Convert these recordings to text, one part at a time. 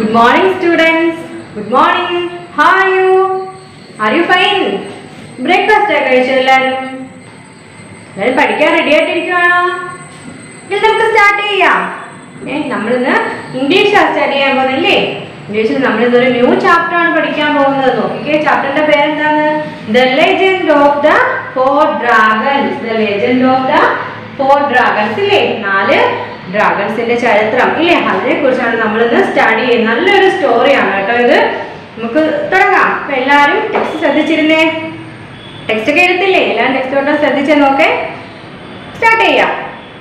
Good morning, students. Good morning. How are you? Are you fine? Breakfast കഴിച്ചോ എല്ലാവരും? എല്ലാവരും പഠിക്കാൻ റെഡി ആയിട്ടിരിക്കുകയാണോ? ഇതിൽ നമുക്ക് സ്റ്റാർട്ട് ചെയ്യാം. നമ്മളിന്ന് ഇംഗ്ലീഷ് സ്റ്റാർട്ട് ചെയ്യാൻ പോകുന്നില്ലേ? ഇംഗ്ലീഷിൽ നമ്മൾ ഇന്നൊരു ന്യൂ ചാപ്റ്റർ ആണ് പഠിക്കാൻ പോകുന്നത്. നോക്കിക്കേ, ചാപ്റ്ററിന്റെ പേരെന്താണ്? The Legend of the Four Dragons. The Legend of the Four Dragons ഇല്ലേ? 4 ഡ്രാഗൺസിന്റെ ചരിത്രം ഇല്ലേ? അതിനെ കുറിച്ചാണ് നമ്മൾ ഇന്ന് സ്റ്റഡി ചെയ്യുന്നത്. നല്ലൊരു സ്റ്റോറിയാണ് കേട്ടോ ഇത്. നമുക്ക് തുടങ്ങാം. അപ്പൊ എല്ലാവരും ടെക്സ്റ്റ് ശ്രദ്ധിച്ചിരുന്നേ. ടെക്സ്റ്റ് ഒക്കെ എഴുത്തില്ലേ? എല്ലാവരും ടെക്സ്റ്റ് തൊട്ട് ശ്രദ്ധിച്ചേ. നോക്കേ, സ്റ്റാർട്ട് ചെയ്യാം.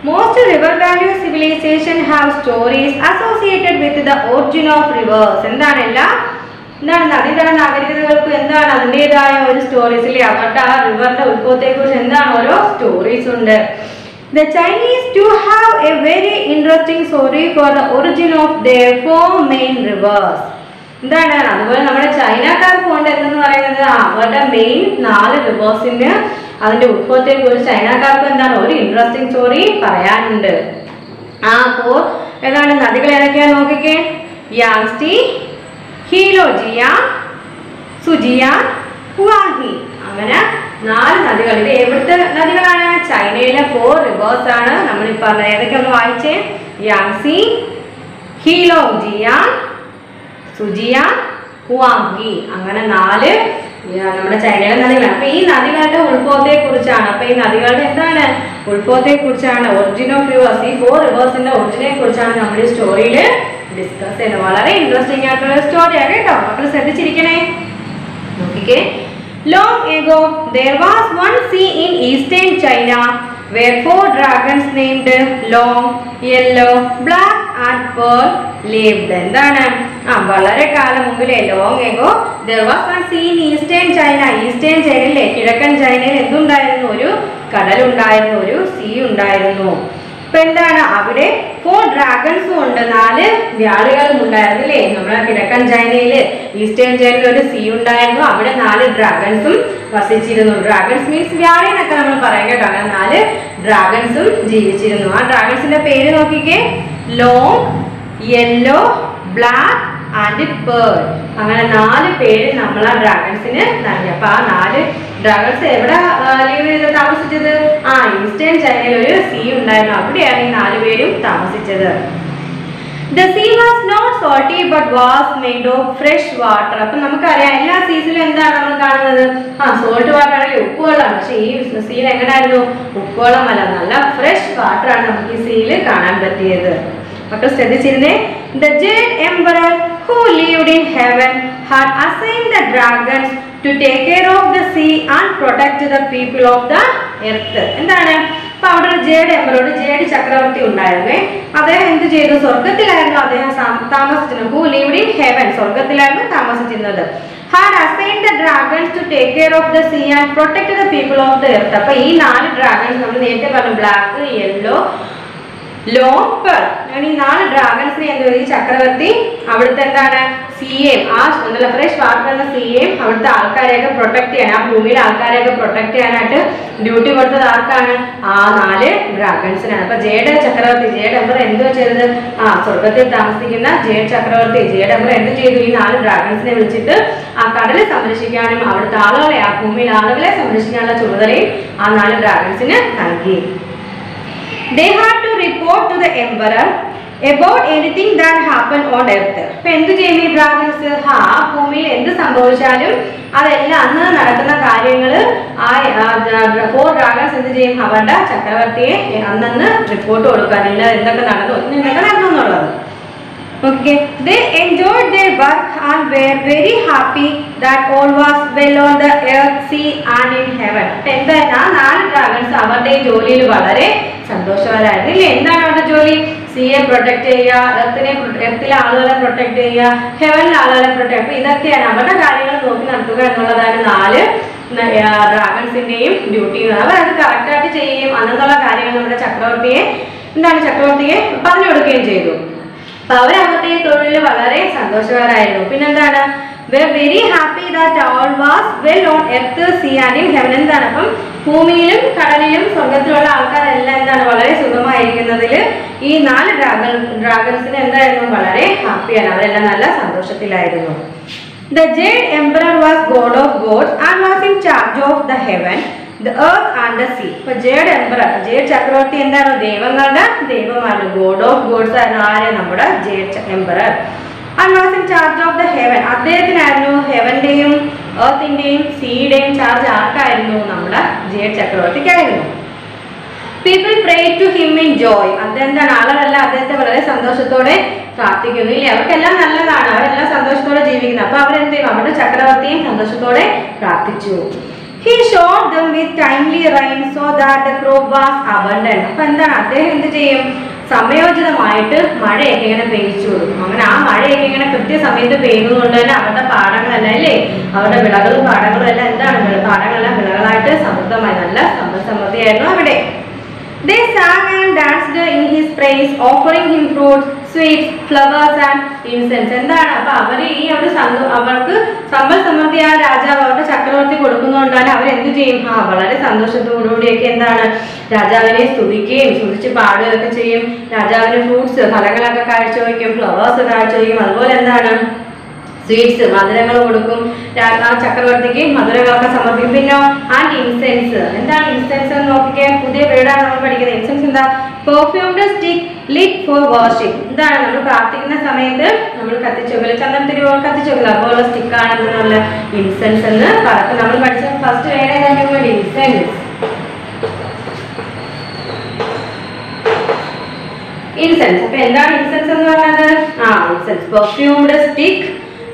Most river valley civilization have stories associated with the origin of rivers. എന്താണ് നദീതട നാഗരികതകൾക്ക് എന്താണ് അതിൻ്റെതായ ഒരു സ്റ്റോറീസ് ഇല്ലേ? അവരുടെ ആ റിവറിന്റെ ഉത്ഭവത്തെ കുറിച്ച് എന്താണ് ഓരോ സ്റ്റോറീസ് ഉണ്ട്. The Chinese do have a very interesting story for the origin of their 4 main rivers. എന്താണ് അതുപോലെ നമ്മുടെ ചൈനക്കാർക്ക് കൊണ്ട് എന്തെന്ന് പറയുന്നത് അവരുടെ മെയിൻ 4 റിവേഴ്സിന് അതിന്റെ ഉത്ഭവത്തെ കുറിച്ച് ചൈനക്കാർക്ക് എന്താണ് ഒരു ഇൻട്രസ്റ്റിംഗ് സ്റ്റോറി പറയാനുണ്ട്. ആ 4 ഏതാണ് നദികൾ ഏതൊക്കെയാ നോക്കിക്കേ? യാങ്സി, ഹീലോജിയ, സുജിയ, ഹുവാഹി. അങ്ങനെ 4 നദികൾ. ഇത് എവിടുത്തെ നദികളാണ്? ചൈനയിലെ 4 റിവേഴ്സ് ആണ്. നമ്മളിൽ പറഞ്ഞ ഏതൊക്കെ ഒന്ന് വായിച്ചേ? യാങ്സി, ഹീലോജിയ, സുജിയ, ഹുവാഹി. അങ്ങനെ 4 നമ്മുടെ ചൈനയിലെ നദികളാണ്. അപ്പൊ ഈ നദികളുടെ ഉത്ഭവത്തെ കുറിച്ചാണ്. അപ്പൊ ഈ നദികളുടെ എന്താണ് ഉത്ഭവത്തെ കുറിച്ചാണ്, ഒറിജിൻ ഓഫ് റിവേഴ്സ്. ഈ 4 റിവേഴ്സിന്റെ ഒറിജിനെ കുറിച്ചാണ് നമ്മൾ ഈ സ്റ്റോറിയിൽ ഡിസ്കസ് ചെയ്യുന്നത്. വളരെ ഇൻട്രസ്റ്റിംഗ് ആയിട്ടുള്ള സ്റ്റോറിയാണ് കേട്ടോ. മക്കൾ ശ്രദ്ധിച്ചിരിക്കണേ. നോക്കിക്കേ. Long ago, there was one sea in eastern China where 4 dragons named Long, Yellow, Black and Pearl lived. എന്താണ് വളരെ കാലം മുമ്പിലെ long ago there was one sea in eastern China. Eastern ചൈനയിലെ കിഴക്കൻ ചൈനയിൽ എന്തുണ്ടായിരുന്നു? ഒരു കടലുണ്ടായിരുന്നു, ഒരു സീ ഉണ്ടായിരുന്നു. ഇപ്പൊ എന്താണ് അവിടെ 4 ഡ്രാഗൺസും ഉണ്ട്, 4 വ്യാളികളും ഉണ്ടായിരുന്നു അല്ലേ? നമ്മുടെ കിഴക്കൻ ചൈനയില് ഈസ്റ്റേൺ ചൈനയിൽ ഒരു സീ ഉണ്ടായിരുന്നു. അവിടെ 4 ഡ്രാഗൺസും വസിച്ചിരുന്നു. ഡ്രാഗൺസ് മീൻസ് വ്യാളി എന്നൊക്കെ നമ്മൾ പറയാം കേട്ടോ. അങ്ങനെ 4 ഡ്രാഗൺസും ജീവിച്ചിരുന്നു. ആ ഡ്രാഗൺസിന്റെ പേര് നോക്കിക്കേ. Long, yellow, black and pearl. അങ്ങനെ 4 പേര് നമ്മൾ ആ ഡ്രാഗൺസിന് നൽകി. അപ്പൊ ആ 4 ഡ്രാഗൺസ് എവിടെ ലീവ് ചെയ്ത് താമസിച്ചത്? ഈസ്റ്റേൺ ചൈനയിൽ ഒരു സീ ഉണ്ടായിരുന്നു. അവിടെയാണ് ഈ 4 പേരും താമസിച്ചത്. The sea was not salty but was made of fresh water. അപ്പൊ നമുക്കറിയാം എല്ലാ സീസിലും എന്താണ് നമ്മൾ കാണുന്നത്? സോൾട്ട് വാട്ടർ ആണെങ്കിൽ ഉപ്പുവെള്ളമാണ്. പക്ഷെ ഈ സീയിൽ എങ്ങനെയായിരുന്നു? ഉപ്പുവെള്ളമല്ല, നല്ല ഫ്രഷ് വാട്ടർ ആണ് നമുക്ക് ഈ സീയിൽ കാണാൻ പറ്റിയത്. മക്കൾ ശ്രദ്ധിച്ചിരുന്നേ. The Jade Emperor who lived in heaven had assigned the dragons to take care of the sea and protect the people of the earth. എന്താണ്? അപ്പൊ അവിടെ ഒരു ജേഡ് എംപറർ, ജേഡ് ചക്രവർത്തി ഉണ്ടായിരുന്നേ. അദ്ദേഹം എന്ത് ചെയ്തു? സ്വർഗത്തിലായിരുന്നു അദ്ദേഹം താമസിച്ചിരുന്നത്. Who lived in heaven, സ്വർഗത്തിലായിരുന്നു താമസിച്ചിരുന്നത്. Had assigned the dragons to take care of the sea and protect the people of the earth. അപ്പൊ ഈ 4 ഡ്രാഗൺസ് നമ്മൾ നേരത്തെ പറഞ്ഞു, ബ്ലാക്ക്, യെല്ലോ, ലോങ്, പേൾ. അങ്ങനെ ഈ 4 ഡ്രാഗൺസിനെ എന്ത് ചെയ്തു? ഈ ചക്രവർത്തി അവിടുത്തെ എന്താണ് സീയെയും നല്ല ഫ്രഷ് വാട്ടർ എന്ന സീയെയും അവിടുത്തെ ആൾക്കാരെയൊക്കെ പ്രൊട്ടക്ട് ചെയ്യാൻ, ആ ഭൂമിയിലെ ആൾക്കാരെയൊക്കെ പ്രൊട്ടക്ട് ചെയ്യാനായിട്ട് ഡ്യൂട്ടി കൊടുത്തത് ആർക്കാണ്? ആ 4 ഡ്രാഗൺസിനാണ്. അപ്പൊ ജേഡ് ചക്രവർത്തി, ജേഡ് എംപറർ എന്ത് ചെയ്തത്? സ്വർഗത്തിൽ താമസിക്കുന്ന ജേഡ് ചക്രവർത്തി, ജേഡ് എംപറർ എന്ത് ചെയ്തു? ഈ 4 ഡ്രാഗൺസിനെ വിളിച്ചിട്ട് ആ കടലെ സംരക്ഷിക്കാനും അവിടുത്തെ ആളുകളെ, ആ ഭൂമിയിലെ ആളുകളെ സംരക്ഷിക്കാനുള്ള ചുമതലയും ആ 4 ഡ്രാഗൺസിന് നൽകി. They had to report to the emperor about anything that happened on earth. അപ്പൊ എന്ത് ചെയ്യും ഈ ഡ്രാഗൺസ്? ഭൂമിയിൽ എന്ത് സംഭവിച്ചാലും അതെല്ലാം അന്ന് നടക്കുന്ന കാര്യങ്ങൾ ആ 4 ഡ്രാഗൺസ് എന്ത് ചെയ്യും? അവരുടെ ചക്രവർത്തിയെ അന്നന്ന് റിപ്പോർട്ട് കൊടുക്കാൻ, എന്തൊക്കെ നടന്നു, എന്തൊക്കെ നടന്നു എന്നുള്ളത്. Okay, they enjoyed their work and were very happy that all was well on the earth, sea and in heaven. എന്തായാലും ആ 4 ഡ്രാഗൺസ് അവരുടെ ജോലിയിൽ വളരെ സന്തോഷവാനായിരുന്നു ഇല്ലേ? എന്താണ് അവരുടെ ജോലി? സീയെ പ്രൊട്ടക്ട് ചെയ്യുക, എർത്തിലെ ആളുകളെ പ്രൊട്ടക്ട് ചെയ്യുക, ഹെവനിലെ ആളുകളെ പ്രൊട്ടക്ട്. ഇതൊക്കെയാണ് അവരുടെ കാര്യങ്ങൾ നോക്കി നടത്തുക എന്നുള്ളതാണ് 4 ഡ്രാഗൺസിന്റെയും ഡ്യൂട്ടി. അവർ അത് കറക്റ്റായിട്ട് ചെയ്യുകയും അന്നുള്ള കാര്യങ്ങൾ നമ്മുടെ ചക്രവർത്തിയെ പറഞ്ഞു കൊടുക്കുകയും ചെയ്തു. അപ്പൊ അവരവരുടെ തൊഴിലിൽ വളരെ സന്തോഷവാനായിരുന്നു. പിന്നെന്താണ്? were very happy that all was well on earth, sea and in heaven. എന്താണ് അപ്പം ഭൂമിയിലും കടലിലും സ്വർഗത്തിലുള്ള ആൾക്കാരെല്ലാം എന്താണ് വളരെ സുഖമായിരിക്കുന്നതിൽ ഈ 4 ഡ്രാഗൺസിന് എന്തായിരുന്നു വളരെ ഹാപ്പിയാണ്, അവരെല്ലാം നല്ല സന്തോഷത്തിലായിരുന്നു. The Jade Emperor was god of gods and was in charge of the heaven, the earth and the sea. അപ്പോൾ ജേഡ് എംപറർ, ജേഡ് ചക്രവർത്തി എന്താണ് ദൈവങ്ങളുടെ ദൈവമാണ്, ഗോഡ് ഓഫ് ഗോഡ്സ് ആയിരുന്നു ആര് നമ്മുടെ jade emperor. And was in charge of the heaven, അദ്ദേഹത്തിനായിരുന്നു ഹെവന്റെയും എർത്തിന്റെയും സീയുടെയും ചാർജ് ആർക്കായിരുന്നു നമ്മുടെ ജേഡ് ചക്രവർത്തിക്കായിരുന്നു. People prayed to him in joy, അദ്ദേഹം ആളുകളെല്ലാം അദ്ദേഹത്തെ വളരെ സന്തോഷത്തോടെ പ്രാർത്ഥിക്കുന്നു ഇല്ലേ, അവർക്കെല്ലാം നല്ലതാണ്, അവരെല്ലാം സന്തോഷത്തോടെ ജീവിക്കുന്നു. അപ്പൊ അവരെന്ത് ചെയ്യും, അവരുടെ ചക്രവർത്തിയും സന്തോഷത്തോടെ പ്രാർത്ഥിച്ചു. He showed them with timely rain so that the crop was abundant. അപ്പൊ എന്താണ് അദ്ദേഹം എന്ത് ചെയ്യും, സമയോചിതമായിട്ട് മഴയൊക്കെ ഇങ്ങനെ പെയ്യിച്ചു കൊടുക്കും. അങ്ങനെ ആ മഴയൊക്കെ ഇങ്ങനെ കൃത്യസമയത്ത് പെയ്യുന്നതുകൊണ്ട് തന്നെ അവരുടെ പാടങ്ങളെല്ലാം അല്ലേ, അവരുടെ വിളകളും പാടങ്ങളും എല്ലാം എന്താണ്, പാടങ്ങളെല്ലാം വിളകളായിട്ട് സമൃദ്ധമായി നല്ല സമൃദ്ധിയായിരുന്നു അവിടെ. They sang and danced in his praise, offering him fruits, sweets, flowers and incense. എന്താണ് അപ്പൊ അവര് ഈ അവർക്ക് സമ്പൽ സമൃദ്ധിയായ രാജാവ് അവരുടെ ചക്രവർത്തി കൊടുക്കുന്നതുകൊണ്ടാണ് അവരെന്ത് ചെയ്യും, വളരെ സന്തോഷത്തോടുകൂടിയൊക്കെ എന്താണ് രാജാവിനെ സ്തുതിക്കുകയും സ്തുതിച്ച് പാടുകയൊക്കെ ചെയ്യും. രാജാവിന് ഫ്രൂട്ട്സ് ഫലങ്ങളൊക്കെ കാഴ്ചവെക്കും, ഫ്ലവേഴ്സ് കാഴ്ചവെക്കും, അതുപോലെ എന്താണ് സ്വീറ്റ്സ് മധുരങ്ങൾ കൊടുക്കും, ചക്രവർത്തിക്ക് മധുരങ്ങളൊക്കെ സമർപ്പിക്കും. പിന്നെ ആൻഡ് ഇൻസെൻസ്, എന്താണ് ഇൻസെൻസ് എന്ന് നോക്കിക്കേ, പുതിയ വേർഡാണ് നമ്മൾ പഠിക്കുന്നത്. ഇൻസെൻസ് എന്താ, perfumed stick lit for worship. എന്താണ് നമ്മൾ പ്രാർത്ഥിക്കുന്ന സമയത്ത് നമ്മൾ കത്തിച്ചോക്കല്, ചന്ദനത്തിരി കത്തിച്ചോക്കല്, അതുപോലെ സ്റ്റിക്കാണ് എന്നുള്ള ഇൻസെൻസ് എന്ന് പറയും. നമ്മൾ പഠിച്ച ഫസ്റ്റ് വേർഡ് ഏതായിരുന്നു, ഇൻസെൻസ്. ഇൻസെൻസ് അപ്പൊ എന്താണ് ഇൻസെൻസ് എന്ന് പറഞ്ഞത്, incense perfumed stick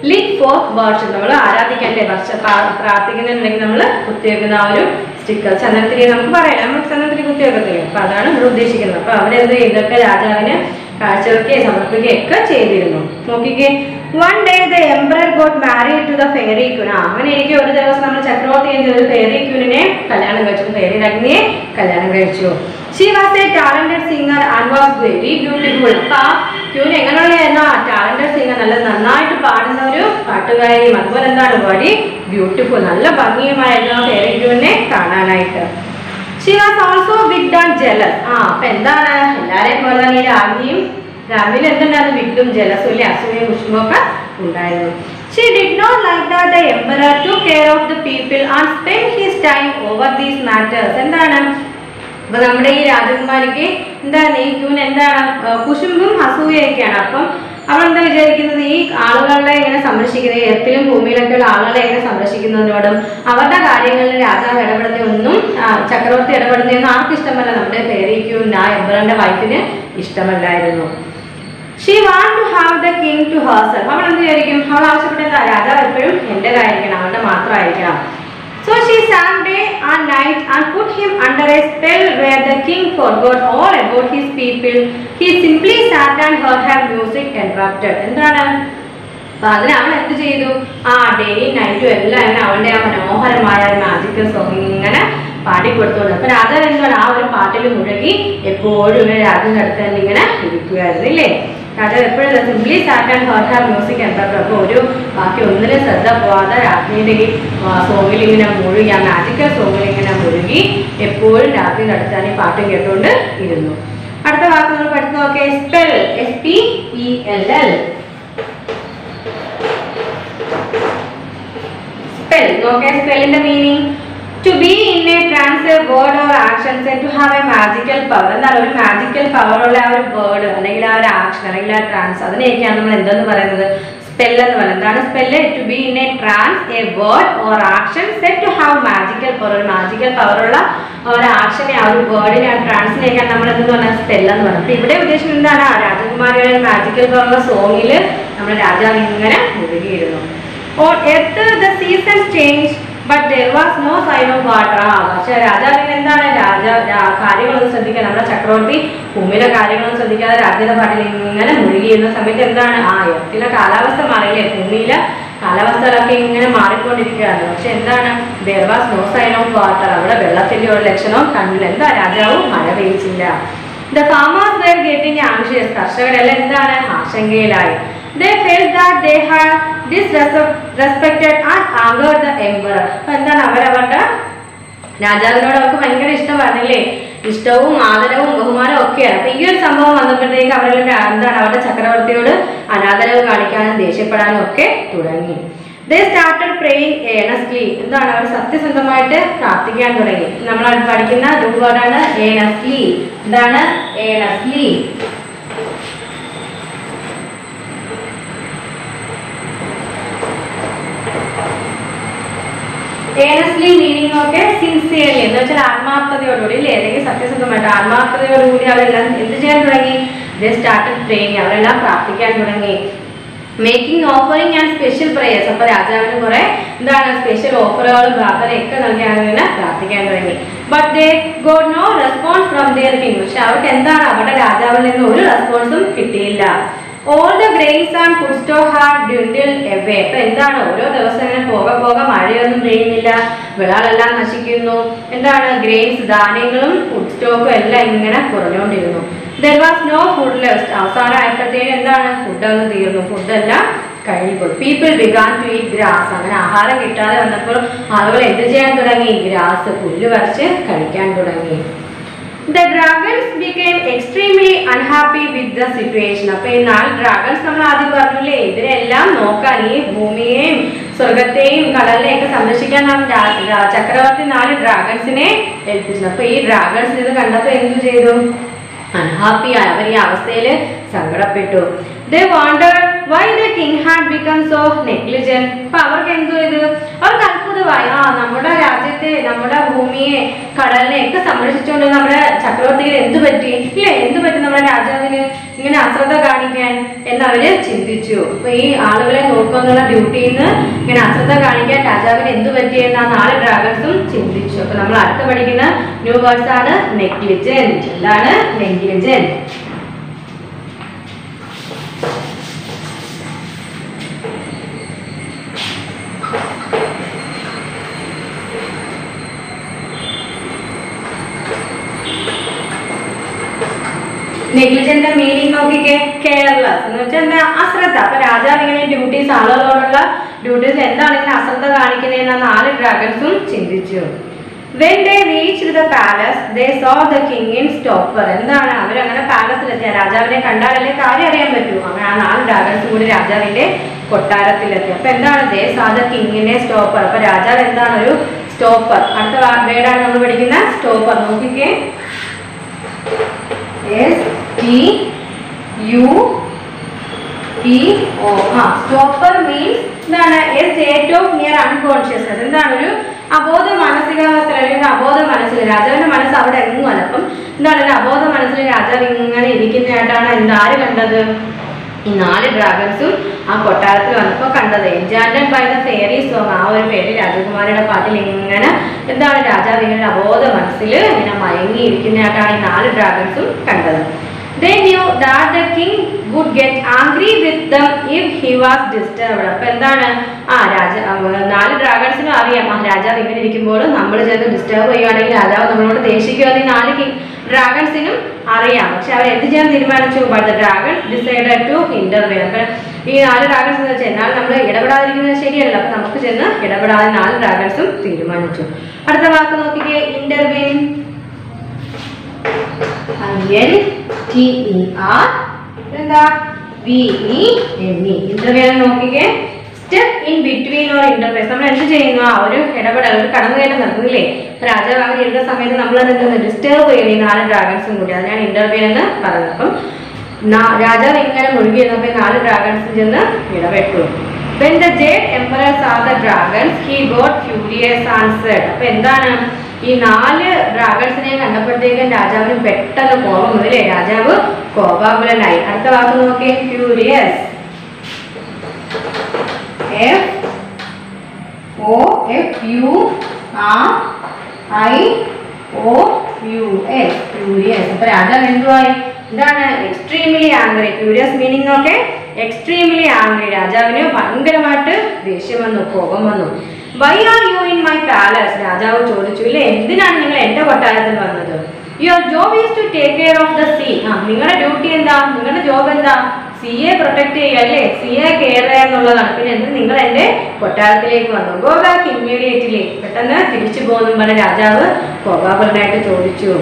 lit for worship. നമ്മൾ ആരാധിക്കണ്ടേ, പ്രാർത്ഥിക്കുന്നുണ്ടെങ്കിൽ നമ്മൾ കുത്തിവെക്കുന്ന ആ ഒരു സ്റ്റിക്കർ ചന്ദനത്തിരി നമുക്ക് പറയാം, നമ്മൾ ചന്ദനത്തിരി കുത്തിവെക്കത്തില്ല. അപ്പൊ അതാണ് നമ്മൾ ഉദ്ദേശിക്കുന്നത്. അപ്പൊ അവരെന്ത് ഇതൊക്കെ രാജാവിന് കാഴ്ചവെക്കുകയും സമർപ്പിക്കുകയും ഒക്കെ ചെയ്തിരുന്നു. നോക്കിക്കേ, one day the emperor got married to the fairy queen. അങ്ങനെ എനിക്ക് ഒരു ദിവസം നമ്മൾ ചക്രവർത്തി ഒരു ഫെയറി ക്യൂനിനെ കല്യാണം കഴിച്ചു, ഫെയറി രാജ്ഞിയെ കല്യാണം കഴിച്ചു. She was a talented singer and was very beautiful. അപ്പൊ ആ ക്യൂൻ എങ്ങനെയുള്ളതായിരുന്നു, ടാലന്റഡ് സിംഗർ, നല്ല നന്നായിട്ട് പാടുന്ന ഒരു പാട്ടുകാരിയും, അതുപോലെ എന്താണ് വെരി ബ്യൂട്ടിഫുൾ, നല്ല ഭംഗിയുമായിരുന്നു ഫെയറി ക്യൂനെ കാണാനായിട്ട്. She was also wicked and jealous. അപ്പൊ എന്താണ് എല്ലാരെയും പോലെ തന്നെ ഈ രാജ്ഞിയിൽ എന്തുണ്ടായിരുന്നു, വിഗ്ഡും ജലസും ഇല്ലേ, അസൂയയും കുശുമ്പൊക്കെ ഉണ്ടായിരുന്നു. She did not like that the emperor took care of the people and spent his time over these matters. എന്താണ് അപ്പൊ നമ്മുടെ ഈ രാജകുമാരിക്ക് എന്താണ്, ഈ ക്യൂൻ എന്താണ് കുശുമ്പും അസൂയൊക്കെയാണ്. അപ്പം അവളെന്താ വിചാരിക്കുന്നത്, ഈ ആളുകളെ ഇങ്ങനെ സംരക്ഷിക്കുന്നത്, എർത്തിലും ഭൂമിയിലൊക്കെയുള്ള ആളുകളെ ഇങ്ങനെ സംരക്ഷിക്കുന്നതിനോടും അവരുടെ കാര്യങ്ങളിൽ രാജാവ് ഇടപെടുന്നതൊന്നും ചക്രവർത്തി ഇടപെടുന്നതൊന്നും ആർക്കും ഇഷ്ടമല്ല. നമ്മുടെ ഫെയറി ക്യൂൻ ആ എംപററിന്റെ വൈഫിന് ഇഷ്ടമല്ലായിരുന്നു. She wanted to have the king to herself. അവൾ എന്ത് വിചാരിക്കും, അവൾ ആവശ്യപ്പെട്ട രാജാവ് എപ്പോഴും എന്റേതായിരിക്കണം, അവരുടെ മാത്രമായിരിക്കണം. So she sang day and night and put him under a spell where the king forgot all about his people. He simply sat and heard her music interrupted. എന്താണ് അപ്പൊ അതിന് അവൾ എന്ത് ചെയ്തു, ഡേയും നൈറ്റും എല്ലാം അങ്ങനെ അവളുടെ ആ മനോഹരമായ മാജിക്കൽ സോങ് ഇങ്ങനെ പാടിക്കൊടുത്തോണ്ട്. അപ്പൊ രാജാവ് എന്താണ് ആ ഒരു പാട്ടിൽ മുഴുകി എപ്പോഴും ഇങ്ങനെ രാജ്യത്തിന്റെ അടുത്ത് തന്നെ ഇങ്ങനെ ഇരിക്കുമായിരുന്നു ഇല്ലേ. രാജാവ് എപ്പോഴും simply SAT and heard Har music എന്താ, അപ്പോൾ ഒരു ബാക്കി ഒന്നിനും ശ്രദ്ധ പോവാതെ രാജ്ഞിയുടെ ഈ സോങ്ങിൽ ഇങ്ങനെ മുഴുകി, ആ മാജിക്കൽ സോങ്ങിൽ ഇങ്ങനെ മുഴുകി എപ്പോഴും രാജ്ഞിയുടെ അടുത്താണ് ഈ പാട്ട് കേട്ടുകൊണ്ട് ഇരുന്നു. അടുത്ത വാക്ക് നമ്മൾ പഠിച്ചു നോക്കേ, സ്പെൽ, SPELL. സ്പെൽ നോക്കേ, സ്പെല്ലിന്റെ meaning to be in a trance, a word or action said to have a magical power. എന്താണ് ഒരു മാജിക്കൽ പവർ ഉള്ള ആ ഒരു വേർഡ് അല്ലെങ്കിൽ ആ ഒരു ആക്ഷൻ അല്ലെങ്കിൽ ആ ട്രാൻസ്, അതിനെയൊക്കെയാണ് നമ്മൾ എന്തെന്ന് പറയുന്നത്, സ്പെൽ എന്ന് പറയുന്നത്. എന്താണ് spell, to be in a trance, a word or action said to have magical power. ഒരു മാജിക്കൽ പവർ ഉള്ള ഒരു ആക്ഷനെ, ആ ഒരു വേർഡിനെ, ആ ട്രാൻസിനെയൊക്കെയാണ് നമ്മൾ എന്തെന്ന് പറഞ്ഞാൽ സ്പെൽ എന്ന് പറയുന്നത്. അപ്പൊ ഇവിടെ ഉദ്ദേശിക്കുന്നത് എന്താണ്, ആ രാജകുമാരിയുടെ മാജിക്കൽ പവർ ഉള്ള സോങ്ങിൽ നമ്മുടെ രാജാവ് ഇങ്ങനെ മുഴുകിയിരുന്നു. On earth the seasons changed but there was no sign of water. പക്ഷെ രാജാവിന് എന്താണ് കാര്യങ്ങളൊന്നും ശ്രദ്ധിക്കാൻ, നമ്മുടെ ചക്രവർത്തി ഭൂമിയിലെ കാര്യങ്ങളൊന്നും ശ്രദ്ധിക്കാതെ രാജ്യത്തെ പാട്ടിൽ ഇങ്ങനെ മുഴുകിയിരുന്ന സമയത്ത് എന്താണ്, എർത്തിലെ കാലാവസ്ഥ മാറിയില്ലേ, ഭൂമിയിലെ കാലാവസ്ഥകളൊക്കെ ഇങ്ങനെ മാറിക്കൊണ്ടിരിക്കുകയാണ്. പക്ഷെ എന്താണ്, there was no sign of water, അവിടെ വെള്ളത്തിന്റെ ഒരു ലക്ഷണവും കണ്ടില്ല. എന്താ, രാജാവും മഴ പെയ്ച്ചില്ല. The farmers were getting anxious. കർഷകരെല്ലാം എന്താണ്, ആശങ്കയിലായി. They felt that they had disrespected and angered the emperor. അപ്പോൾ എന്താണ് അവരവരുടെ രാജാവിനോട് അവർക്ക് ഭയങ്കര ഇഷ്ടമായിരുന്നില്ലേ, ഇഷ്ടവും ആദരവും ബഹുമാനവും ഒക്കെയാണ്. അപ്പൊ ഈ ഒരു സംഭവം വന്നപ്പോഴത്തേക്ക് അവരുടെ എന്താണ് അവരുടെ ചക്രവർത്തിയോട് അനാദരവ് കാണിക്കാനും ദേഷ്യപ്പെടാനും ഒക്കെ തുടങ്ങി. They started praying earnestly. എന്താണ് അവർ സത്യസന്ധമായിട്ട് പ്രാർത്ഥിക്കാൻ തുടങ്ങി. നമ്മൾ പഠിക്കുന്ന വേർഡാണ് earnestly. എന്താണ് earnestly? earnestly meaning ഒക്കെ സിൻസിയർലി എന്ന് വെച്ചാൽ ആത്മാർത്ഥതയോടുകൂടി അല്ലേ, അല്ലെങ്കിൽ സത്യസന്ധമായിട്ട് ആത്മാർത്ഥതയോടുകൂടി അവരെല്ലാം എന്ത് ചെയ്യാൻ തുടങ്ങി? They started praying. അവരെല്ലാം പ്രാർത്ഥിക്കാൻ തുടങ്ങി. Making offering and special prayers. അപ്പൊ രാജാവിന് കുറെ എന്താണ് സ്പെഷ്യൽ ഓഫറുകളും പ്രാർത്ഥനയൊക്കെ നൽകിയാണ് പ്രാർത്ഥിക്കാൻ തുടങ്ങി. But they got no response from their king. പക്ഷെ അവർക്ക് എന്താണ് അവരുടെ രാജാവിൽ നിന്ന് ഒരു റെസ്പോൺസും കിട്ടിയില്ല. All the grains and food stock had dwindled away. അപ്പൊ എന്താണ് ഓരോ ദിവസം ഇങ്ങനെ പോകെ മഴയൊന്നും പെയ്യുന്നില്ല, വിളകളെല്ലാം നശിക്കുന്നു. എന്താണ് ഗ്രെയിൻസ് ധാന്യങ്ങളും ഫുഡ് സ്റ്റോക്കും എല്ലാം ഇങ്ങനെ കുറഞ്ഞുകൊണ്ടിരുന്നു. There was no food left. അവസാനം ആയപ്പോഴത്തേക്ക് എന്താണ് ഫുഡൊന്നും തീർന്നു, ഫുഡെല്ലാം കഴിഞ്ഞുപോയി. People began to eat grass. അങ്ങനെ ആഹാരം കിട്ടാതെ വന്നപ്പോൾ ആളുകൾ എന്ത് ചെയ്യാൻ തുടങ്ങി? ഗ്രാസ്, പുല്ല് പറിച്ച് കഴിക്കാൻ തുടങ്ങി. The dragons became extremely unhappy with the situation. അപ്പോൾ ഈ 4 ഡ്രാഗൺസ് നമ്മൾ ആദ്യം പറഞ്ഞില്ലേ, ഇതിനെല്ലാം നോക്കാൻ ഈ ഭൂമിയെയും സ്വർഗത്തെയും കടലിനെയും ഒക്കെ സംരക്ഷിക്കാൻ നാം ചക്രവർത്തി 4 ഡ്രാഗൺസിനെ ഏൽപ്പിച്ചു. അപ്പൊ ഈ ഡ്രാഗൺസ് ഇത് കണ്ടപ്പോൾ എന്തു ചെയ്തു? അൺഹാപ്പി ആയി. അവർ ഈ അവസ്ഥയിൽ സങ്കടപ്പെട്ടു. They wondered why the king had become so negligent. അപ്പൊ അവർക്ക് എന്തോ ഇത് അവർക്ക് അത്ഭുതമായി. നമ്മുടെ രാജ്യത്തെ, നമ്മുടെ ഭൂമിയെ, കടലിനെ ഒക്കെ സംരക്ഷിച്ചുകൊണ്ട് നമ്മുടെ ചക്രവർത്തിക്ക് എന്ത് പറ്റി ഇല്ലേ, എന്ത് പറ്റി നമ്മുടെ രാജാവിന് ഇങ്ങനെ അശ്രദ്ധ കാണിക്കാൻ എന്നവര് ചിന്തിച്ചു. അപ്പൊ ഈ ആളുകളെ നോക്കുന്നുള്ള ഡ്യൂട്ടിയിൽ നിന്ന് ഇങ്ങനെ അശ്രദ്ധ കാണിക്കാൻ രാജാവിന് എന്ത് പറ്റിയെന്ന് ആ 4 ഡ്രാഗൺസും ചിന്തിച്ചു. അപ്പൊ നമ്മൾ അടുത്ത് പഠിക്കുന്ന ന്യൂ വേർഡ്സ് ആണ് നെഗ്ലിജന്റ്. എന്താണ് നെഗ്ലിജന്റ്? നെഗ്ലിജന്റ് മീനിങ് നോക്കിക്കേ, കെയർലെസ് എന്ന് വെച്ചാൽ എന്താ? അശ്രദ്ധ. അപ്പൊ രാജാവ് ഇങ്ങനെ ഡ്യൂട്ടീസ്, ആളുകളോടുള്ള ഡ്യൂട്ടീസ് എന്താണ് ഇങ്ങനെ അശ്രദ്ധ കാണിക്കുന്നതെന്ന് 4 ഡ്രാഗൺസും ചിന്തിച്ചു. When they reached the palace, they saw the king in stupor. എന്താണ് അവരങ്ങനെ പാലസിലെത്തിയ രാജാവിനെ കണ്ടാലല്ലേ കാര്യം അറിയാൻ പറ്റൂ. അങ്ങനെ ആ 4 ഡ്രാഗൺസ് കൂടി രാജാവിന്റെ കൊട്ടാരത്തിലെത്തി. അപ്പൊ എന്താണ്? they saw the king in a stupor. അപ്പൊ രാജാവ് എന്താണ്? ഒരു സ്റ്റോപ്പർ. അടുത്ത വേർഡാണ് നമ്മൾ പഠിക്കുന്ന സ്റ്റോപ്പർ. നോക്കിക്കേ, STUPO. സ്റ്റോപ്പർ മീൻസ് എന്താണ്? A state of near unconsciousness. എന്താണ്? ഒരു അബോധ മാനസികാവസ്ഥ അല്ലെങ്കിൽ അബോധ മനസ്സിൽ. രാജാവിന്റെ മനസ്സ് അവിടെ എങ്ങും അല്ല. അപ്പം എന്താണ് ഒരു അബോധ മനസ്സിൽ രാജാവ് ഇങ്ങനെ ഇരിക്കുന്നതായിട്ടാണ് എന്താര് കണ്ടത്? ഈ 4 ഡ്രാഗൺസും ആ കൊട്ടാരത്തിൽ വന്നപ്പോൾ കണ്ടത്. എൻചാന്റഡ് ബൈ ദ ഫെയറി സോങ്. ആ ഒരു പേര് രാജകുമാരിയുടെ പാട്ടിൽ ഇങ്ങനെ എന്താണ് രാജാവ് ഇങ്ങനെ അബോധ മനസ്സിൽ ഇങ്ങനെ മയങ്ങിയിരിക്കുന്നതായിട്ടാണ് ഈ 4 ഡ്രാഗൺസും കണ്ടത്. They knew that the king would get angry with them if he was disturbed. അപ്പൊ എന്താണ് 4 ഡ്രാഗൺസിനും അറിയാം രാജാവ് ഇങ്ങനെ ഇരിക്കുമ്പോൾ നമ്മൾ ചെന്ന് ഡിസ്റ്റർബ് ചെയ്യുകയാണെങ്കിൽ രാജാവ് നമ്മളോട് ദേഷിക്കുമെന്ന് ഈ 4 ഡ്രാഗൺസിനും അറിയാം. പക്ഷെ അവർ എന്ത് ചെയ്യാൻ തീരുമാനിച്ചു? But the dragon decided to intervene. അപ്പൊ ഈ 4 ഡ്രാഗൺസ് എന്ന് വെച്ചാൽ എന്നാൽ നമ്മൾ ഇടപെടാതിരിക്കുന്നത് ശരിയല്ല. അപ്പൊ നമുക്ക് ചെന്ന് ഇടപെടാതെ 4 ഡ്രാഗൺസും തീരുമാനിച്ചു. അടുത്ത വാക്ക് നോക്കിക്കേ, ഇന്റർവെയിൻ. എന്താ? VENE. ഇന്റർവെയിൻ നോക്കിക്കേ, step in between or interface. നമ്മൾ എന്ത് ചെയ്യുന്നു? ഒരു ഇടപെടൽ, ഒരു കടന്നുകയറ്റം നടക്കുന്നില്ലേ? രാജാവ് അങ്ങനെ ഇരുന്ന സമയത്ത് നമ്മൾ എന്തെന്ന് ഡിസ്റ്റർബ് ചെയ്യണം ഈ 4 ഡ്രാഗൺസും കൂടി. അതിനാണ് ഇന്റർവെയിൻ എന്ന് പറയുന്നത്. അപ്പം രാജാവ് ഇങ്ങനെ മുഴുകി ഇരുന്നപ്പോൾ 4 ഡ്രാഗൺസ് ചെന്ന് ഇടപെട്ടു. When the Jade Emperor saw the dragons, he got furious and said. അപ്പൊ എന്താണ്? ഈ 4 ഡ്രാഗൺസിനെ കണ്ടപ്പോഴത്തേക്കും രാജാവിന് പെട്ടെന്ന് കോപം വന്നില്ലേ? രാജാവ് കോപാകുലനായി. അടുത്ത വാക്ക് നോക്കിയേ, ഫ്യൂരിയസ്. FURIOUS. ഫ്യൂരിയസ്. അപ്പൊ രാജാവ് എന്തുവായി? എന്താണ്? Extremely angry. ഫ്യൂരിയസ് മീനിങ് നോക്കെ എക്സ്ട്രീംലി ആംഗ്രി. രാജാവിന് ഭയങ്കരമായിട്ട് ദേഷ്യം വന്നു, കോപം വന്നു. Why are you in my palace? രാജാവ് ചോദിച്ചു, ഇല്ലേ എന്തിനാണ് നിങ്ങൾ എന്റെ കൊട്ടാരത്തിൽ വന്നത്? Your job is to take care of the sea. നിങ്ങളുടെ ഡ്യൂട്ടി എന്താ? നിങ്ങളുടെ ജോബ് എന്താ? സിയെ പ്രൊട്ടക്ട് ചെയ്യുക അല്ലേ, സിയെ കെയർ ചെയ്യുക എന്നുള്ളതാണ്. പിന്നെ എന്ത് നിങ്ങൾ എൻ്റെ കൊട്ടാരത്തിലേക്ക് വന്നു, ഗോ ബാക്ക് ഇമ്മീഡിയറ്റ്ലി, പെട്ടെന്ന് തിരിച്ചു പോകുന്നു പറഞ്ഞ രാജാവ് കോപാകുലനായിട്ട് ചോദിച്ചു.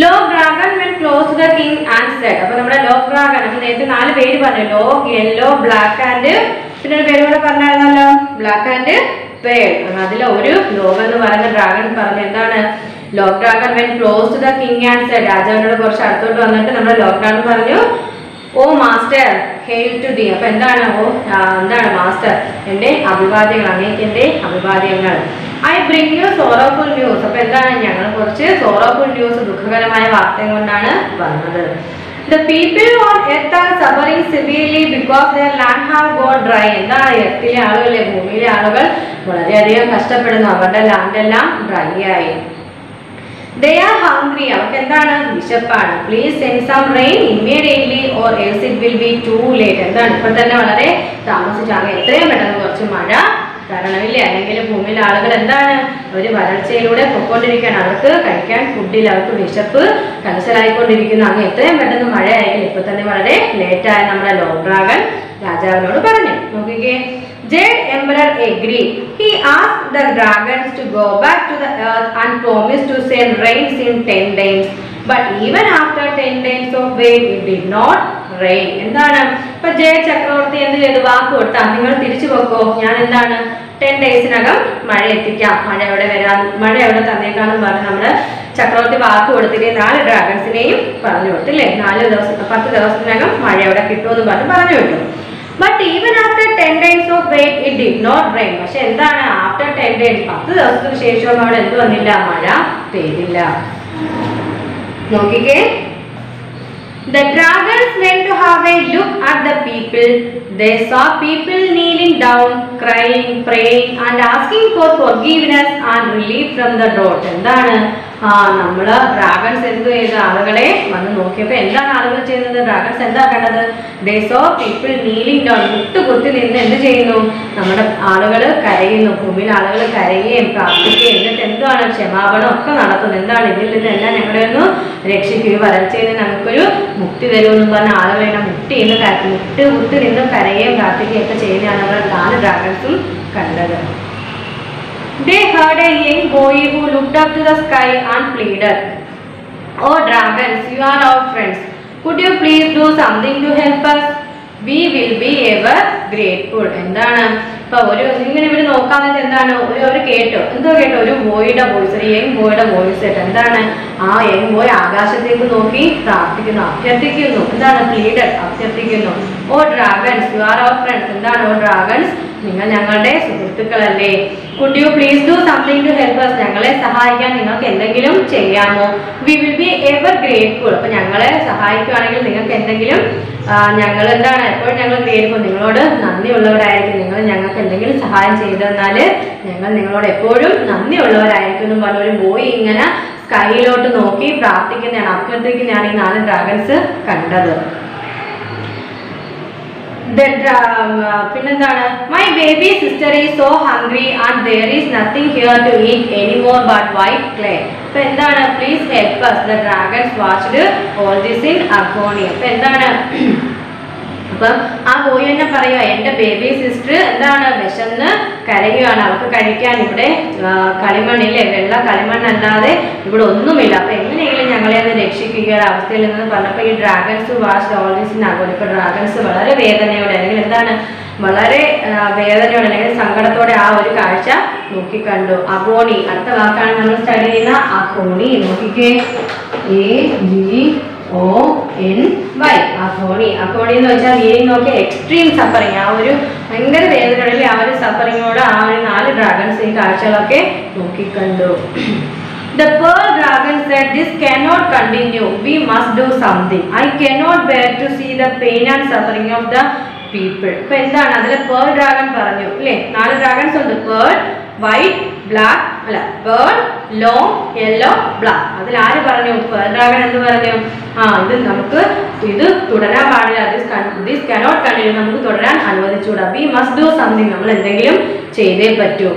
Long dragon went close the king and said. അപ്പൊ നമ്മുടെ ലോഗ് ഡ്രാഗൺ, അപ്പൊ നേരത്തെ 4 പേര് പറഞ്ഞു, ലോഗ്, യെല്ലോ, ബ്ലാക്ക് ആൻഡ് പിന്നെ ഒരു പേര് കൂടെ പറഞ്ഞായിരുന്നല്ലോ, ബ്ലാക്ക് ആൻഡ് പേൾ. അതിൽ ഒരു ലോഗ് എന്ന് പറയുന്ന ഡ്രാഗൺ പറഞ്ഞു എന്താണ്, long dragon went close the king and said. രാജാവിനോട് കുറച്ച് അടുത്തോട്ട് വന്നിട്ട് നമ്മുടെ ലോഗ് ഡ്രാഗൺ പറഞ്ഞു, oh master hail to thee. അപ്പൊ എന്താണ്, എന്താണ് മാസ്റ്റർ, എൻ്റെ അഭിവാദ്യങ്ങൾ, അങ്ങേക്ക് എൻ്റെ അഭിവാദ്യങ്ങൾ. I bring you sorrowful news. അപ്പൊ എന്താണ്, ഞങ്ങൾ കുറച്ച് സോറോഫുൾ ന്യൂസ്, ദുഃഖകരമായ വാർത്തകൾ കൊണ്ടാണ് വന്നത്. The people on earth are suffering severely because their land have gone dry. എന്താണ്, എർത്തിലെ ആളുകളെ, ഭൂമിയിലെ ആളുകൾ വളരെയധികം കഷ്ടപ്പെടുന്നു, അവരുടെ ലാൻഡ് എല്ലാം ഡ്രൈ ആയി. They are hungry. അവർക്ക് എന്താണ്, വിശപ്പാണ്. Please send some rain immediately or else it will be too late. എന്താണ്, ഇപ്പോൾ തന്നെ വളരെ താമസിച്ചാണ്, എത്രയും പെട്ടെന്ന് കുറച്ച് മഴ തരണമില്ലേ, അല്ലെങ്കിൽ ഭൂമിയിലെ ആളുകൾ എന്താണ്, അവർ വരൾച്ചയിലൂടെ പൊയ്ക്കൊണ്ടിരിക്കുകയാണ്, അവർക്ക് കഴിക്കാൻ ഫുഡിൽ, അവർക്ക് വിശപ്പ് കനസലായിക്കൊണ്ടിരിക്കുന്നു. അങ്ങ് എത്രയും പെട്ടെന്ന് മഴ ആയെങ്കിൽ ഇപ്പൊ തന്നെ വളരെ ലേറ്റായ നമ്മുടെ ലോഗ് ഡ്രാഗൺ രാജാവിനോട് പറഞ്ഞു. നോക്കിക്കേ, Jade Emperor agreed. He asked the dragons to go back to the earth and promised to send rains in 10 days. But even after 10 days of wait, it did not rain. എന്താണ്, ഇപ്പൊ ജയ് ചക്രവർത്തി എന്ത് ചെയ്തു, വാക്ക് കൊടുത്താ, നിങ്ങൾ തിരിച്ചു പോക്കോ, ഞാൻ എന്താണ് 10 ഡേയ്സിനകം മഴ എത്തിക്കാം, മഴ എവിടെ വരാൻ, മഴ എവിടെ തന്നേക്കാന്നും പറഞ്ഞ് നമ്മുടെ ചക്രവർത്തി വാക്ക് കൊടുത്തിട്ട് 4 ഡ്രാഗൺസിനെയും പറഞ്ഞു വിട്ടു അല്ലേ, 10 ദിവസത്തിനകം മഴ എവിടെ കിട്ടുമെന്ന് പറഞ്ഞു വിട്ടു. But even after 10 days of wait, it did not rain. പക്ഷെ എന്താണ്, ആഫ്റ്റർ 10 days, 10 ദിവസത്തിന് ശേഷവും അവിടെ എന്ത് വന്നില്ല, മഴ പെയ്തില്ല. നോക്കിക്കേ, the dragons went to have a look at the people. They saw people kneeling down, crying, praying and asking for forgiveness and relief from the drought. എന്താണ്, നമ്മള് ഡ്രാഗൺസ് എന്ത് ചെയ്ത, ആളുകളെ വന്ന് നോക്കിയപ്പോ എന്താണ് ആളുകൾ ചെയ്യുന്നത്, ഡ്രാഗൺസ് എന്താ കണ്ടത്, they saw people kneeling down, മുട്ടുകുത്തി നിന്ന് എന്ത് ചെയ്യുന്നു, നമ്മുടെ ആളുകൾ കരയുന്നു, ഭൂമിയിൽ ആളുകൾ കരയുകയും പ്രാർത്ഥിക്കുകയും എന്നിട്ട് എന്താണ്, ക്ഷമാപണം ഒക്കെ നടത്തുന്നു. എന്താണ്, ഇതിൽ നിന്ന് എല്ലാം ഞങ്ങളെ ഒന്ന് രക്ഷിക്കുക, വരൾച്ചയിൽ നിന്ന് നമുക്കൊരു മുക്തി തരുമെന്നും പറഞ്ഞ ആളുകളെ മുട്ടുകുത്തി നിന്ന് കരയുകയും പ്രാർത്ഥിക്കുകയും ഒക്കെ ചെയ്യുന്നതാണ് നമ്മൾ 4 ഡ്രാഗൺസും കണ്ടത്. They heard a young boy who looked up to the sky and pleaded, "Oh dragons, you are our friends. Could you please do something to help us? We will be ever grateful." എന്താണ്, ഇപ്പൊ ഇങ്ങനെ ഇവര് നോക്കാൻ നേരത്തെ എന്താണ്, ഒരു കേട്ടു, എന്തോ കേട്ടോ, ഒരു ബോയുടെ വോയിസ്, ഒരു യങ് ബോയുടെ വോയിസ് കേട്ടോ. എന്താണ്, ആ യങ് ബോയ് ആകാശത്തേക്ക് നോക്കി പ്രാർത്ഥിക്കുന്നു, അഭ്യർത്ഥിക്കുന്നു. എന്താണ്, പ്ലീഡഡ്, അഭ്യർത്ഥിക്കുന്നു. O dragons, you are our friends. എന്താണ്, ഓ ഡ്രാഗൺസ്, നിങ്ങൾ ഞങ്ങളുടെ സുഹൃത്തുക്കളല്ലേ. Could you please do something to help us. ഞങ്ങളെ സഹായിക്കാൻ നിങ്ങൾക്ക് എന്തെങ്കിലും ചെയ്യാമോ. We will be ever grateful. അപ്പൊ ഞങ്ങളെ സഹായിക്കുകയാണെങ്കിൽ നിങ്ങൾക്ക് എന്തെങ്കിലും, ഞങ്ങൾ എന്താണ്, എപ്പോഴും ഞങ്ങൾ ഗ്രേറ്റ്ഫുൾ, നിങ്ങളോട് നന്ദിയുള്ളവരായിരിക്കും. നിങ്ങൾ ഞങ്ങൾക്ക് എന്തെങ്കിലും സഹായം ചെയ്തു തന്നാൽ ഞങ്ങൾ നിങ്ങളോട് എപ്പോഴും നന്ദിയുള്ളവരായിരിക്കും എന്ന് പറഞ്ഞ ഒരു ബോയ് ഇങ്ങനെ സ്കൈയിലോട്ട് നോക്കി പ്രാർത്ഥിക്കുന്നതാണ്, അഭ്യർത്ഥിക്കുന്നതാണ് ഈ 4 ഡ്രാഗൺസ് കണ്ടത്. പിന്നെന്താണ്, my baby sister is so hungry and there is nothing here to eat anymore but white clay. അപ്പൊ എന്താണ്, please help us. The dragons watched all this in agony. അപ്പൊ എന്താണ്, അപ്പം ആ ബോയ് തന്നെ പറയുക, എൻ്റെ ബേബി സിസ്റ്റർ എന്താണ്, വിശന്ന് കരയുകയാണ്, അവർക്ക് കഴിക്കാൻ ഇവിടെ കളിമണ്ണില്ലേ, വെള്ള കളിമണ്ണല്ലാതെ ഇവിടെ ഒന്നുമില്ല. അപ്പൊ എങ്ങനെയെങ്കിലും ഞങ്ങളെ ഒന്ന് രക്ഷിക്കുക അവസ്ഥയിൽ നിന്ന് പറഞ്ഞപ്പോൾ ഈ dragons watch all this in agony. ഇപ്പൊ ഡ്രാഗൺസ് വളരെ വേദനയോടെ, അല്ലെങ്കിൽ എന്താണ്, വളരെ വേദനയോടെ അല്ലെങ്കിൽ സങ്കടത്തോടെ ആ ഒരു കാഴ്ച നോക്കിക്കണ്ടു. അഗോണി, അടുത്ത വാക്കാണ് നമ്മൾ സ്റ്റഡി ചെയ്യുന്ന അഗോണി. നോക്കിക്കേ, AGONY, അഗോണി. അഗോണി എന്ന് വെച്ചാൽ മീനിങ് നോക്കിയ എക്സ്ട്രീം സഫറിങ്, ആ ഒരു ഭയങ്കര വേദനകളിൽ ആ ഒരു സഫറിങ്ങോട് ആ ഒരു 4 ഡ്രാഗൺസ് ഈ കാഴ്ചകളൊക്കെ നോക്കിക്കണ്ടു. The pearl dragon said, "This cannot continue. We must do something. I cannot bear to see the pain and suffering of the people." ഇപ്പൊ എന്താണ്, അതിലെ പേൾ ഡ്രാഗൺ പറഞ്ഞു അല്ലേ, 4 ഡ്രാഗൺസ് ഉണ്ട്, പേൾ, വൈറ്റ്, ബ്ലാക്ക്, അല്ല പേൾ, ലോങ്, യെല്ലോ, ബ്ലാക്ക്. അതിൽ ആര് പറഞ്ഞു, പേൾ ഡ്രാഗൺ എന്ത് പറഞ്ഞു, ഇത് തുടരാൻ പാടില്ല, ദിസ് cannot continue, നമുക്ക് തുടരാൻ അനുവദിച്ചുകൂടാ. We must do something, നമ്മൾ എന്തെങ്കിലും ചെയ്തേ പറ്റൂ.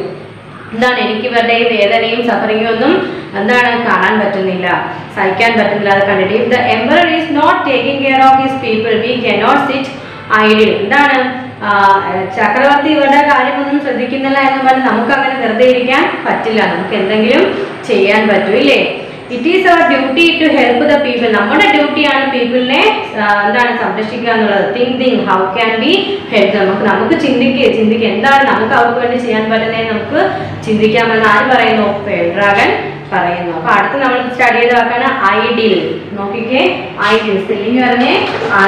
എന്താണ് എനിക്ക് ഇവരുടെ വേദനയും സഫറിങ്ങും ഒന്നും എന്താണ് കാണാൻ പറ്റുന്നില്ല, സഹിക്കാൻ പറ്റുന്നില്ല. അത് കണ്ടിട്ട് if the emperor is not taking care of his people we cannot sit idle. എന്താണ് ചക്രവർത്തി ഇവരുടെ കാര്യമൊന്നും ശ്രദ്ധിക്കുന്നില്ല എന്ന് പറഞ്ഞാൽ നമുക്ക് അങ്ങനെ വെറുതെ ഇരിക്കാൻ പറ്റില്ല, നമുക്ക് എന്തെങ്കിലും ചെയ്യാൻ പറ്റും ഇല്ലേ. It is our duty to help the people. നമ്മുടെ ഡ്യൂട്ടിയാണ് പീപ്പിളിനെ എന്താണ് സംരക്ഷിക്കുക എന്നുള്ളത്. Think how can be help. നമുക്ക് ചിന്തിക്കുക എന്താണ് നമുക്ക് അവർക്ക് വേണ്ടി ചെയ്യാൻ പറ്റുന്നത് നമുക്ക് ചിന്തിക്കാമെന്ന് ആര് പറയുന്നു? പെൽഡ്രാഗൺ പറയുന്നു. അപ്പൊ അടുത്ത് നമ്മൾ സ്റ്റഡി ചെയ്ത വാക്കാണ് ഐഡിൽ. നോക്കിക്കേ, ഐഡിൽ സ്പെല്ലിംഗ് പറഞ്ഞേ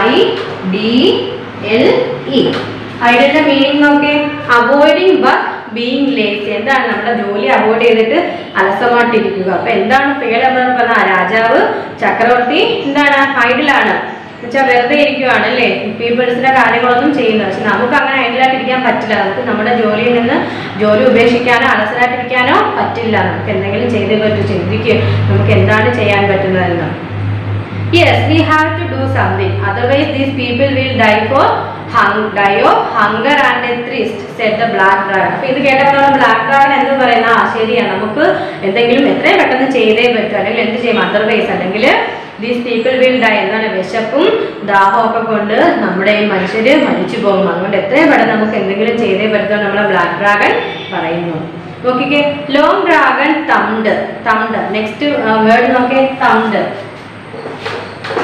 IDLE. ഐഡിലിന്റെ മീനിങ് നോക്കേ, അവോയ്ഡിങ് വർക്ക് ബീങ് ലേസി. എന്താണ് നമ്മുടെ ജോലി അവോയ്ഡ് ചെയ്തിട്ട് അലസമായിട്ടിരിക്കുക. അപ്പൊ എന്താണ് പേരെന്ന് പറഞ്ഞാൽ രാജാവ് ചക്രവർത്തി എന്താണ് ഐഡിലാണ് എന്നുവെച്ചാൽ വെറുതെ ഇരിക്കുവാണ് അല്ലേ, പീപ്പിൾസിന്റെ കാര്യങ്ങളൊന്നും ചെയ്യുന്നത്. പക്ഷെ നമുക്ക് അങ്ങനെ ഐഡിലായിട്ടിരിക്കാൻ പറ്റില്ല. നമുക്ക് നമ്മുടെ ജോലിയിൽ നിന്ന് ജോലി ഉപേക്ഷിക്കാനോ അലസരായിട്ടിരിക്കാനോ പറ്റില്ല. നമുക്ക് എന്തെങ്കിലും ചെയ്തേ പറ്റൂ. ചിന്തിക്കുക നമുക്ക് എന്താണ് ചെയ്യാൻ പറ്റുന്നതെന്ന്. Yes, we have to do something. Otherwise, these people will die of hunger and thirst, said the black dragon. അപ്പോൾ ഇത് കേട്ടപ്പോൾ ബ്ലാക്ക് ഡ്രാഗൺ എന്ത് പറയുന്ന ശരിയാണ്, നമുക്ക് എന്തെങ്കിലും എത്രയും പെട്ടെന്ന് ചെയ്തേ പറ്റും, അല്ലെങ്കിൽ എന്ത് ചെയ്യും, അതർവൈസ് അല്ലെങ്കിൽ these people will die. എന്താണ് വിശപ്പും ദാഹവും ഒക്കെ കൊണ്ട് നമ്മുടെ ഈ മനുഷ്യര് മരിച്ചു പോകും. അതുകൊണ്ട് എത്രയും പെട്ടെന്ന് നമുക്ക് എന്തെങ്കിലും ചെയ്തേ പറ്റും നമ്മളെ ബ്ലാക്ക് ഡ്രാഗൺ പറയുന്നു. നോക്കിക്കേ, ലോങ് ഡ്രാഗൺ തംഡ്. നെക്സ്റ്റ് വേർഡ് നോക്കേ, തംഡ്.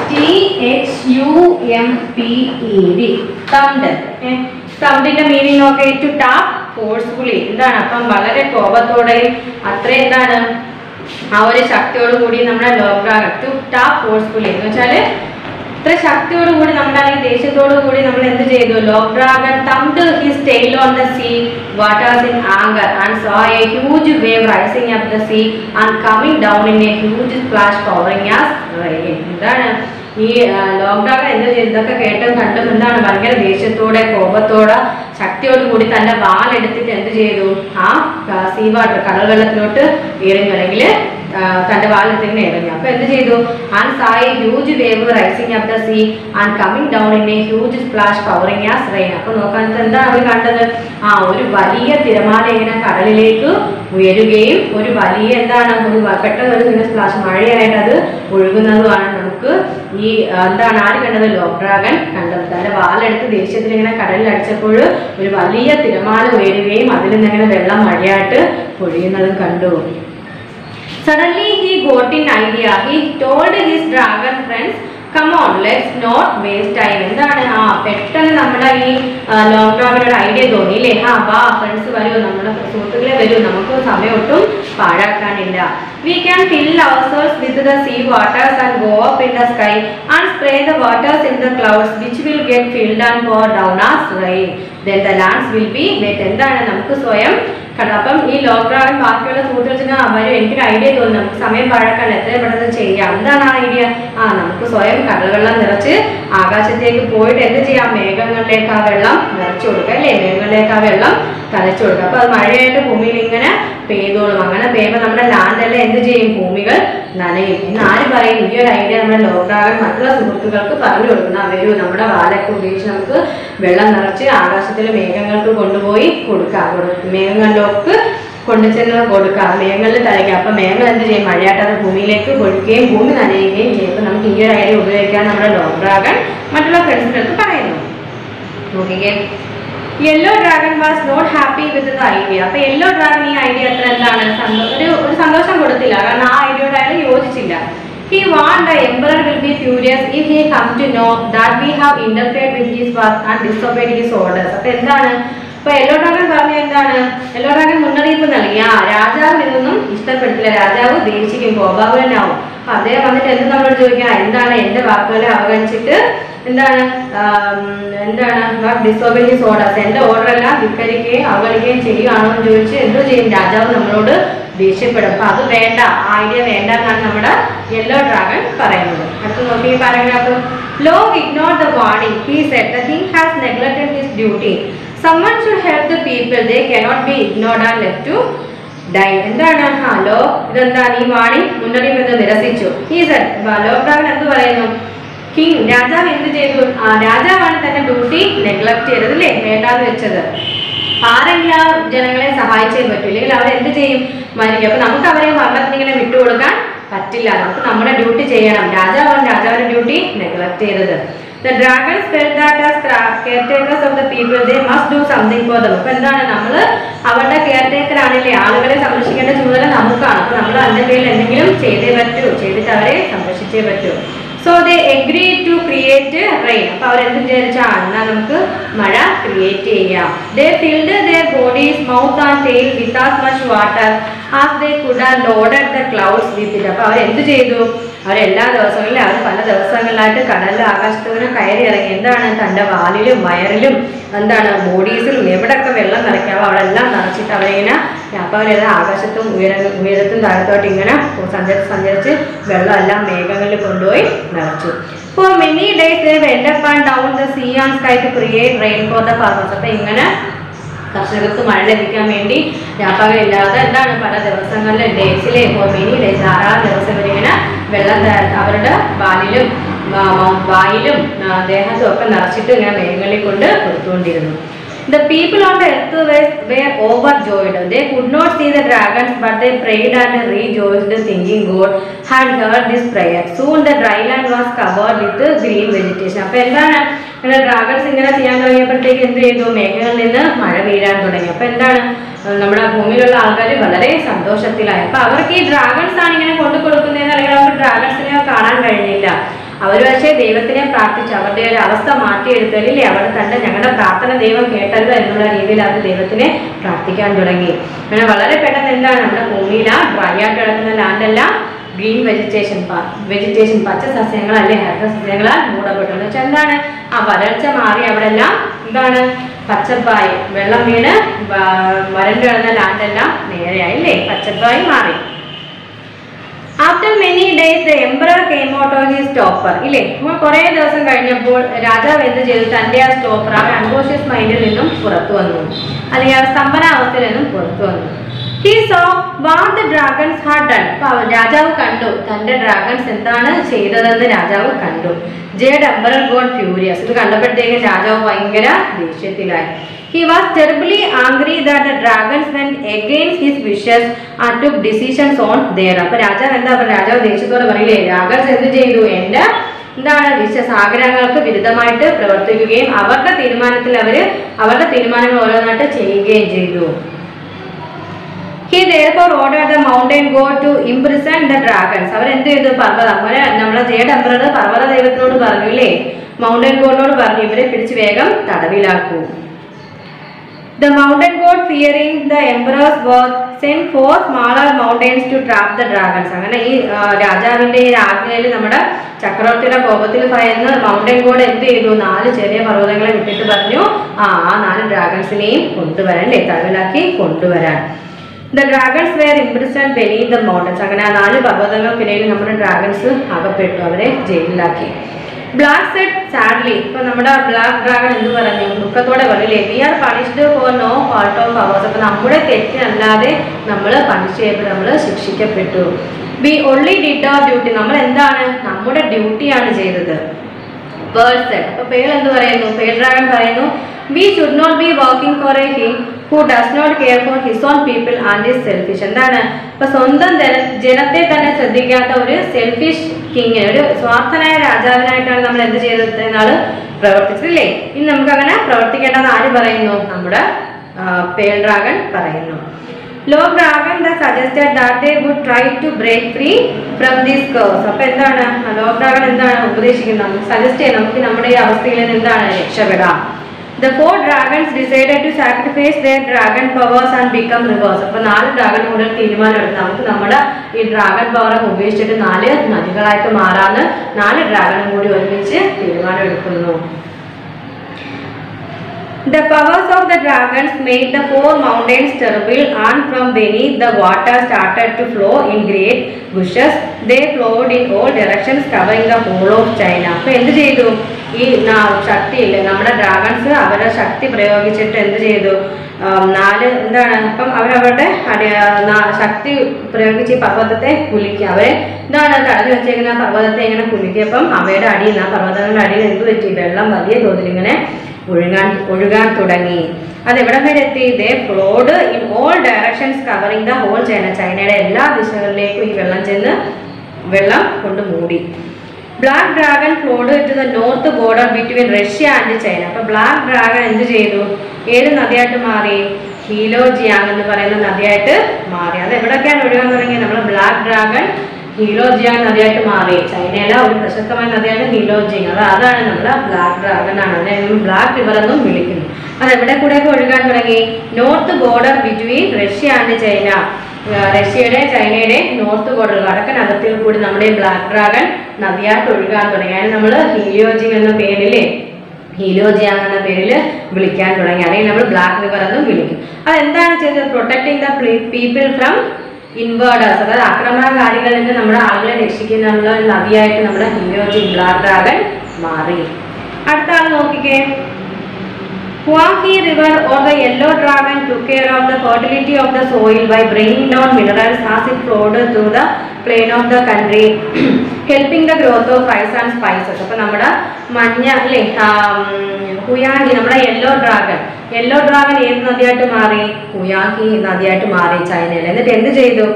THUMPED. തംഡിന്റെ മീനിങ് നോക്കേ, ടു ടാപ്പ് ഫോഴ്സ്ഫുള്ളി. എന്താണ് അപ്പം വളരെ കോപത്തോടെയും അത്ര എന്താണ് ആ ഒരു ശക്തിയോട് കൂടി നമ്മുടെ long dragon to tap forcefully എന്ന് വെച്ചാല് ഇത്ര ശക്തിയോട് കൂടി നമ്മുടെ അല്ലെങ്കിൽ ദേഷ്യത്തോടു കൂടി നമ്മൾ എന്ത് ചെയ്തു? Long dragon thumped his tail on the sea waters in anger and saw a huge wave rising up the sea and coming down in a huge splash powering as rain. എന്താണ് ഈ ലോങ് ഡ്രാഗൺ എന്ത് ചെയ്തു? ഇതൊക്കെ കേട്ടും കണ്ടും എന്താണ് ഭയങ്കര ദേഷ്യത്തോടെ കോപത്തോടെ ശക്തിയോട് കൂടി തന്റെ വാലെടുത്തിട്ട് എന്ത് ചെയ്തു? ആ സീ വാട്ടർ കടൽ വെള്ളത്തിലോട്ട് എറിഞ്ഞു, അല്ലെങ്കിൽ തന്റെ വാലെടുത്തിങ്ങനെ എറിഞ്ഞു. അപ്പൊ എന്ത് ചെയ്തു? And saw a huge wave rising up the sea and coming down in a huge splash powering as rain. അപ്പൊ നോക്കാൻ എന്താണ് അവർ കണ്ടത്? ഒരു വലിയ തിരമാല ഇങ്ങനെ കടലിലേക്ക് ഉയരുകയും ഒരു വലിയ എന്താണ് പെട്ടെന്ന് ഒരു സ്പ്ലാഷ് മഴയായിട്ട് അത് ഒഴുകുന്നതുമാണ് നമുക്ക് ഈ എന്താണ് ആര് കണ്ടത്? ലോങ് ഡ്രാഗൺ കണ്ടത്. തന്റെ വാലെടുത്ത് ദേഷ്യത്തിൽ ഇങ്ങനെ കടലിൽ അടിച്ചപ്പോൾ ഒരു വലിയ തിരമാല ഉയരുകയും അതിൽ നിന്ന് ഇങ്ങനെ വെള്ളം മഴയായിട്ട് പൊഴിയുന്നതും കണ്ടു. Suddenly he got an idea. He told his dragon friends, come on, let's not waste time. എന്താണ് പെട്ടെന്ന് നമ്മുടെ ഈ ലോങ് ഡ്രാഗനോട് ഐഡിയ തോന്നി അല്ലേ? വാ ഫ്രണ്ട്സ് വരൂ, നമ്മുടെ സുഹൃത്തുക്കളെ വരൂ, നമുക്ക് സമയം ഒട്ടും പാഴാക്കാനില്ല. We can fill ourselves with the sea waters and go up in the sky and spray the waters in the clouds which will get filled and pour down as rain. Then the lands will be wet. എന്താണ് നമുക്ക് സ്വയം അപ്പം ഈ long dragon ബാക്കിയുള്ള സുഹൃത്തുക്കൾ അവരും എനിക്കൊരു idea തോന്നി, നമുക്ക് സമയം പാഴാക്കാൻ എത്രയും പെട്ടെന്ന് ചെയ്യാം. എന്താണ് ആ ഐഡിയ? നമുക്ക് സ്വയം കടൽവെള്ളം നിറച്ച് ആകാശത്തേക്ക് പോയിട്ട് എന്ത് ചെയ്യാം? മേഘങ്ങളിലേക്ക് ആ വെള്ളം നിറച്ചു കൊടുക്കുക അല്ലേ? മേഘങ്ങളിലേക്ക് ആ വെള്ളം തലച്ചു കൊടുക്കുക. അപ്പൊ അത് മഴയായിട്ട് ഭൂമിയിൽ ഇങ്ങനെ പെയ്തോളും. അങ്ങനെ പെയ്യുമ്പോൾ നമ്മുടെ ലാൻഡെല്ലാം എന്ത് ചെയ്യും? ഭൂമികൾ നനയും എന്ന് ആര് പറയും? ഈ ഒരു ഐഡിയ നമ്മുടെ ലോങ് ഡ്രാഗൺ മറ്റുള്ള സുഹൃത്തുക്കൾക്ക് പറഞ്ഞു കൊടുക്കുന്ന വരൂ, നമ്മുടെ വാലൊക്കെ ഉപയോഗിച്ച് നമുക്ക് വെള്ളം നിറച്ച് ആകാശത്തിൽ മേഘങ്ങൾക്ക് കൊണ്ടുപോയി കൊടുക്കാം, മേഘങ്ങളിലേക്ക് കൊണ്ടുചെന്ന് കൊടുക്കാം, മേഘങ്ങളിൽ തലയ്ക്കാം. അപ്പൊ മേഘങ്ങൾ എന്ത് ചെയ്യും? മഴയായിട്ട് അത് ഭൂമിയിലേക്ക് പൊഴിക്കുകയും ഭൂമി നനയുകയും ചെയ്യും. അപ്പൊ നമുക്ക് ഈ ഒരു ഐഡിയ ഉപയോഗിക്കാൻ നമ്മുടെ ലോങ് ഡ്രാഗൺ മറ്റുള്ള ഫ്രണ്ട്സിനടുത്ത് പറയുന്നു. നോക്കിക്കേ, yellow dragon was not happy with the idea. അപ്പൊ യെല്ലോ ഡ്രാഗൺ ഈ ഐഡിയ അത്ര എന്താണ് ഒരു സന്തോഷം കൊടുത്തില്ല, കാരണം ആ ഐഡിയയോട് അയാൾ യോജിച്ചില്ല. He warned the emperor will be furious if he comes to know that we have interfered with his work and disobeyed his orders. അപ്പൊ എന്താണ് ഇപ്പൊ യെല്ലോ ഡ്രാഗൺ പറഞ്ഞ എന്താണ്? യെല്ലോ ഡ്രാഗൺ മുന്നറിയിപ്പ് നൽകി രാജാവ് ഇതൊന്നും ഇഷ്ടപ്പെട്ടില്ല, രാജാവ് ദേഷിക്കും, കോപാകുലനാവും. അപ്പൊ അദ്ദേഹം വന്നിട്ട് എന്ത് നമ്മളോട് ചോദിക്കാം? എന്താണ് എന്റെ വാക്കുകളെ അവഗണിച്ചിട്ട് എന്താണ് ഡിസോബേ ഹിസ് ഓർഡേഴ്സ്, എന്റെ ഓർഡർ എല്ലാം ധിക്കരിക്കുകയും അവഗണിക്കുകയും ചെയ്യുകയാണോ എന്ന് ചോദിച്ച് എന്തോ ചെയ്യും? രാജാവ് നമ്മളോട് ദേഷ്യപ്പെടും. അപ്പൊ അത് വേണ്ട, ഐഡിയ വേണ്ട എന്നാണ് നമ്മുടെ യെല്ലോ ഡ്രാഗൺ പറയുന്നത്. അടുത്ത് നോക്കി paragraph. Long ignore the warning. He said the king has neglected his duty. Someone should help the people. They cannot be ignored and left to die. എന്താണ് ഇതെന്താണ് ഈ വാണിംഗ് മുന്നറിയിപ്പ് എന്ന് നിരസിച്ചു. He said, ലോങ് ഡ്രാഗൺ എന്ത് പറയുന്നു? King രാജാവ് എന്ത് ചെയ്തു? രാജാവാണ് തന്റെ ഡ്യൂട്ടി നെഗ്ലക്ട് ചെയ്തത് അല്ലേ, വേണ്ടാന്ന് വെച്ചത്. ആരെങ്കിലും ആ ജനങ്ങളെ സഹായിച്ചേ പറ്റൂ, ഇല്ലെങ്കിൽ അവരെന്ത് ചെയ്യും? മരിക്കും. അപ്പൊ നമുക്ക് അവരെ മരണത്തിനിങ്ങനെ വിട്ടുകൊടുക്കാൻ പറ്റില്ല. നമുക്ക് നമ്മുടെ ഡ്യൂട്ടി ചെയ്യണം. രാജാവിന്റെ ഡ്യൂട്ടി നെഗ്ലക്ട് ചെയ്തത്. The dragons felt that as caretakers of the people they must do something for them. അപ്പൊ എന്താണ്, നമ്മള് അവരുടെ കെയർടേക്കർ ആണല്ലേ, ആളുകളെ സംരക്ഷിക്കേണ്ട ചുമതല നമുക്കാണ്. അപ്പൊ നമ്മൾ അതിന്റെ പേരിൽ എന്തെങ്കിലും ചെയ്തേ പറ്റൂ, ചെയ്തിട്ട് അവരെ സംരക്ഷിച്ചേ പറ്റൂ. So they agreed to create rain. അപ്പൊ അവരെന്ത് വിചാരിച്ചാ, എന്നാൽ നമുക്ക് മഴ ക്രിയേറ്റ് ചെയ്യാം. They filled their bodies, mouth and tail with as much water as they could and loaded the clouds with it. അപ്പൊ അവരെന്ത് ചെയ്തു? അവരെല്ലാ ദിവസങ്ങളിലും അവർ പല ദിവസങ്ങളിലായിട്ട് കടലിൽ ആകാശത്തിന് കയറി ഇറങ്ങി. എന്താണ്, തൻ്റെ വാലിലും വയറിലും എന്താണ് ബോഡീസിലും എവിടെയൊക്കെ വെള്ളം നിറയ്ക്കാവോ അവിടെ എല്ലാം നിറച്ചിട്ട് അവരിങ്ങനെ അപ്പോൾ അവരത് ആകാശത്തും ഉയരത്തും താഴത്തോട്ട് ഇങ്ങനെ സഞ്ചരിച്ച് വെള്ളം എല്ലാം മേഘങ്ങളിൽ കൊണ്ടുപോയി നിറച്ചു. For many days they went up and down the sea and sky to create rain for the farmers. അപ്പോൾ ഇങ്ങനെ കർഷകർക്ക് മഴ ലഭിക്കാൻ വേണ്ടി വ്യാപകമില്ലാതെ എന്താണ് പല ദിവസങ്ങളിൽ ഡേയ്സിലെ മെനി ഡേയ്സ് ധാരാളം ദിവസം ഇവരിങ്ങനെ വെള്ളം അവരുടെ വായിലും ദേഹത്തും ഒക്കെ നിറച്ചിട്ട് ഇങ്ങനെ മേഘങ്ങളിൽ കൊണ്ട് കൊടുത്തുകൊണ്ടിരുന്നു. The people on the earth were overjoyed. They could not see the dragons, but they prayed and rejoiced, thinking God had heard this prayer. Soon the dry land was covered with green vegetation. അപ്പോൾ എന്താണ്, dragons ഇങ്ങനെ ചെയ്യാൻ തുടങ്ങിയപ്പോഴത്തേക്ക് എന്ത് ചെയ്തു? മേഘങ്ങളിൽ നിന്ന് മഴ വീഴാൻ തുടങ്ങി. അപ്പോൾ എന്താണ്, നമ്മുടെ ഭൂമിയിലുള്ള ആൾക്കാർ വളരെ സന്തോഷത്തിലായി. അപ്പോൾ അവർക്ക് ഈ ഡ്രാഗൺസ് ആണ് ഇങ്ങനെ കൊണ്ടു കൊടുക്കുന്നതെന്ന്, അല്ലെങ്കിൽ അവർക്ക് ഡ്രാഗൺസിനെ കാണാൻ കഴിഞ്ഞില്ല. അവർ പക്ഷേ ദൈവത്തിനെ പ്രാർത്ഥിച്ചു, അവരുടെ ഒരു അവസ്ഥ മാറ്റിയെടുത്തല്ലേ, അവർ കണ്ട് ഞങ്ങളുടെ പ്രാർത്ഥന ദൈവം കേട്ടല്ലോ എന്നുള്ള രീതിയിൽ അവർ ദൈവത്തിനെ പ്രാർത്ഥിക്കാൻ തുടങ്ങി. അങ്ങനെ വളരെ പെട്ടെന്ന് എന്താണ്, നമ്മുടെ ഭൂമിയിൽ ആ ഡ്രൈ ആയിട്ട് കിടക്കുന്ന ലാൻഡെല്ലാം ഗ്രീൻ വെജിറ്റേഷൻ പച്ച സസ്യങ്ങളല്ലേ, ഹരിത സസ്യങ്ങളാൽ മൂടപ്പെട്ടു. എന്ന് വെച്ചാൽ എന്താണ്, ആ വരൾച്ച മാറി അവിടെ എല്ലാം എന്താണ് പച്ചപ്പായി, വെള്ളം വീണ് വരണ്ടു കിടന്ന ലാൻഡെല്ലാം നേരെയായി അല്ലേ, പച്ചപ്പായി മാറി. After many days the emperor came out of his stopper. ഇല്ലേ, കുറേ ദിവസം കഴിഞ്ഞപ്പോൾ രാജാവ് എന്ത് ചെയ്തു? തൻ്റെ ആ സ്റ്റോപ്പർ, ആ അൺകോഷ്യസ് മൈൻഡിൽ നിന്നും പുറത്തു വന്നു, അല്ലെങ്കിൽ ആ സ്തംഭനാവസ്ഥയിൽ നിന്നും പുറത്തു വന്നു. He saw what the dragons had done. അപ്പോൾ രാജാവ് കണ്ടു തൻ്റെ ഡ്രാഗൺസ് എന്താണ് ചെയ്തതെന്ന് രാജാവ് കണ്ടു. Jade emperor got furious. ഇത് കണ്ടപ്പോഴത്തേക്കും രാജാവ് ഭയങ്കര ദേഷ്യത്തിലായി. He was terribly angry that the dragons went against his wishes and took decisions on their. അപ്പോൾ രാജാവ് എന്താ പറയുക? രാജാവ് ദേഷ്യത്തോടെ പറയില്ലേ, ഡ്രാഗൺസ് എന്ത് ചെയ്തു? എൻ്റെ എന്താണ് ആഗ്രഹങ്ങൾക്ക് വിരുദ്ധമായിട്ട് പ്രവർത്തിക്കുകയും അവരുടെ തീരുമാനത്തിൽ അവരുടെ തീരുമാനങ്ങൾ ഓരോന്നായിട്ട് ചെയ്യുകയും ചെയ്തു. He therefore ordered the mountain god to imprison the dragons. അവരെന്ത് ചെയ്തു? നമ്മളെ ജേഡ് എംപറർ പർവ്വത ദൈവത്തിനോട് പറഞ്ഞു ഇല്ലേ, മൗണ്ടൻ ഗോഡിനോട് പറഞ്ഞു ഇവരെ പിടിച്ച് വേഗം തടവിലാക്കൂ. The mountain god, fearing the emperor's wrath, sent 4 smaller mountains to trap the dragons. അങ്ങനെ ഈ രാജാവിന്റെ ഈ ആജ്ഞയിൽ നമ്മുടെ ചക്രവർത്തിയുടെ കോപത്തിൽ ഭയന്ന് മൗണ്ടൻ ഗോഡ് എന്ത് ചെയ്തു? 4 ചെറിയ പർവ്വതങ്ങളെ വിട്ടിട്ട് പറഞ്ഞു ആ 4 ഡ്രാഗൺസിനെയും കൊണ്ടുവരാൻ അല്ലേ, തടവിലാക്കി കൊണ്ടുവരാൻ. The dragons were imprisoned beneath the mountains. അങ്ങനെ ആ 4 പർവ്വതങ്ങൾക്കിടയിൽ നമ്മുടെ ഡ്രാഗൺസ് അകപ്പെട്ടു, അവരെ ജയിലിലാക്കി. Black Z sadly. ഇപ്പൊ നമ്മുടെ ബ്ലാക്ക് ഡ്രാഗൺ എന്ത് പറഞ്ഞു? ദുഃഖത്തോടെ പറയില്ലേ, we are punished for no fault of ours. അപ്പൊ നമ്മുടെ തെറ്റിനല്ലാതെ നമ്മൾ പണിഷ് ചെയ്യപ്പെട്ടു, നമ്മൾ ശിക്ഷിക്കപ്പെട്ടു. We only did our duty. നമ്മൾ എന്താണ്? നമ്മുടെ ഡ്യൂട്ടിയാണ് ചെയ്തത്. Pearl Z. അപ്പൊ പേൾ എന്ത് പറയുന്നു? പേൾ ഡ്രാഗൺ പറയുന്നു, we should not be working for a king who does not care for his own people and is selfish. എന്താണ്? ഇപ്പൊ സ്വന്തം ജനത്തെ തന്നെ ശ്രദ്ധിക്കാത്ത ഒരു സെൽഫിഷ് കിങ്ങിന്, ഒരു സ്വാർത്ഥനായ രാജാവിനായിട്ടാണ് നമ്മൾ എന്ത് ചെയ്തത് നാള് പ്രവർത്തിച്ചില്ലേ. ഇനി നമുക്ക് അങ്ങനെ പ്രവർത്തിക്കേണ്ടത് ആര് പറയുന്നു? നമ്മുടെ പേൾ ഡ്രാഗൺ പറയുന്നു. Lord Dragon suggested that they would try to break free from this curse. അപ്പൊ എന്താണ് ലോർഡ് ഡ്രാഗൺ എന്താണ് ഉപദേശിക്കുന്നത്? സജസ്റ്റ് ചെയ്യാം നമുക്ക് നമ്മുടെ ഈ അവസ്ഥയിൽ നിന്ന് എന്താണ് രക്ഷപ്പെടാം. The 4 dragons decided to sacrifice their dragon powers and become rivers. അപ്പോൾ 4 ഡ്രാഗൺ കൂടെ തീരുമാനമെടുത്ത് നമുക്ക് നമ്മുടെ ഈ ഡ്രാഗൺ പവർ ഉപയോഗിച്ചിട്ട് 4 നദികളായിട്ട് മാറാന്ന് 4 ഡ്രാഗണും കൂടി ഒരുമിച്ച് തീരുമാനമെടുക്കുന്നു. The powers of the dragons made the 4 mountains terrible, and from beneath the water started to flow in great gushes. They flowed in all directions, covering the whole of China. അപ്പോൾ എന്ത് ചെയ്തു? ഈ ശക്തിയില്ലേ നമ്മുടെ dragons അവരുടെ ശക്തി പ്രയോഗിച്ചിട്ട് എന്ത് ചെയ്തു? 4 എന്താണ് അപ്പം അവരവരുടെ ശക്തി പ്രയോഗിച്ച് ഈ പർവ്വതത്തെ കുലുക്കി, അവരെ എന്താണ് തടഞ്ഞു വെച്ചേക്കുന്ന പർവ്വതത്തെ ഇങ്ങനെ കുലുക്കിയപ്പം അവയുടെ അടിയിൽ ആ പർവ്വതങ്ങളുടെ അടിയിൽ എന്ത് പറ്റി? വെള്ളം വലിയ തോതിൽ ഇങ്ങനെ ഒഴുകാൻ തുടങ്ങി. അതെവിടം വരെ എത്തി? They flowed in all directions covering the whole China. ചൈനയുടെ എല്ലാ ദിശകളിലേക്കും ഈ വെള്ളം കൊണ്ട് മൂടി. Black dragon flowed to the north border between Russia and China. അപ്പൊ ബ്ലാക്ക് ഡ്രാഗൺ എന്ത് ചെയ്തു? ഏത് നദിയായിട്ട് മാറി? ഹീലോ ജിയാങ് എന്ന് പറയുന്ന നദിയായിട്ട് മാറി. അത് എവിടെയൊക്കെയാണ് ഒഴുകാൻ തുടങ്ങിയത്? നമ്മൾ ബ്ലാക്ക് ഡ്രാഗൺ ഹീലോ ജിയാങ് നദിയായിട്ട് മാറി. ചൈനയിലെ ഒരു പ്രശസ്തമായ നദിയാണ് ഹീലോ ജിയാങ്. അതാണ് നമ്മുടെ ബ്ലാക്ക് ഡ്രാഗൺ ആണ്. അതിനെ ബ്ലാക്ക് റിവർ എന്നും വിളിക്കുന്നു. അത് എവിടെ കൂടെയൊക്കെ ഒഴുകാൻ തുടങ്ങി? North border between Russia and China. റഷ്യയുടെ ചൈനയുടെ നോർത്ത് ബോർഡർ വടക്കൻ അതിർത്തിയിൽ കൂടി നമ്മുടെ ബ്ലാക്ക് ഡ്രാഗൺ നദിയായിട്ട് ഒഴുകാൻ തുടങ്ങി. അതിന് നമ്മൾ ഹീലിയോ ജിങ് എന്ന പേരില് ഹീലിയോ ജിയാങ് എന്ന പേരിൽ വിളിക്കാൻ തുടങ്ങി. അല്ലെങ്കിൽ നമ്മൾ ബ്ലാക്ക് റിവർ എന്നും വിളിക്കും. അതെന്താണ് ചെയ്തത്? പ്രൊട്ടക്ടിങ് ദ പീപ്പിൾ ഫ്രം ഇൻവേർഡേഴ്സ്, അതായത് ആക്രമണകാരികളിൽ നിന്ന് നമ്മുടെ ആളുകളെ രക്ഷിക്കാനുള്ള നദിയായിട്ട് നമ്മുടെ ഹീലിയോ ജിങ് ബ്ലാക്ക് ഡ്രാഗൺ മാറി. അടുത്ത ആൾ നോക്കിക്കേ. Huanghe River or the Yellow Dragon took care of the fertility of the soil by bringing down minerals as it flowed through the plain of the country, helping the growth of rice and spices. അപ്പോൾ നമ്മുടെ മഞ്ഞ അല്ലേ ഹുയാഹി, നമ്മുടെ yellow dragon ഏത് നദിയായിട്ട് മാറി? ഹുയാഹി നദിയായിട്ട് മാറി ചൈനയിൽ. എന്നിട്ട് എന്ത് ചെയ്തു?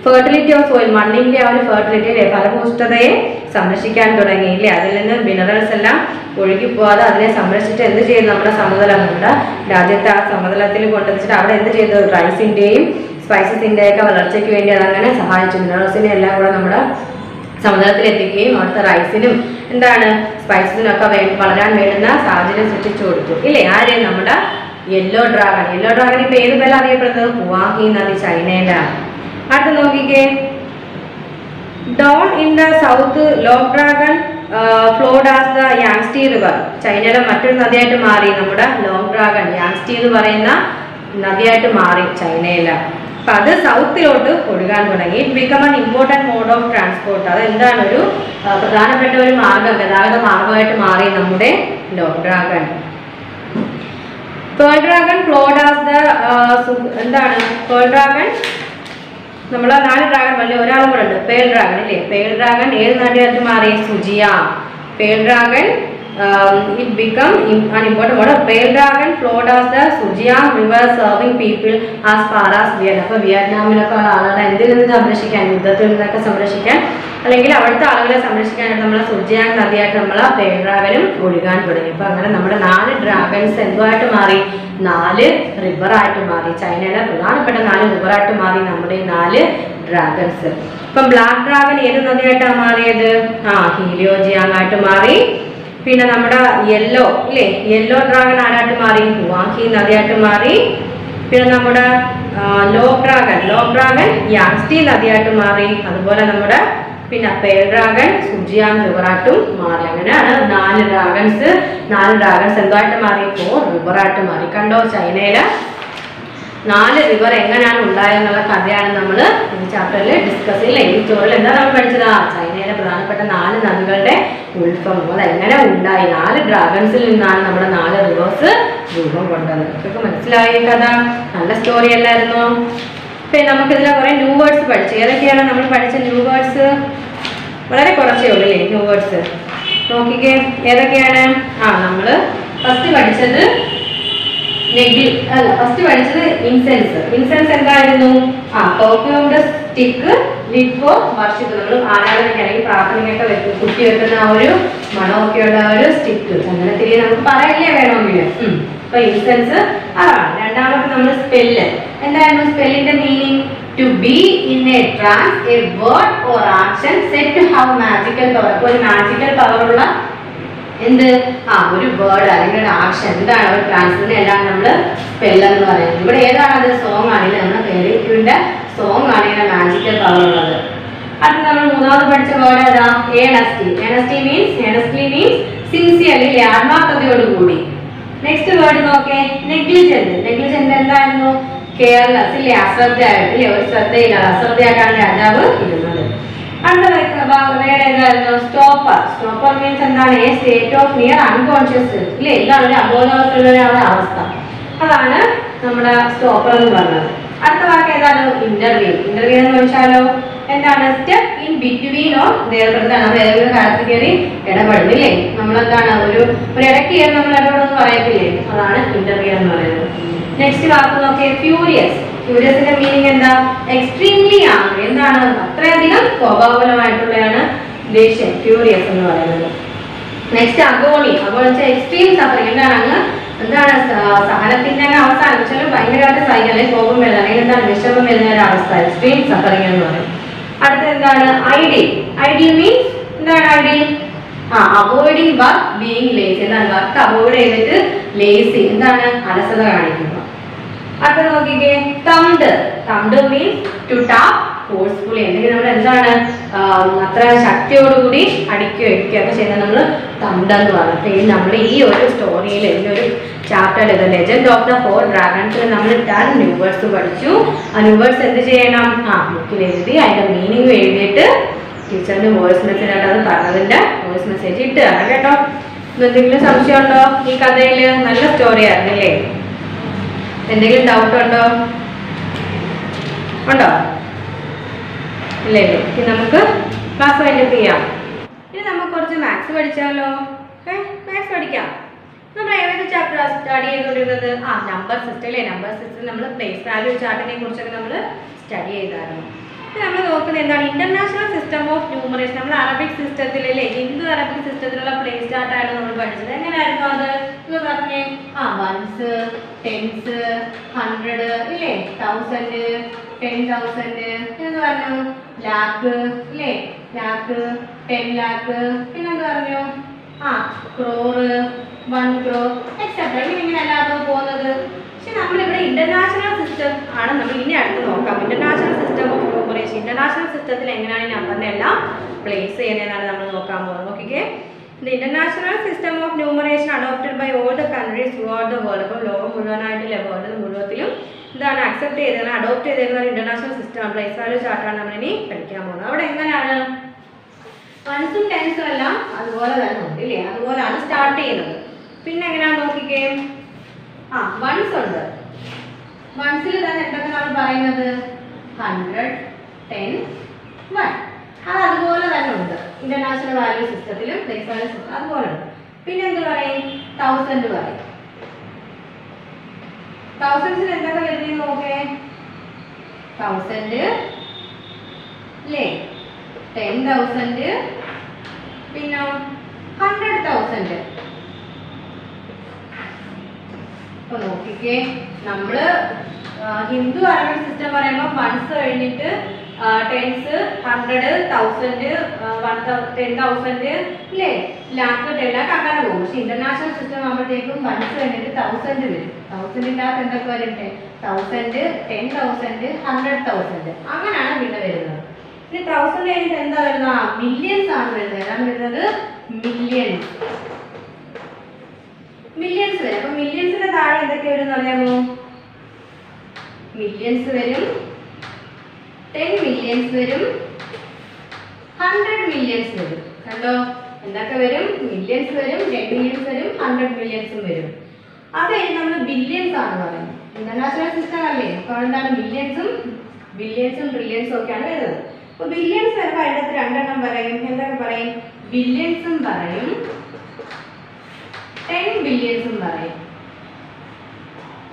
ഫെർട്ടിലിറ്റി ഓഫ് സോയിൽ, മണ്ണിന്റെ ആ ഒരു ഫെർട്ടിലിറ്റി അല്ലെ, ഫലപുഷ്ടതയെ സംരക്ഷിക്കാൻ തുടങ്ങി ഇല്ലേ. അതിൽ നിന്ന് മിനറൽസ് എല്ലാം ഒഴുകിപ്പോവാതെ അതിനെ സംരക്ഷിച്ചിട്ട് എന്ത് ചെയ്തു? നമ്മുടെ സമതലം, നമ്മുടെ രാജ്യത്തെ ആ സമതലത്തിൽ കൊണ്ടുവച്ചിട്ട് അവിടെ എന്ത് ചെയ്തു? റൈസിന്റെയും സ്പൈസസിന്റെ ഒക്കെ വളർച്ചയ്ക്ക് വേണ്ടി അതങ്ങനെ സഹായിച്ചു. മിനറൽസിനെ എല്ലാം കൂടെ നമ്മുടെ സമതലത്തിൽ എത്തിക്കുകയും അവിടുത്തെ റൈസിനും എന്താണ് സ്പൈസസിനും ഒക്കെ വളരാൻ വേണ്ടുന്ന സാഹചര്യം സൃഷ്ടിച്ചു കൊടുത്തു ഇല്ലേ. ആര്? നമ്മുടെ യെല്ലോ ഡ്രാഗൺ ഇപ്പൊ ഏത് പേരിൽ അറിയപ്പെടുന്നത്? ഹുവാഹി നദി ചൈനയിലാണ്. അടുത്ത് നോക്കിക്കേ. Down in the south long dragon flowed as the Yangtze river. ചൈനയിലെ മറ്റൊരു നദിയായിട്ട് മാറി നമ്മുടെ ലോങ് ഡ്രാഗൺ. യാങ്സ്റ്റി എന്ന് പറയുന്ന നദിയായിട്ട് മാറി ചൈനയില്. അപ്പൊ അത് സൗത്തിലോട്ട് ഒഴുകാൻ തുടങ്ങി. It become an important mode of transport. അത് എന്താണ്? ഒരു പ്രധാനപ്പെട്ട ഒരു മാർഗം, ഗതാഗത മാർഗമായിട്ട് മാറി നമ്മുടെ long dragon. Pearl dragon flowed as the എന്താണ്? പേൾ ഡ്രാഗൺ നമ്മൾ 4 ഡ്രാഗൺ വലിയ ഒരാളും കൂടെ ഉണ്ട്. പേൾ ഡ്രാഗൺ ഇല്ലേ. പേൾ ഡ്രാഗൺ ഏത് നദിയായിട്ട് മാറി? സുജിയ. Pearl dragon it become an important word. Pearl dragon flowed as the Sujiang river serving people as far as Vietnam. അപ്പോൾ വിയറ്റ്നാമിലൊക്കെ ഉള്ള ആളുകളെ എന്തിൽ നിന്ന് സംരക്ഷിക്കാൻ? യുദ്ധത്തിൽ നിന്നൊക്കെ സംരക്ഷിക്കാൻ, അല്ലെങ്കിൽ അവിടുത്തെ ആളുകളെ സംരക്ഷിക്കാനായിട്ട് നമ്മളെ സുജിയാങ് നദിയായിട്ട് നമ്മൾ പേൾ ഡ്രാഗനും ഒഴുകാൻ തുടങ്ങി. അപ്പോൾ അങ്ങനെ നമ്മുടെ 4 ഡ്രാഗൺസ് എന്തുമായിട്ട് മാറി? 4 റിവറായിട്ട് മാറി. ചൈനയിലെ പ്രധാനപ്പെട്ട 4 റിവറായിട്ട് മാറി നമ്മുടെ 4 ഡ്രാഗൺസ്. ഇപ്പം ബ്ലാക്ക് ഡ്രാഗൺ ഏത് നദിയായിട്ടാണ് മാറിയത്? ഹീലിയോ ജിയാങ് ആയിട്ട് മാറി. പിന്നെ നമ്മുടെ യെല്ലോ ഡ്രാഗൺ ആരായിട്ട് മാറി? ഹുവാഹി നദിയായിട്ട് മാറി. പിന്നെ നമ്മുടെ ലോങ് ഡ്രാഗൺ യാങ്സ്റ്റി നദിയായിട്ട് മാറി. അതുപോലെ നമ്മുടെ പിന്നെ പേൾ ഡ്രാഗൺ സുജിയാങ് റിവറായിട്ടും മാറി. അങ്ങനെയാണ് 4 ഡ്രാഗൺസ് എന്തായിട്ട് മാറി? 4 റിവറായിട്ട് മാറി. കണ്ടോ, ചൈനയിലെ 4 റിവർ എങ്ങനെയാണ് ഉണ്ടായെന്നുള്ള കഥയാണ് നമ്മൾ ഈ ചാപ്റ്ററിൽ ഡിസ്കസ് ചെയ്യില്ല. ഈ സ്റ്റോറിൽ എന്താ നമ്മൾ പഠിച്ചത്? ചൈനയിലെ പ്രധാനപ്പെട്ട 4 നദികളുടെ ഉത്ഭവം, അതെങ്ങനെ ഉണ്ടായി. 4 ഡ്രാഗൺസിൽ നിന്നാണ് നമ്മുടെ 4 റിവേഴ്സ് രൂപം കൊണ്ടത്. ഇതൊക്കെ മനസ്സിലായ കഥ. നല്ല സ്റ്റോറി അല്ലായിരുന്നോ? പിന്നെ നമുക്കിതിലെ കുറെ ന്യൂ വേർഡ്സ് പഠിച്ചു. ഏതൊക്കെയാണ് നമ്മൾ പഠിച്ച ന്യൂ വേർഡ്സ്? വളരെ കുറച്ചേ ഉള്ളൂ അല്ലേ ന്യൂ വേർഡ്സ്. നോക്കിക്കേ ഏതൊക്കെയാണ്? നമ്മൾ ഫസ്റ്റ് പഠിച്ചത് ഇൻസെൻസ് എന്തായിരുന്നു? Perfumed stick lid four worship. നമ്മൾ ആരാധനയ്ക്ക് അല്ലെങ്കിൽ പ്രാർത്ഥനയ്ക്കൊക്കെ കുത്തി വെക്കുന്ന ആ ഒരു മണമൊക്കെയുള്ള ഒരു സ്റ്റിക്ക്, ചന്ദനത്തിരി നമുക്ക് പറയില്ലേ വേണമെങ്കിൽ. അപ്പൊ ഇൻസെൻസ് അതാണ്. രണ്ടാമത്തെ നമ്മൾ സ്പെല്ല്. എന്തായിരുന്നു സ്പെല്ലിന്റെ meaning? To be in a trance, a word or action set to have magical power. അപ്പോൾ ഒരു മാജിക്കൽ പവറുള്ള എന്ത് ഒരു വേർഡ് അല്ലെങ്കിൽ ഒരു ആക്ഷൻ എന്താണ് ഒരു ട്രാൻസിന്റെ എല്ലാം നമ്മൾ സ്പെല്ലെന്ന് പറയുന്നത്. ഇവിടെ ഏതാണത്? സോങ് ആണെങ്കിൽ നമ്മുടെ ഫെയറിക്യൂവിന്റെ സോങ് ആണ് ഇങ്ങനെ മാജിക്കൽ പവർ ഉള്ളത്. അത് നമ്മൾ മൂന്നാമത് പഠിച്ച വേർഡ് ഏതാ? ഏണസ്റ്റി മീൻസ് സിൻസിയർലി, ആത്മാർത്ഥതയോടുകൂടി. നെക്സ്റ്റ് വേർഡ് നോക്കേ, നെഗ്ലിജന്റ് എന്തായിരുന്നു? കെയർലെസ് ഇല്ലേ, അശ്രദ്ധയായിട്ട് ഇല്ലേ, ഒരു ശ്രദ്ധയില്ലാതെ അശ്രദ്ധയായിട്ടാണ് രാജാവ് ഇരുന്നത്. അടുത്ത വേർഡ് ഏതായിരുന്നു? സ്റ്റോപ്പർ മീൻസ് എന്താണ്? A state of near unconscious ഇല്ലേ, എന്താണ് ഒരു അബോധാവസ്ഥയുള്ള അവസ്ഥ. അതാണ് നമ്മുടെ സ്റ്റോപ്പർ എന്ന് പറഞ്ഞത്. അടുത്ത വാക്ക് ഏതാണ്? ഇന്റർവ്യൂ എന്ന് വെച്ചാലോ എന്താണ്? സ്റ്റെപ്പ് ഇൻ ബിറ്റ്വീൻ ഓർ ദേർപ്പെടുത്താണ്. നമ്മൾ ഏതെങ്കിലും കാര്യത്തിൽ കയറി ഇടപെടുന്നില്ലേ, നമ്മളെന്താണ് ഒരു ഇടയ്ക്ക് കയറി നമ്മൾ ഇടപെടുമെന്ന് പറയത്തില്ലേ, അതാണ് ഇന്റർവ്യൂ എന്ന് പറയുന്നത്. നെക്സ്റ്റ് വാക്ക് നോക്കിയേ, ഫ്യൂരിയസ്. ഫ്യൂരിയസിന്റെ മീനിങ് എന്താ? Extremely angry. എന്താണ്? അത്രയധികം കോപാകുലമായിട്ടുള്ളതാണ് ദേഷ്യം, ഫ്യൂരിയസ് എന്ന് പറയുന്നത്. നെക്സ്റ്റ് അഗോണി. അഗോണി വെച്ചാൽ എക്സ്ട്രീം സഫറിങ്. എന്താണ് സഹനത്തിന്റെ അവസാനം വെച്ചാൽ ഭയങ്കരമായിട്ട് സഹിക്കുക, അല്ലെങ്കിൽ കോപം വരുന്നത്, അല്ലെങ്കിൽ എന്താണ് വിഷമം വരുന്ന ഒരു അവസ്ഥ, എക്സ്ട്രീം സഫറിങ് എന്ന് പറയും. അടുത്ത എന്താണ്? ഐഡിയൽ. ഐഡിയൽ മീൻസ് എന്താണ്? Ideal avoiding work being lazy. എന്താണ്? വർക്ക് അവോയ്ഡ് ചെയ്തിട്ട് ലേസി, എന്താണ്? അലസത കാണിക്കുക. അടുത്ത നോക്കിക്കേ, തംഡ്. തംഡ് മീൻസ് ടു ടാപ്പ് ഫോഴ്സ്ഫുള്ളി. അല്ലെങ്കിൽ നമ്മൾ എന്താണ് അത്ര ശക്തിയോടുകൂടി അടിക്കുകയോ ഇടിക്കുകയൊക്കെ ചെയ്യുന്നത് നമ്മൾ തംഡ് എന്ന് പറഞ്ഞിട്ട്. ഈ നമ്മൾ ഈ ഒരു സ്റ്റോറിയിൽ, ഈ ഒരു ചാപ്റ്ററിൽ, ദ ലെജൻഡ് ഓഫ് ദ 4 ഡ്രാഗൺസിൽ നമ്മൾ 10 ന്യൂ വേർഡ്സ് പഠിച്ചു. ആ ന്യൂ വേർഡ്സ് എന്ത് ചെയ്യണം? ബുക്കിൽ എഴുതി അതിന്റെ മീനിങ് എഴുതിയിട്ട് ടീച്ചറിന് വോയിസ് മെസ്സേജ് ആയിട്ട് അത് പറഞ്ഞതിന്റെ വോയിസ് മെസ്സേജ് ഇട്ട് തരണം കേട്ടോ. എന്തെങ്കിലും സംശയം ഉണ്ടോ ഈ കഥയിൽ? നല്ല സ്റ്റോറി ആയിരുന്നില്ലേ? എന്തെങ്കിലും ഡൗട്ട് ഉണ്ടോ? ഉണ്ടോ? ഇല്ലേ? ഇനി നമുക്ക് ക്ലാസ് വൈൻഡപ്പ് ചെയ്യാം. ഇനി നമുക്ക് കുറച്ച് മാത്സ് പഠിച്ചാലോ? മാത്സ് പഠിക്കാം. നമ്മൾ ഏത് ചാപ്റ്റർ സ്റ്റഡി ചെയ്തുകൊണ്ടിരുന്നത്? നമ്പർ സിസ്റ്റം അല്ലേ? നമ്പർ സിസ്റ്റം നമ്മൾ പ്ലേസ് വാല്യൂ ചാർട്ടിനെ കുറിച്ചൊക്കെ നമ്മൾ സ്റ്റഡി ചെയ്തായിരുന്നു. നമ്മൾ നോക്കുന്നത് എന്താണ്? International system of numeration. നമ്മൾ അറബിക് സിസ്റ്റത്തിലല്ലേ, ഹിന്ദു അറബിക് സിസ്റ്റത്തിലുള്ള പ്ലേസ് ചാർട്ടാണ് നമ്മൾ പഠിച്ചത്. എങ്ങനെയായിരുന്നു അത്? എന്ന് പറഞ്ഞേ, വൺസ്, ടെൻസ്, 100 ഇല്ലേ, 1000, 10,000 എന്ന് പറഞ്ഞു, ലാക്ക് ഇല്ലേ, ലാക്ക്, 10 ലാക്ക്, പിന്നെന്ത് പറഞ്ഞു? Crore, 1 crore etcetera. ഇങ്ങനെ അല്ലാതെ പോകുന്നത്. പക്ഷെ നമ്മളിവിടെ ഇന്റർനാഷണൽ സിസ്റ്റം ആണ് നമ്മൾ ഇനി അടുത്ത് നോക്കാം. International system of numeration. International സിസ്റ്റത്തിൽ എങ്ങനെയാണ് ഈ നമ്പറിനെ എല്ലാം പ്ലേസ് ചെയ്യുന്നതെന്നാണ് നമ്മൾ നോക്കാൻ പോകുന്നത്. നോക്കിക്കേ, the international system of numeration adopted by all the countries throughout the world. അപ്പോൾ ലോകം മുഴുവനായിട്ടില്ല, വേൾഡ് മുഴുവത്തിലും എന്താണ് അക്സെപ്റ്റ് ചെയ്തത്, അഡോപ്റ്റ് ചെയ്തിരുന്ന ഒരു ഇന്റർനാഷണൽ സിസ്റ്റം പ്ലേസ് വാല്യൂ ചാർട്ടാണ് നമ്മൾ ഇനി പഠിക്കാൻ പോകുന്നത്. അവിടെ എങ്ങനെയാണ് വൺസും ടെൻസും എല്ലാം അതുപോലെ തന്നെ ഉണ്ട് ഇല്ലേ? അതുപോലെയാണ് സ്റ്റാർട്ട് ചെയ്യുന്നത്. പിന്നെ എങ്ങനെയാണ് നോക്കിക്കേ, വൺസ് ഉണ്ട്. വൺസിൽ തന്നെ എന്തൊക്കെ നമ്മൾ പറയുന്നത്? 100, 10, 1. അത് അതുപോലെ തന്നെ ഉണ്ട് ഇന്റർനാഷണൽ വാല്യൂ സിസ്റ്റത്തിലും പ്ലേസ് വാല്യൂ സിസ്റ്റം അതുപോലെ ഉണ്ട്. പിന്നെ എന്ത് പറയും? 1000 പറയും. തൗസൻഡ്സിൽ എന്തൊക്കെ വരുന്നത് നോക്കേ? 1000 അല്ലേ, 10,000, പിന്നെ 100,000. അപ്പൊ നോക്കിക്കേ, നമ്മള് ഹിന്ദു അറബിക് സിസ്റ്റം പറയുമ്പോൾ വൺസ് കഴിഞ്ഞിട്ട് ടെൻസ്, 100, 1000, 10,000 ഇല്ലേ, ലാക്ക്, 10 ലാക്ക് അങ്ങനെ പോകും. പക്ഷെ ഇന്റർനാഷണൽ സിസ്റ്റം ആകുമ്പോഴത്തേക്കും വൺസ് കഴിഞ്ഞിട്ട് 1000 വരും. 1000ന്റെ അകത്ത് എന്തൊക്കെ വരും? 1000, 10,000, 100,000 അങ്ങനെയാണ് പിന്നെ വരുന്നത്. ഇനി 1000 കഴിഞ്ഞിട്ട് എന്താ വരുന്നത്? മില്യൺസ് ആണ് വരുന്നത്. ഏതാണ് വരുന്നത്? മില്യൺസ്. മില്യൺസ് വരും. അപ്പൊ മില്യൺസിന്റെ താഴെ എന്തൊക്കെ വരും എന്ന് അറിയാമോ? മില്യൺസ് വരും, 10 മില്യൺസ് വരും, 100 മില്യൺസ് വരും. കണ്ടോ? എന്തൊക്കെ വരും? മില്യൺസ് വരും, 10 മില്യൺസ് വരും, 100 മില്യൺസും വരും. അത് നമ്മൾ ബില്യൺസ് ആണ് പറയുന്നത്. ഇന്റർനാഷണൽ സിസ്റ്റം അല്ലേ? അപ്പോൾ എന്താണ്? മില്യൺസും ബില്യൺസും ട്രില്യൺസും ഒക്കെയാണ് വരുന്നത്. അപ്പോൾ ബില്യൺസ് വരുമ്പോൾ അതിൻ്റെ അകത്ത് 2 എണ്ണം പറയും. എന്തൊക്കെ പറയും? ബില്യൺസും പറയും, 10 ബില്യൺസും പറയും.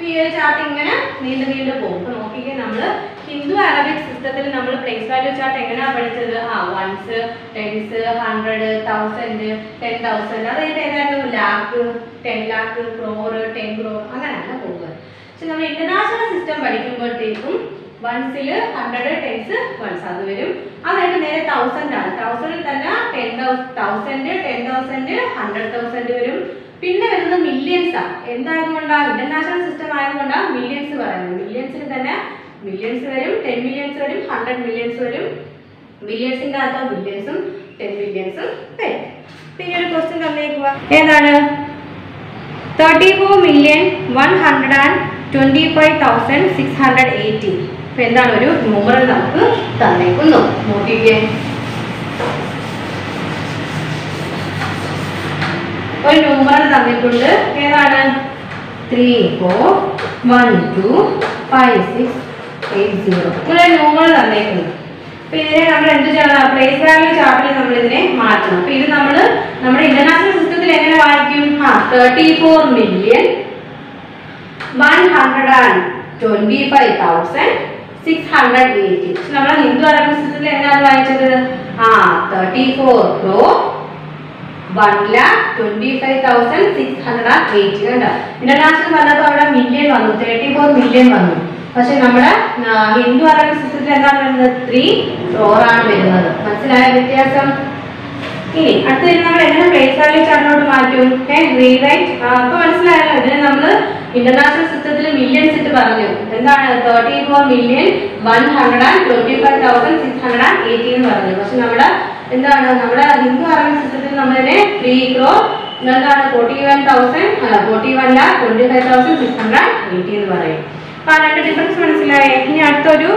ഈ ഒരു ചാർട്ട് ഇങ്ങനെ നീണ്ടു നീണ്ടു പോകും. ഇപ്പൊ നോക്കിക്കേ, നമ്മള് ഹിന്ദു അറബിക് സിസ്റ്റത്തിൽ നമ്മൾ പ്ലേസ് വാല്യൂ ചാർട്ട് എങ്ങനെയാണ് പഠിച്ചത്? Ones, tens, 100, 1000, 10,000. അതായത് ഏതായിരുന്നു? ലാക്ക്, 10 ലാക്ക്, ക്രോറ്, 10 crore അങ്ങനെയാണ് പോകുന്നത്. പക്ഷെ നമ്മൾ ഇന്റർനാഷണൽ സിസ്റ്റം പഠിക്കുമ്പോഴത്തേക്കും വൺസിൽ 100, ടെൻസ്, വൺസ് അത് വരും. അതായത് നേരെ 1000 ആണ്. 1000ൽ തന്നെ 10,000, 10,000, 100,000 വരും. പിന്നെ വരുന്നത് മില്യൺസ് ആണ്. എന്തായതുകൊണ്ടാണ്? ഇന്റർനാഷണൽ സിസ്റ്റം ആയതുകൊണ്ടാണ് മില്യൺസ് പറയുന്നത്. മില്യൺസിൽ തന്നെ മില്യൺസ് വരും, 10 മില്യൺസ് വരും, 100 മില്യൺസ് വരും. മില്യൺസിന്റെ അകത്ത് ബില്യൺസും 10 ബില്യൺസും വരും. പിന്നെ ഒരു ക്വസ്റ്റ്യൻ തന്നേക്കുക, ഏതാണ്? 34,125,680. അപ്പൊ എന്താണ്? ഒരു ന്യൂമറൽ നമുക്ക് തന്നേക്കുന്നു. നോക്കിക്കേ, ഒരു ന്യൂമറൽ തന്നിട്ടുണ്ട്. ഏതാണ്? 3, 4, 1, 2, 5, 6, 8, 0. ഇങ്ങനെ ന്യൂമറൽ തന്നേക്കുന്നു. അപ്പൊ ഇതിനെ നമ്മൾ എന്ത് ചെയ്യണം? പ്ലേസ് വാല്യൂ ചാർട്ടിൽ നമ്മൾ ഇതിനെ മാറ്റണം. അപ്പൊ ഇത് നമ്മൾ നമ്മുടെ ഇന്റർനാഷണൽ സിസ്റ്റത്തിൽ എങ്ങനെ വായിക്കും? 34 മില്യൺ 125,680. നമ്മളെ ഹിന്ദു അറബിക് സിസ്റ്റത്തിൽ എങ്ങനെയാണ് വായിച്ചത്? 34 crore 1,25,680. കണ്ടോ? ഇന്റർനാഷണൽ വന്നപ്പോൾ അവിടെ മില്യൺ വന്നു, 34 മില്യൺ വന്നു. പക്ഷെ നമ്മുടെ ഹിന്ദു അറബിക് സിസ്റ്റത്തിൽ എന്താണ് വരുന്നത്? 3 crore ആണ് വരുന്നത്. മനസ്സിലായ വ്യത്യാസം? ഇനി അടുത്ത നമ്മൾ എങ്ങനെ പ്ലേസ് വാല്യൂ ചാർട്ടിലോട്ട് മാറ്റും? റീറൈറ്റ്. അപ്പൊ മനസ്സിലായല്ലോ, ഇതിനെ നമ്മൾ ഇന്റർനാഷണൽ സിസ്റ്റത്തിൽ മില്യൺസ് ഇട്ട് പറഞ്ഞു. എന്താണ്? 34,125,680 എന്ന് പറഞ്ഞു. പക്ഷെ നമ്മുടെ എന്താണ്, നമ്മുടെ ഹിന്ദു അറബിക് സിസ്റ്റത്തിൽ നമ്മളതിനെ 3 crore എന്താണ് 41,25,680 എന്ന് പറയും. അപ്പൊ രണ്ട് ഡിഫറൻസ് മനസ്സിലായേ? ഇനി അടുത്തൊരു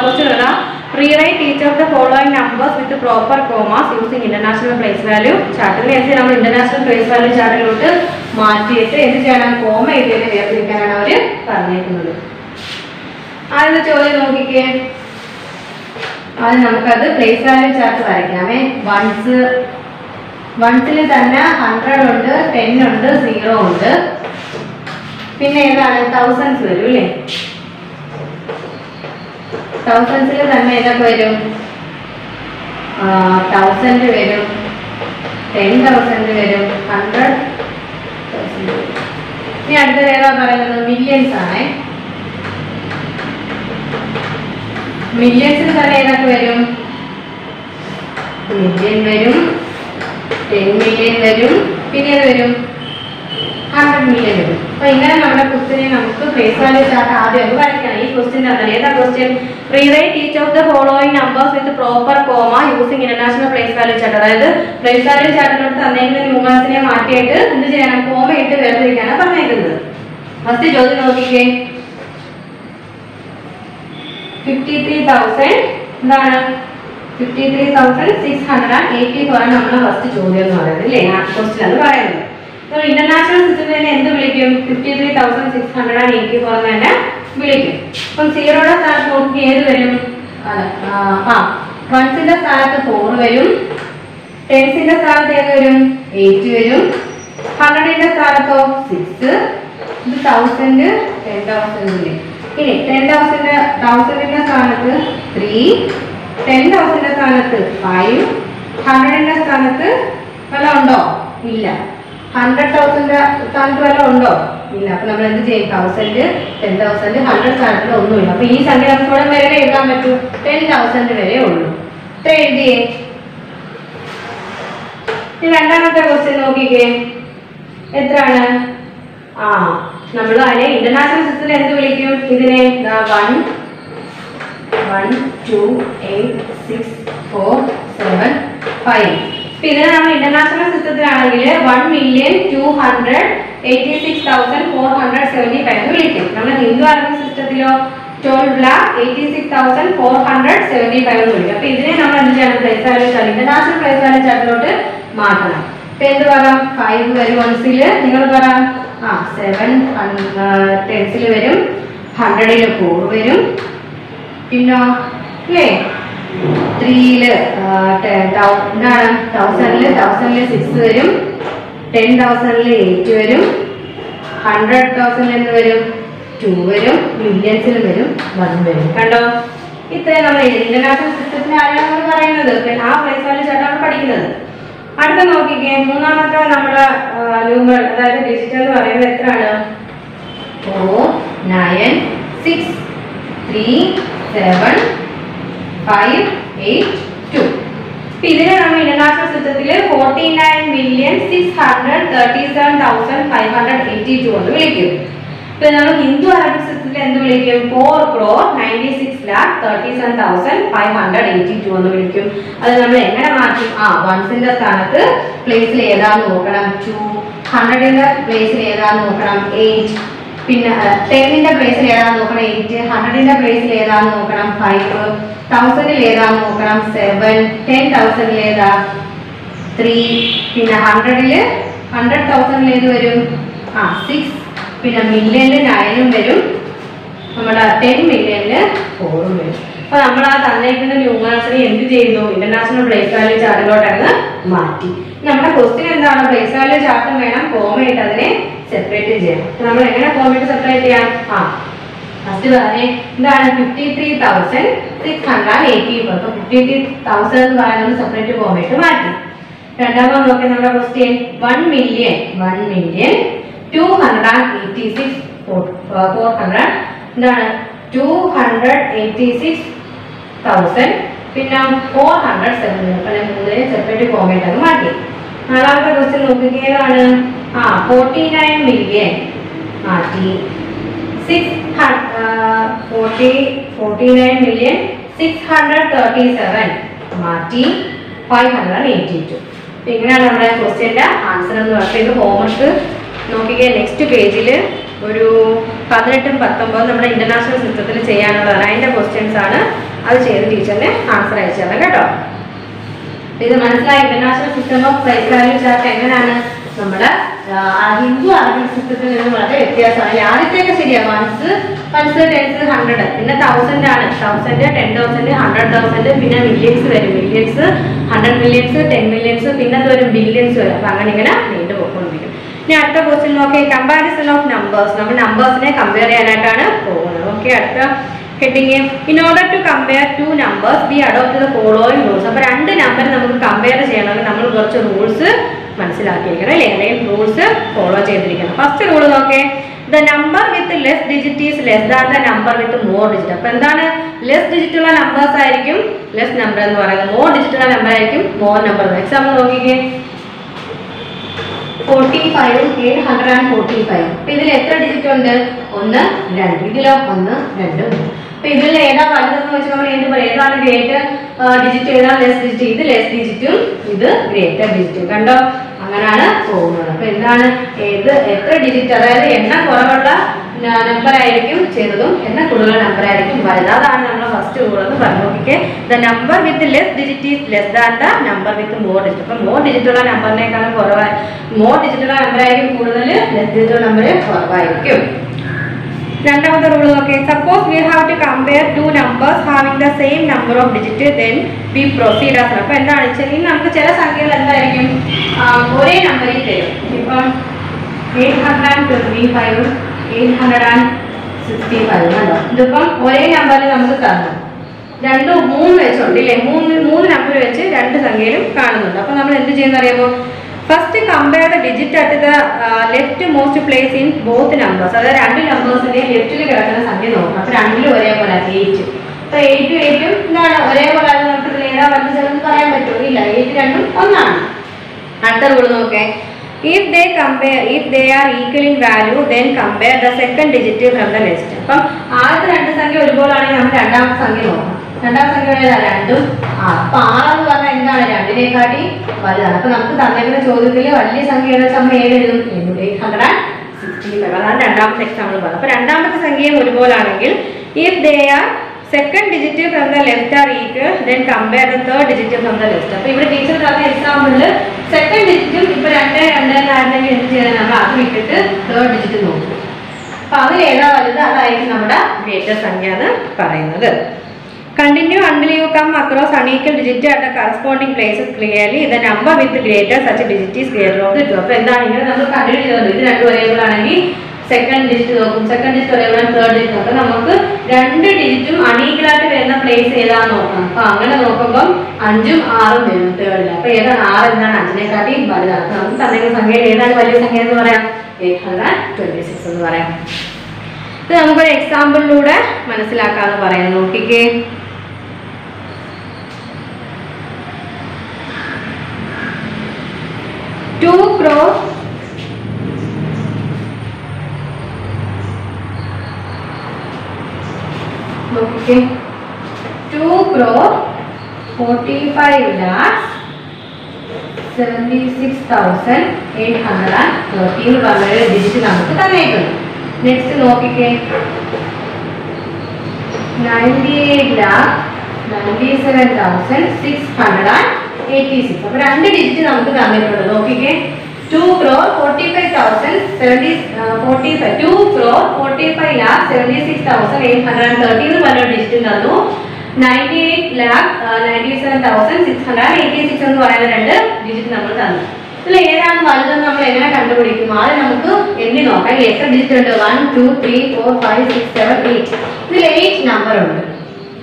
ക്വസ്റ്റ്യൻ ഇടാം. Rewrite each of the following numbers with proper commas using international place value ചാർട്ടിൽ. എന്ത് നമ്മൾ ഇന്റർനാഷണൽ പ്ലേസ് വാല്യൂ ചാർട്ടിലോട്ട് മാറ്റിയിട്ട് എന്ത് ചെയ്യണം? കോമ ഇട്ടതിനെ വേർതിരിക്കാനാണ് അവർ പറഞ്ഞേക്കുന്നത്. ആദ്യത്തെ ചോദ്യം നോക്കിക്കേ. ആദ്യം നമുക്കത് പ്ലേസ് വാല്യൂ ചാർട്ട് വരയ്ക്കാമേ. വൺസിൽ തന്നെ 100 ഉണ്ട്, 10 ഉണ്ട്, 0 ഉണ്ട്. പിന്നെ ഏതാണ്? തൗസൻഡ്സ് വരും അല്ലേ? തൗസൻഡ്സിൽ തന്നെ ഏതൊക്കെ വരും? 1000 വരും, 10,000 വരും, 100,000 വരും. ഇനി അടുത്തത് ഏതാ പറയുന്നത്? മില്യൺസ് ആണേ. മില്യൺസിൽ തന്നെ ഏതൊക്കെ വരും? മില്യൺ വരും, 10 മില്യൺ വരും, പിന്നെ ഏത് വരും? 100 മില്യൺ വരും. അപ്പൊ ഇങ്ങനെ നമ്മുടെ ക്വസ്റ്റ്യനെ നമുക്ക് പ്ലേസ് വാല്യൂ ചാർട്ട് ആദ്യം ഒന്ന് വരയ്ക്കണം. ഈ ക്വസ്റ്റ്യൻ തന്നെ ഏതാ question? Rewrite each of the following numbers with proper comma using international place value chart. അതായത് പ്ലേസ് വാല്യൂ ചാർട്ടിലോട്ട് തന്നേക്കുന്ന ന്യൂമറൽസിനെ മാറ്റിയിട്ട് എന്ത് ചെയ്യണം? കോമ ഇട്ട് വേർതിരിക്കാനാണ് പറഞ്ഞേക്കുന്നത്. ഫസ്റ്റ് ചോദ്യം നോക്കിക്കേ. 53,000 എന്താണ്? 53,684 ആണ് നമ്മുടെ ഫസ്റ്റ് ചോദ്യം എന്ന് പറയുന്നത് അല്ലേ? ക്വസ്റ്റ്യൻ എന്ന് പറയുന്നത്. ഇന്റർനാഷണൽ സിസ്റ്റത്തിൽ എന്ത് വിളിക്കും? 53,684 തന്നെ വിളിക്കും. അപ്പം 0യുടെ സ്ഥാനത്ത് നോക്കി ഏത് വരും? വൺസിന്റെ സ്ഥാനത്ത് 4 വരും, 10സിന്റെ സ്ഥാനത്ത് ഏത് വരും? 8 വരും, 100ന്റെ സ്ഥാനത്തോ 6, ഇത് 1000, 10,000 വരും. ഇനി 10,000ന്റെ സ്ഥാനത്ത് 3, 10,000ന്റെ സ്ഥാനത്ത് 5, 100ന്റെ സ്ഥാനത്ത് വല്ല ഉണ്ടോ? ഇല്ല. 100,000ന്റെ സ്ഥാനത്ത് വല്ല ഉണ്ടോ? ഇല്ല. അപ്പൊ നമ്മൾ എന്ത് ചെയ്യും? 1000, 10,000, 100 സ്ഥാനത്തിൽ ഒന്നുമില്ല. അപ്പൊ ഈ സംഖ്യ നമുക്ക് ഇവിടെ വരെ എഴുതാൻ പറ്റും. 10,000 വരെ ഉള്ളൂ. ഇത്ര എഴുതിയേ. രണ്ടാമത്തെ ക്വസ്റ്റ്യൻ നോക്കിക്കേ. എത്രയാണ്? നമ്മൾ അതിനെ ഇന്റർനാഷണൽ സിസ്റ്റത്തിൽ എന്ത് വിളിക്കും? ഇതിനെ 1, 1, 2, 8, 6, 4, 7, 5. ഇതിനെ നമ്മൾ ഇന്റർനാഷണൽ സിസ്റ്റത്തിലാണെങ്കിൽ 1,286,475 എന്ന് വിളിക്കും. നമ്മൾ ഹിന്ദു അറബിക് സിസ്റ്റത്തിലോ 12,86,475 എന്ന് വിളിക്കും. അപ്പൊ ഇതിനെ നമ്മൾ എന്ത് ചെയ്യണം? Place value chart, international place value ചാർട്ടിലോട്ട് മാറ്റണം. ഇപ്പൊ എന്ത് പറയാം? 5 വരും വൺസിൽ, നിങ്ങൾ പറയാം 7 10സിൽ വരും, 100ൽ 4 വരും, പിന്നെ അല്ലേ 3ൽ 1000ൽ 6 വരും, 10,000ൽ 8 വരും, 100,000 എന്ന് വരും 2 വരും, മില്യൺസിൽ വരും 1 വരും. കണ്ടോ? ഇത്രയും നമ്മൾ ഇന്റർനാഷണൽ സിസ്റ്റത്തിന് ആരാണ് പറയുന്നത്? ആ പ്ലേസ് വാല്യൂ ചാർട്ടാണ് പഠിക്കുന്നത്. അടുത്ത നോക്കിക്കേ. മൂന്നാമത്തെ നമ്മുടെ ന്യൂമറൽ അതായത് ഡിജിറ്റ് എന്ന് പറയുന്നത് എത്രയാണ്? 4, 9, 6, 3, 7, 5, 8, 2. ഇതിനെ നമ്മൾ ഇന്റർനാഷണൽ സിസ്റ്റത്തിൽ 49,637,582 എന്ന് വിളിക്കും. ഇപ്പൊ നമ്മൾ ഹിന്ദു അറബിക് സിസ്റ്റത്തിൽ എന്ത് വിളിക്കും? 4,96,37,582 എന്ന് വിളിക്കും. അത് നമ്മൾ എങ്ങനെ മാറ്റും? വൺസിന്റെ സ്ഥാനത്ത് പ്ലേസിൽ ഏതാന്ന് നോക്കണം 2, 100ന്റെ പ്ലേസിൽ ഏതാന്ന് നോക്കണം 8, പിന്നെ 10ന്റെ പ്ലേസിൽ ഏതാന്ന് നോക്കണം 8, 100ന്റെ പ്ലേസിൽ ഏതാന്ന് നോക്കണം 5, 1000ൽ ഏതാന്ന് നോക്കണം 7, 10,000ൽ ഏതാ 3, പിന്നെ 100,000ൽ ഏത് വരും? 6, പിന്നെ മില്യണിൽ 9 വരും, നമ്മുടെ 10 മില്യണിൽ 4 വരും. അപ്പൊ നമ്മൾ ആ തന്നേക്കുന്ന ന്യൂമറൽസിനെ എന്ത് ചെയ്തു? ഇന്റർനാഷണൽ പ്ലേസ് വാല്യൂ ചാർട്ടിലോട്ട് അങ്ങ് മാറ്റി. നമ്മുടെ ക്വസ്റ്റ്യൻ എന്താണ്? പ്ലേസ് വാല്യൂ ചാർട്ടും വേണം, കോമ ഇട്ട് അതിനെ സെപ്പറേറ്റ് ചെയ്യാം. നമ്മൾ എങ്ങനെ ഫോർമാറ്റ് സെപ്പറേറ്റ് ചെയ്യാം? ഫസ്റ്റ് പറഞ്ഞേ എന്താണ് 53,680. അപ്പോൾ 53,000 എന്ന് പറയുന്നത് നമ്മൾ സെപ്പറേറ്റ് ഫോർമാറ്റ് മാറ്റി. രണ്ടാമത് നോക്കി നമ്മുടെ ക്വസ്റ്റ്യൻ 1,286,400 എന്താണ് 286,000 പിന്നെ 470. അപ്പോൾ മൂന്നിനെ സെപ്പറേറ്റ് ഫോർമാറ്റ് ആക്കി മാറ്റി. നാലാമത്തെ ക്വസ്റ്റ്യൻ നോക്കുക ഏതാണ്? 49 മില്യൺ മാറ്റി 49,637 മാറ്റി 582. ഇങ്ങനെയാണ് നമ്മുടെ ക്വസ്റ്റ്യൻ്റെ ആൻസർ എന്ന് പറയുന്നത്. ഇത് ഹോംവർക്ക് നോക്കിക്കുക. നെക്സ്റ്റ് പേജിൽ ഒരു 18 19 നമ്മുടെ ഇന്റർനാഷണൽ സിസ്റ്റത്തിൽ ചെയ്യാനുള്ളതാണ്. അതിൻ്റെ ക്വസ്റ്റ്യൻസ് ആണ്. അത് ചെയ്ത് ടീച്ചറിന് ആൻസർ അയച്ചു തരണം കേട്ടോ. ഇത് മനസ്സിലായി. International system of price value chart എങ്ങനെയാണ് നമ്മുടെ ഹിന്ദു അറബിക് സിസ്റ്റത്തിൽ നിന്ന് വളരെ വ്യത്യാസമാണ്. ആദ്യത്തേക്ക് ശരിയാ. വൺസ് 10s 100 പിന്നെ 1000 ആണ്. 1000 10,000 100,000 പിന്നെ മില്യൺസ് വരും. മില്യൺസ് 100 മില്യൺസ് 10 മില്യൺസ് പിന്നെ അത് വരും ബില്യൺസ് വരും. അപ്പൊ അങ്ങനെ ഇങ്ങനെ നീണ്ടു പോയിക്കൊണ്ടിരിക്കും. ഇനി അടുത്ത ക്വസ്റ്റ്യൻ നോക്കി കമ്പാരിസൺ ഓഫ് നമ്പേഴ്സ്. നമ്മൾ നമ്പേഴ്സിനെ കമ്പയർ ചെയ്യാനായിട്ടാണ് പോകുന്നത്. ഓക്കെ, അടുത്ത heading in order to compare two numbers we adopt the following rules. അപ്പോൾ രണ്ട് നമ്പർ നമുക്ക് കമ്പയർ ചെയ്യണമെങ്കിൽ നമ്മൾ കുറച്ച് റൂൾസ് മനസ്സിലാക്കിയിരിക്കണം അല്ലേ? അല്ലെങ്കിൽ റൂൾസ് ഫോളോ ചെയ്തിരിക്കണം. ഫസ്റ്റ് റൂൾ നോക്കേ, the number with less digit is less than the number with more digit. അപ്പോൾ എന്താണ് ലെസ് ഡിജിറ്റ് ഉള്ള നമ്പേഴ്സ് ആയിരിക്കും ലെസ് നമ്പർ എന്ന് പറയുന്നത്, മോർ ഡിജിറ്റ് ഉള്ള നമ്പർ ആയിരിക്കും മോർ നമ്പർ. എക്സാമ്പിൾ നോക്കിക്കേ 45 845. അപ്പൊ ഇതിൽ എത്ര ഡിജിറ്റ് ഉണ്ട്? 1 2. ഇതിലോ 1 2 3. അപ്പൊ ഇതിൽ ഏതാ വലുതെന്ന് വെച്ചാൽ നമ്മൾ എന്ത് പറയും? ഏതാണ് ഗ്രേറ്റർ ഡിജിറ്റ് ഏതാണ് ലെസ് ഡിജിറ്റ്? ഇത് ലെസ് ഡിജിറ്റും ഇത് ഗ്രേറ്റർ ഡിജിറ്റും. കണ്ടോ? അങ്ങനെയാണ് പോകുന്നത്. അപ്പൊ എന്താണ് എത്ര ഡിജിറ്റ്, അതായത് എണ്ണം കുറവുള്ള നമ്പർ ആയിരിക്കും ചെറുതും എണ്ണം കൂടുതൽ നമ്പർ ആയിരിക്കും വലുത്. അതാണ് നമ്മൾ ഫസ്റ്റ് റൂൾ എന്ന് പറഞ്ഞു. Okay, the number with less digit is less than the number with more digit. അപ്പൊ മോർ ഡിജിറ്റ് ഉള്ള നമ്പറിനേക്കാളും കുറവായി മോർ ഡിജിറ്റ് ഉള്ള നമ്പർ ആയിരിക്കും കൂടുതൽ, ലെസ് ഡിജിറ്റ് ഉള്ള നമ്പർ കുറവായിരിക്കും. രണ്ടാമത്തെ റൂൾ നോക്കി, suppose we have to compare two numbers having the same number of digit then we proceed as. അപ്പൊ എന്താണ് വെച്ചാൽ നമുക്ക് ചില സംഖ്യകൾ എന്തായിരിക്കും ഒരേ നമ്പറിൽ തരും. ഇപ്പം 825 865 ആണല്ലോ. ഇതിപ്പം ഒരേ നമ്പറിൽ നമുക്ക് തന്നു. 2 3 വെച്ചുണ്ട് ഇല്ലേ? മൂന്ന് നമ്പർ വെച്ച് രണ്ട് സംഖ്യയിലും കാണുന്നുണ്ട്. അപ്പൊ നമ്മൾ എന്ത് ചെയ്യുന്ന അറിയാമോ? First compare the digit at the left most place in both numbers. അതായത് രണ്ട് നമ്പേഴ്സിന്റെ ലെഫ്റ്റിൽ കിടക്കുന്ന സംഖ്യ നോക്കണം. അപ്പൊ രണ്ടിലും ഒരേപോലെ 8. അപ്പൊ 8 8 എന്താണ് ഒരേപോലെ? നമുക്ക് ഇതിൽ ഏതാ വലുത് ചെറുതെന്ന് പറയാൻ പറ്റുമോ? ഇല്ല, 8 രണ്ടും ഒന്നാണ്. അടുത്ത റൂൾ നോക്കേ, if they are equal in value then compare the second digit from the next. അപ്പം ആദ്യത്തെ രണ്ട് സംഖ്യ ഒരുപോലെ ആണെങ്കിൽ നമ്മൾ രണ്ടാമത്തെ സംഖ്യ നോക്കണം. രണ്ടാമത്തെ സംഖ്യ ഏതാ? 2 6. അപ്പൊ 6 എന്ന് പറഞ്ഞാൽ എന്താണ്? 2-നേക്കാട്ടി വലുതാണ്. അപ്പൊ നമുക്ക് തന്നിരിക്കുന്ന ചോദ്യത്തിൽ വലിയ സംഖ്യ ഏതാ? നമ്മൾ ഏത് എഴുതും? 865. അതാണ് രണ്ടാമത്തെ എക്സാമ്പിൾ പറഞ്ഞത്. അപ്പൊ രണ്ടാമത്തെ സംഖ്യയും ഒരുപോലെ ആണെങ്കിൽ if they are second digit from the left are equal then compare the third digit from the left. അപ്പോൾ ഇവിടെ ടീച്ചർ പറഞ്ഞ എക്സാമ്പിളിൽ സെക്കൻഡ് ഡിജിറ്റും ഇപ്പൊ 2 2 എന്നായിരുന്നെങ്കിൽ എന്ത് ചെയ്താൽ നമ്മൾ അത് വിട്ടിട്ട് തേർഡ് ഡിജിറ്റ് നോക്കും. അപ്പൊ അതിൽ ഏതാ വലുത് അതായിരിക്കും നമ്മുടെ ഗ്രേറ്റർ സംഖ്യ എന്ന് പറയുന്നത്. Continue until you come across unequal digit at the corresponding places clearly the number with greater such digit is greater of the two. അപ്പോൾ എന്താണ് ഇങ്ങനെ നമ്മൾ കണ്ടിന്യൂ ചെയ്തത്? ഇത് രണ്ടും ഒരേപോലെ ആണെങ്കിൽ സെക്കൻഡ് ഡിജിറ്റ് നോക്കും, സെക്കൻഡ് ഡിജിറ്റ് ഒരേപോലെ തേർഡ് ഡിജിറ്റ് നോക്കും. നമുക്ക് രണ്ട് ഡിജിറ്റും അണീക്വലായിട്ട് വരുന്ന പ്ലേസ് ഏതാന്ന് നോക്കണം. അപ്പൊ അങ്ങനെ നോക്കുമ്പോൾ 5ഉം 6ഉം വരും തേർഡിൽ. അപ്പൊ ഏതാണ് 6 എന്താണ് 5-നേക്കാട്ടി വലുതാണ്. അപ്പൊ നമുക്ക് തന്നിരിക്കുന്ന സംഖ്യയിൽ ഏതാണ് വലിയ സംഖ്യ എന്ന് പറയാം? 826 എന്ന് പറയാം. ഇത് നമുക്കൊരു എക്സാമ്പിളിലൂടെ മനസ്സിലാക്കാന്ന് പറയാം. നോക്കിക്കേ, $2 crore 45,76,813 പറഞ്ഞൊരു ഡിജിറ്റ് നമുക്ക് തന്നേക്കുന്നു. നെക്സ്റ്റ് നോക്കിക്കേ, 98,97,686. അപ്പൊ രണ്ട് ഡിജിറ്റ് നമുക്ക് തന്നിട്ടുണ്ട്. നോക്കിക്കേ, 2 crore 45,76,813 പറഞ്ഞ ഡിജിറ്റ് തന്നു. 98,97,686 എന്ന് പറയുന്ന രണ്ട് ഡിജിറ്റ് നമ്മൾ തന്നു. ഇതിൽ ഏതാണ് വലുതെന്ന് നമ്മൾ എങ്ങനെ കണ്ടുപിടിക്കും? ആദ്യം നമുക്ക് എണ്ണി നോക്കാം. എത്ര ഡിജിറ്റ് ഉണ്ട്? 1 2 3 4 5 6 7 8. ഇതിൽ 8 നമ്പർ ഉണ്ട്.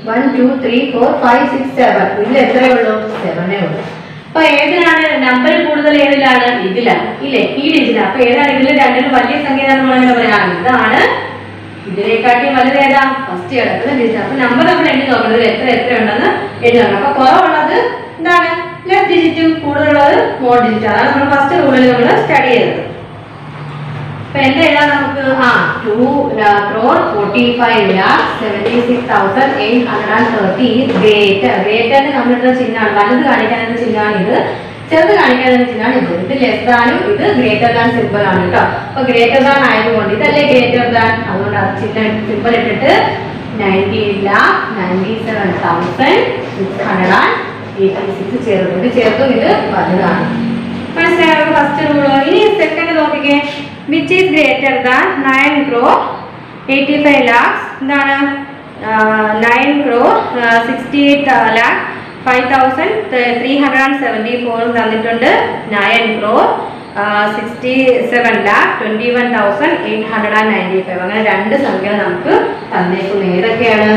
1 2 3 4 5 6 7. ഇതിൽ എത്രയേ ഉള്ളൂ? 7 ഉള്ളൂ. അപ്പൊ ഏതിനാണ് നമ്പർ കൂടുതൽ? ഏതിലാണ്? ഇതിലാണ് ഇല്ലേ, ഈ ഡിജിറ്റ്. അപ്പൊ ഏതാണ് ഇതിൽ രണ്ടിലും വലിയ സംഖ്യ നമ്മൾ എങ്ങനെ പറയാം? ഇതാണ്. ഇതിനെക്കാട്ടി വലുത് ഏതാ? ഫസ്റ്റ് കിടക്കുന്ന ഡിജിറ്റ്. അപ്പൊ നമ്പർ നമ്മൾ എണ്ണി നോക്കുന്നത് എത്ര ഉണ്ടെന്ന് എണ്ണി നോക്കണം. അപ്പൊ കുറവുള്ളത് എന്താണ്? ലെഫ്റ്റ് ഡിജിറ്റും, കൂടുതലുള്ളത് മോർ ഡിജിറ്റ്. അതാണ് നമ്മൾ ഫസ്റ്റ് റൂളിൽ നമ്മൾ സ്റ്റഡി ചെയ്തത്. അപ്പൊ എന്താ എഴുതാം നമുക്ക്? 2,45,76,830 ഗ്രേറ്ററിന് നമ്മളിട്ട ചിഹ്നമാണ്. വലുത് കാണിക്കാനുള്ള ചിഹ്നമാണ് ഇത്, ചെറുത് കാണിക്കാനുള്ള ചിഹ്നമാണ് ഇത്. ഇത് ലെസ് ദാനും ഇത് ഗ്രേറ്റർ ദാൻ സിമ്പിൾ ആണ് കേട്ടോ. അപ്പൊ ഗ്രേറ്റർ ദാൻ ആയതുകൊണ്ട് ഇതല്ലേ ഗ്രേറ്റർ ദാൻ, അതുകൊണ്ട് അത് ചിഹ്നം സിമ്പിൾ ഇട്ടിട്ട് 90,97,686 ചേർത്തുണ്ട്. ചേർത്തും ഇത് വലുതാണ്. മനസ്സിലായോ ഫസ്റ്റ് റൂള്? ഇനി സെക്കൻഡ് നോക്കിക്കേ. Which is greater than 9 crore 85 lakhs? എന്താണ്? 9 crore 68 lakh 5,374 തന്നിട്ടുണ്ട്. 9 crore 67 lakh 21,895. അങ്ങനെ രണ്ട് സംഖ്യകൾ നമുക്ക് തന്നേക്കുന്നത്.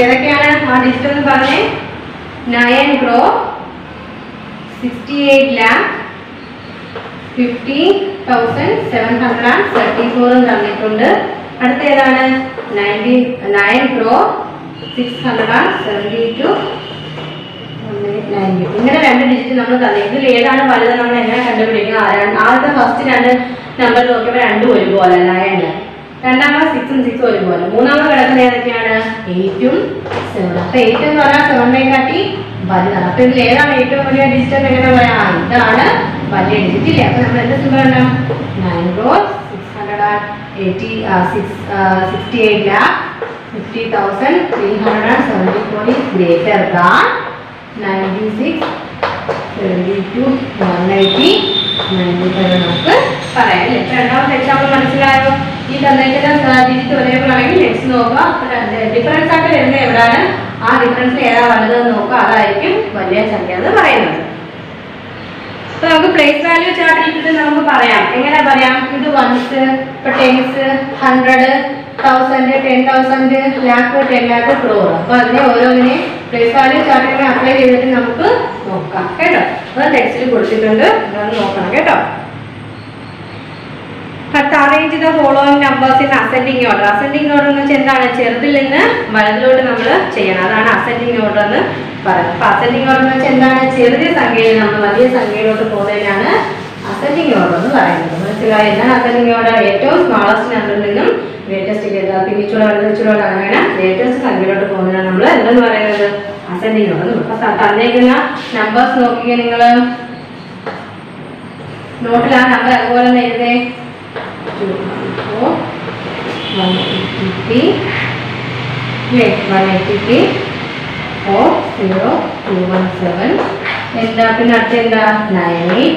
ഏതൊക്കെയാണ്? ആ ഡിജിറ്റ് ഒന്ന് പറഞ്ഞേ. 9 crore 68 lakh 50,734 തന്നിട്ടുണ്ട്. അടുത്ത ഏതാണ്? 9 crore 672 90. ഇങ്ങനെ രണ്ട് ഡിജിറ്റ് നമ്മൾ തന്നെ. ഇതിൽ ഏതാണ് വലുത് നമ്മൾ എങ്ങനെ കണ്ടുപിടിക്കുക? ആദ്യത്തെ ഫസ്റ്റ് രണ്ട് നമ്പർ നോക്കിയപ്പോൾ രണ്ടും ഒരുപോലെ 9. രണ്ടാമത് 6 ഒരുപോലെ. മൂന്നാമത് കിടക്കുന്നത് ഏതൊക്കെയാണ്? 8 7. അപ്പൊ 8 എന്ന് പറഞ്ഞാൽ 7 കാട്ടി വലുതാണ്. അപ്പൊ ഇതിൽ ഏതാണ് ഏറ്റവും വലിയ ഡിജിറ്റ് എന്ന് എങ്ങനെ പറയാം? ഇതാണ് വലിയ ഡിജിറ്റ് ഇല്ലേ? അപ്പൊ നമ്മൾ എന്ത് സിമ്പിൾ ഉണ്ടാവും? 9 crore 68 lakh 50,374 is greater than 96 72 180 95 നമുക്ക് പറയാം അല്ലേ? രണ്ടാമത്തെ എക്സാമ്പിൾ മനസ്സിലായോ? ഈ തന്നിരിക്കുന്ന ഡിജിറ്റ് ഒരേപോലെ ആണെങ്കിൽ നെക്സ്റ്റ് നോക്കുക. ഡിഫറൻസ് ആയിട്ട് വരുന്നത് എവിടെയാണ്? ആ ഡിഫറൻസിൽ ഏതാ വലുതെന്ന് നോക്കുക. അതായിരിക്കും വലിയ സംഖ്യ എന്ന് പറയുന്നത്. അപ്പൊ നമുക്ക് പ്ലേസ് വാല്യൂ ചാർട്ട് ഇട്ടിട്ട് നമുക്ക് പറയാം. എങ്ങനെ പറയാം? ഇത് വൺസ്, ഇപ്പൊ ടെൻസ്, 100, 1000, 10,000, ലാക്ക്, 10 lakh, crore. അപ്പൊ അതിനെ ഓരോന്നിനെ പ്ലേസ് വാല്യൂ ചാർട്ടിനെ അപ്ലൈ ചെയ്തിട്ട് നമുക്ക് നോക്കാം കേട്ടോ. അത് ടെക്സ്റ്റിൽ കൊടുത്തിട്ടുണ്ട്, അതൊന്ന് നോക്കണം കേട്ടോ. അടുത്ത arrange the following numbers in ascending order. Ascending order എന്ന് വെച്ചാൽ എന്താണ്? ചെറുതിൽ നിന്ന് വലതിലോട്ട് നമ്മൾ ചെയ്യണം. അതാണ് അസെൻഡിങ് ഓർഡർ എന്ന് പറയുന്നത്. അപ്പൊ അസെൻഡിങ് ഓർഡർ എന്ന് വെച്ചാൽ എന്താണ്? ചെറിയ സംഖ്യയിൽ നമ്മൾ വലിയ സംഖ്യയിലോട്ട് പോകുന്നതിനാണ് അസെൻഡിങ് ഓർഡർ എന്ന് പറയുന്നത്. മനസ്സിലായി? എന്താണ് അസെൻഡിങ് ഓർഡർ? ഏറ്റവും സ്മാളസ്റ്റ് നമ്പറിൽ നിന്നും ഗ്രേറ്റസ്റ്റ് പിന്നിച്ചൂടെ വലുതിച്ചൂടെ അങ്ങനെ ലേറ്റസ്റ്റ് സംഖ്യയിലോട്ട് പോകുന്നതിനാണ് നമ്മൾ എന്തെന്ന് പറയുന്നത്? Ascending order. അപ്പൊ തന്നേക്കുന്ന നമ്പേഴ്സ് നോക്കിയാൽ നിങ്ങൾ നോട്ടിൽ ആ നമ്പർ അതുപോലെ തന്നെ എഴുതേ. 214 183 183 40217. എന്താ പിന്നെ അടുത്ത എന്താ? 98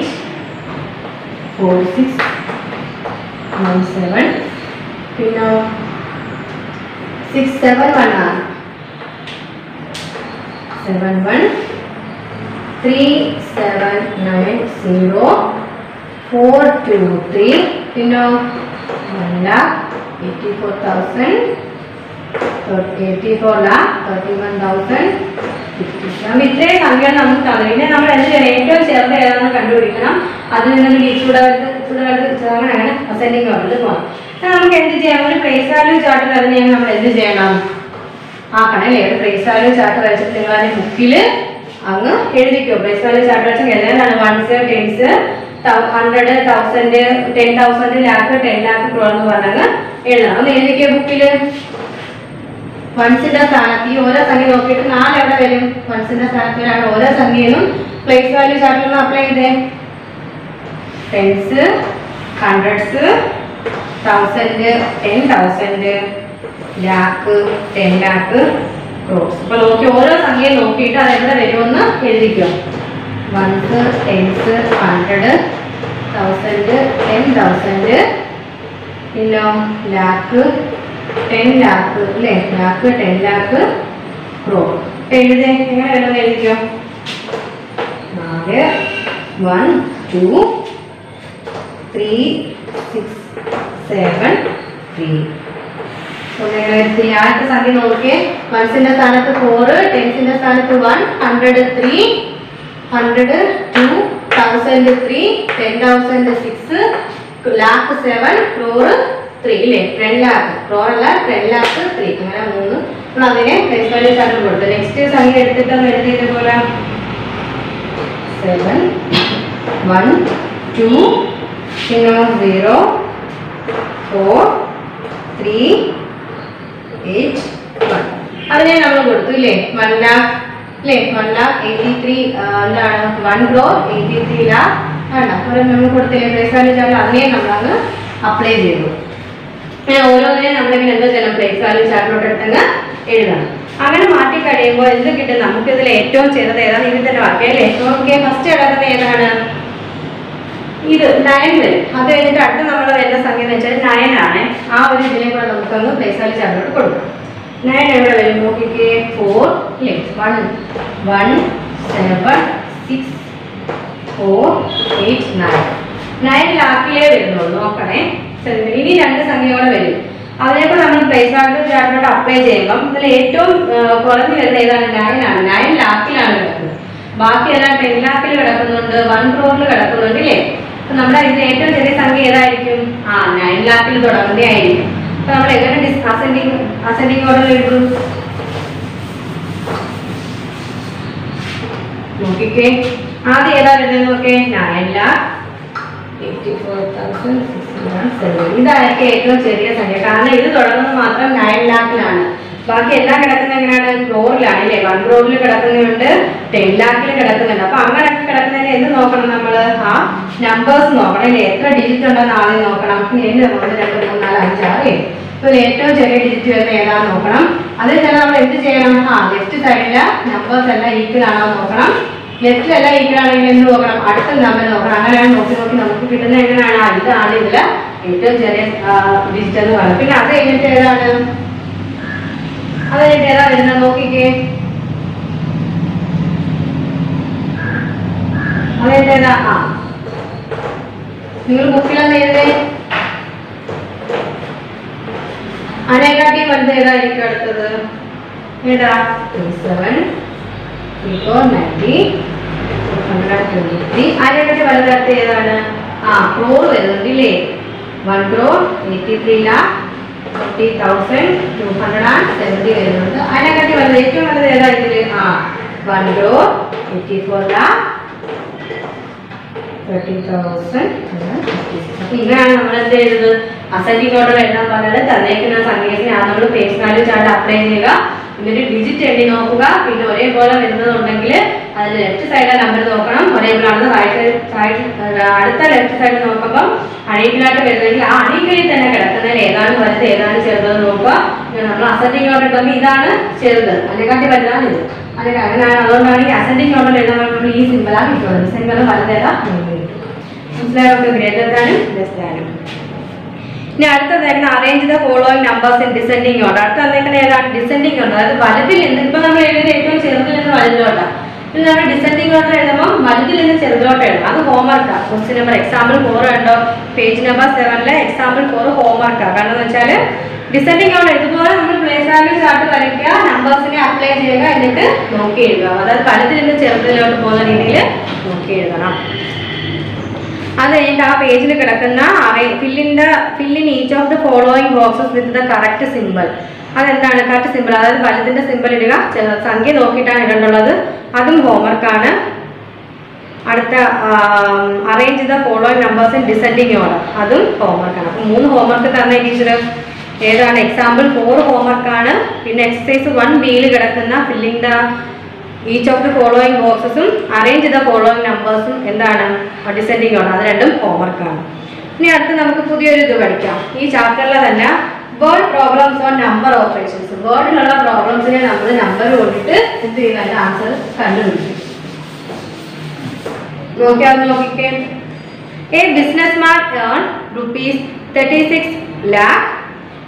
4617. പിന്നെ 671 71 3790 423. പിന്നെ 1,84,000 84,31,000. ഇത്രയും സംഖ്യ നമുക്ക് തന്നു. പിന്നെ നമ്മൾ എന്ത് ചെയ്യണം? ഏറ്റവും ചെറുത് ഏതാണെന്ന് കണ്ടുപിടിക്കണം. അതിൽ നിന്ന് ചൂട് അങ്ങനെ അസെൻഡിങ് ഓർഡറിൽ പോകണം. നമുക്ക് എന്ത് ചെയ്യാം? ഒരു പ്ലേസ് വാല്യൂ ചാർട്ട് വരണമെങ്കിൽ നമ്മൾ എന്ത് ചെയ്യണം? ആക്കണം അല്ലേ? ഒരു പ്ലേസ് വാല്യൂ ചാർട്ട് വരച്ചിട്ട് നിങ്ങൾ അതിന്റെ ബുക്കിൽ അങ്ങ് എഴുതിക്കോ. പ്ലേസ് വാല്യൂ ചാർട്ട് വെച്ചാൽ എന്താണ്? Ones, tens, 100, 1000, 10,000, lakh, 10 lakh, crore എന്ന് പറഞ്ഞാൽ എഴുതണം. ഒന്ന് എഴുതിക്കോ ബുക്കില്. വൺസിന്റെ സ്ഥാനത്ത് ഈ ഓരോ സംഖ്യ നോക്കിയിട്ട് 4 എവിടെ വരും? വൺസിന്റെ സ്ഥാനത്ത് വരാണ്. ഓരോ സംഖ്യയിലും പ്ലേസ് വാല്യൂ ചാർട്ടിൽ ഒന്ന് അപ്ലൈ ചെയ്തേ. Tens, hundreds, 1000, 10,000, lakh, 10 lakh, crores. അപ്പൊ നോക്കി ഓരോ സംഖ്യ നോക്കിയിട്ട് അതെവിടെ വരുമെന്ന് എഴുതിക്കോ. വൺസ്, ടെൻസ്, 100, 1000, 10,000, പിന്നെ ലാക്ക്, 10 lakh അല്ലേ? Lakh, 10 lakh, crore. എഴുതേ, എങ്ങനെ വേണമെന്ന് എഴുതിക്കോ. 4 1 2 3 6 7 3. ആദ്യത്തെ സംഖ്യ നോക്കിയേ. വൺസിന്റെ സ്ഥാനത്ത് 4, ടെൻസിന്റെ സ്ഥാനത്ത് 1, 100 3, 100 2, 1000 3, 10,000 6, lakh 7, crore 3 ഇല്ലേ? 10 lakh, crore അല്ല 10 lakh 3. അങ്ങനെ 3. നമ്മൾ അതിനെ ഫേസ് വാല്യൂ ചാർട്ട് കൊടുത്തു. നെക്സ്റ്റ് സംഖ്യ എടുത്തിട്ട് എഴുതിയത് പോലെ 7 1 2 0 4 3 8 1. അതിനെ നമ്മൾ കൊടുത്തു ഇല്ലേ? 1 lakh അല്ലേ? 1,83,000 എന്താണ് 1 crore 83 lakh വേണ്ട ഒരു നമ്മൾ കൊടുത്തില്ലേ ഫേസ് വാല്യൂ ചാർട്ട്. അതിനെ നമ്മളങ്ങ് അപ്ലൈ ചെയ്തു. പിന്നെ ഓരോന്നിനെ നമ്മളിങ്ങനെ എന്താ ചെയ്യണം? ഫേസ് വാല്യൂ ചാർട്ടിലോട്ട് എടുത്തങ്ങ് എഴുതണം. അങ്ങനെ മാറ്റി കഴിയുമ്പോൾ എന്ത് കിട്ടും? നമുക്ക് ഇതിൽ ഏറ്റവും ചെറുത് ഏതാണ്? ഇതിൽ തന്നെ വാക്കിയ അല്ലേ? നോക്കിയേ, ഫസ്റ്റ് കിടക്കുന്നത് ഏതാണ്? ഇത് 9 വരും. അത് കഴിഞ്ഞിട്ട് അടുത്ത് നമ്മൾ വരുന്ന സംഖ്യ എന്ന് വെച്ചാൽ 9 ആണ്. ആ ഒരു ഇതിനെ കൂടെ നമുക്കൊന്ന് ഫേസ് വാല്യൂ ചാർട്ടിലോട്ട് കൊടുക്കാം. 9 എവിടെ വരും? നോക്കിക്കേ, 4 അല്ലേ? 1 1 7 6 4 8 9. 9 ലാക്കിലേ വരുന്നുള്ളൂ. നോക്കണേ, ഇനി 2 സംഖ്യയോടെ വരും. അതിനെക്കൂടെ നമ്മൾ ഫേസ് വാല്യൂ ചാർട്ടിലോട്ട് അപ്ലൈ ചെയ്യുമ്പം ഇതിൽ ഏറ്റവും കുറഞ്ഞു വരുന്നത് ഏതാണ്? 9 ആണ്. 9 ലാക്കിലാണ് കിടക്കുന്നത്. ബാക്കി എല്ലാം 10 ലാക്കിൽ കിടക്കുന്നുണ്ട്, 1 crore കിടക്കുന്നുണ്ട് ഇല്ലേ? അപ്പൊ നമ്മുടെ ഇതിൽ ഏറ്റവും ചെറിയ സംഖ്യ ഏതായിരിക്കും? 9 ലാക്കിൽ തുടങ്ങുന്നതായിരിക്കും. അപ്പൊ നമ്മൾ എങ്ങനെ അസെൻഡിങ് ഓർഡർ എഴുതും? നോക്കിക്കേ, ആദ്യം ഏതാ വരുന്നത് നോക്കേ? 9,84,607. ഇതായിരിക്കും ഏറ്റവും ചെറിയ സംഖ്യ. കാരണം ഇത് തുടങ്ങുന്നത് മാത്രം 9 ലാക്കിലാണ്. ബാക്കി എല്ലാം കിടക്കുന്നത് എങ്ങനെയാണ്? ക്രോറിലാണ് അല്ലേ? 1 crore കിടക്കുന്നുണ്ട്, 10 ലാക്കിൽ കിടക്കുന്നുണ്ട്. അപ്പൊ അങ്ങനെയൊക്കെ കിടക്കുന്നതിന് എന്ത് നോക്കണം? നമ്മൾ ആ നമ്പേഴ്സ് നോക്കണം അല്ലേ? എത്ര ഡിജിറ്റ് ഉണ്ടെന്ന് ആദ്യം നോക്കണം. 1 2 3 4 5 6 7. ഇപ്പൊ ഏറ്റവും ചെറിയ ഡിജിറ്റ് വരുന്ന ഏതാണെന്ന് നോക്കണം. അതിൽ തന്നെ നമ്മൾ എന്ത് ചെയ്യണം? ലെഫ്റ്റ് സൈഡിലെ നമ്പേഴ്സ് എല്ലാം ഈക്വൽ ആണോ നോക്കണം. ലെഫ്റ്റിലെല്ലാം ഈക്വൽ ആണെങ്കിൽ എന്ത് നോക്കണം? അടുത്ത നമ്പർ നോക്കണം. അങ്ങനെയാണ് നോക്കി നോക്കി നമുക്ക് കിട്ടുന്നത് എങ്ങനെയാണ്? ഇതാണ് ഇതില് ഏറ്റവും ചെറിയ ഡിജിറ്റ് എന്ന് പറയുന്നത്. പിന്നെ അത് കഴിഞ്ഞിട്ട് ഏതാണ്? അത് കഴിഞ്ഞിട്ട് ഏതാ വരുന്നത്? നോക്കിക്കേ, അത് കഴിഞ്ഞിട്ട് ഏതാ? നിങ്ങൾ ബുക്കിലൊന്നും എഴുതേ. അതിനെക്കാട്ടിയും വലുത് ഏതായിരിക്കും അടുത്തത്? ഏതാ? 37 3 90 223. അതിനെക്കാട്ടി വലുത് അടുത്ത് ഏതാണ്? ക്രോർ വരുന്നുണ്ട് ഇല്ലേ? 1 crore 83 lakh 40,270 വരുന്നുണ്ട്. അതിനെക്കാട്ടി വലുത് ഏറ്റവും വലുത് ഏതാ ഇതില്? 1 crore 84 lakh 30,000. അപ്പൊ ഇങ്ങനെയാണ് നമ്മൾ എന്ത് ചെയ്തത്? അസെൻഡിങ് ഓർഡർ എഴുതാൻ പറഞ്ഞത് തന്നേക്കുന്ന സംഖ്യയ്ക്ക് നമ്മൾ ഫേസ് വാല്യൂ ചാർട്ട് അപ്ലൈ ചെയ്യുക. എന്നിട്ട് ഡിജിറ്റ് എണ്ണി നോക്കുക. പിന്നെ ഒരേപോലെ വരുന്നതുണ്ടെങ്കിൽ അതിൽ ലെഫ്റ്റ് സൈഡിലെ നമ്പർ നോക്കണം. ഒരേപോലെ ആണെന്ന് അടുത്ത ലെഫ്റ്റ് സൈഡിൽ നോക്കുമ്പോൾ അണീക്കലായിട്ട് വരുന്നെങ്കിൽ ആ അണീക്കലിൽ തന്നെ കിടക്കുന്നതിൽ ഏതാണ് വലുത് ഏതാണ് ചെറുതെന്ന് നോക്കുക. നമ്മൾ അസെൻഡിങ് ഓർഡർ ഇടുമ്പോൾ ഇതാണ് ചെറുത്, അതിനെക്കാട്ടി വലുതാണ് ഇത്. അങ്ങനെയാണ്. അതുകൊണ്ടാണ് ഈ അസെൻഡിങ് ഓർഡർ എഴുതുമ്പോൾ നമ്മൾ ഈ സിമ്പിളാണ് കിട്ടുന്നത്. സിമ്പിൾ വലുതേതാ മനസ്സിലായൊക്കെ? ഗ്രേറ്റർ ദാനും ലെസ് ദാനും. ഇനി അടുത്തതായിരുന്നു arrange the following numbers in descending order. അടുത്ത തന്നേക്കുന്ന ഏതാണ്? Descending order. അതായത് വലുതിൽ നിന്ന് ഇപ്പൊ നമ്മൾ എഴുതിയത് ഏറ്റവും ചെറുതിൽ നിന്ന് വലുതോട്ടാണ്. ഇത് നമ്മൾ ഡിസെൻഡിങ് ഓർഡർ എഴുതുമ്പോൾ വലുതിൽ നിന്ന് ചെറുതോട്ട് എഴുതും. അത് ഹോംവർക്കാണ്. ക്വസ്റ്റ്യൻ നമ്പർ എക്സാമ്പിൾ 4 ഉണ്ടോ? Page number 7 example 4 ഹോംവർക്കാണ്. കാരണം എന്ന് വെച്ചാൽ ഡിസെൻഡിങ് ഓർഡർ ഇതുപോലെ നമ്മൾ പ്ലേസ് വാല്യൂ ചാർട്ട് വരയ്ക്കുക, നമ്പേഴ്സിനെ അപ്ലൈ ചെയ്യുക, എന്നിട്ട് നോക്കി എഴുതുക. അതായത് വലുതിൽ നിന്ന് ചെറുതിലോട്ട് പോകുന്ന രീതിയിൽ നോക്കി എഴുതണം. അത് കഴിഞ്ഞിട്ട് ആ പേജിൽ കിടക്കുന്ന fill in each of the following boxes with the correct symbol. അതെന്താണ് കറക്റ്റ് സിമ്പിൾ? അതായത് വലുതിന്റെ സിമ്പിൾ ഇടുക, സംഖ്യ നോക്കിയിട്ടാണ് ഇടേണ്ടുള്ളത്. അതും ഹോംവർക്കാണ്. അടുത്ത arrange the following numbers in descending order, അതും ഹോംവർക്കാണ്. അപ്പം 3 ഹോംവർക്ക് തന്നെ ടീച്ചർ. ഏതാണ്? എക്സാമ്പിൾ 4 ഹോംവർക്കാണ്. പിന്നെ എക്സസൈസ് 1B കിടക്കുന്ന filling the each of the following ബോക്സസും അറേഞ്ച് ദ ഫോളോയിങ് നമ്പേഴ്സും എന്താണ്? Descending order. അത് രണ്ടും ഹോംവർക്കാണ്. ഇനി അടുത്ത് നമുക്ക് പുതിയൊരു ഇത് പഠിക്കാം. ഈ ചാപ്റ്ററിലെ തന്നെ word problems on number operations. വേർഡിലുള്ള പ്രോബ്ലംസിനെ നമ്മൾ നമ്പർ കൊണ്ടിട്ട് എന്ത് ചെയ്യുക? അതിന്റെ ആൻസർ കണ്ടുപിടിക്കും. നോക്കിക്കേ. A businessman earn rupees 36 lakh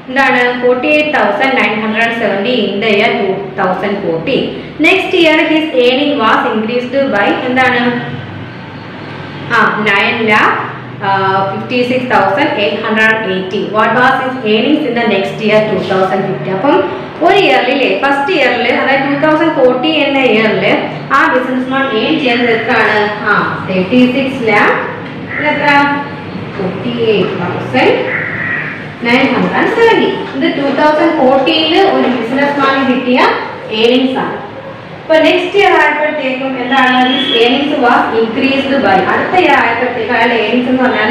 എന്താണ് 48,970 in the year 2014. Next year his earning was increased by എന്താണ് 9,56,880. What was his earnings in the next year 2050? അപ്പം ഒരു ഇയറിലെ ഫസ്റ്റ് ഇയറിൽ അതായത് 2014 എന്ന ഇയറിൽ ആ ബിസിനസ്മാൻ ഏൺ ചെയ്യുന്നത് എത്രയാണ് 36 lakh എത്ര 48,970. ഇത് 2014 ഒരു ബിസിനസ്മാന് കിട്ടിയ ഏണിങ്സ് ആണ്. അപ്പോൾ നെക്സ്റ്റ് ഇയർ ആയപ്പോഴത്തേക്കും എന്താണ് ഏണിങ്സ് വാസ് ഇൻക്രീസ്ഡ് ബൈ അടുത്ത ഇയർ ആയപ്പോഴത്തേക്കും അയാളുടെ ഏണിങ്സ് എന്ന് പറഞ്ഞാൽ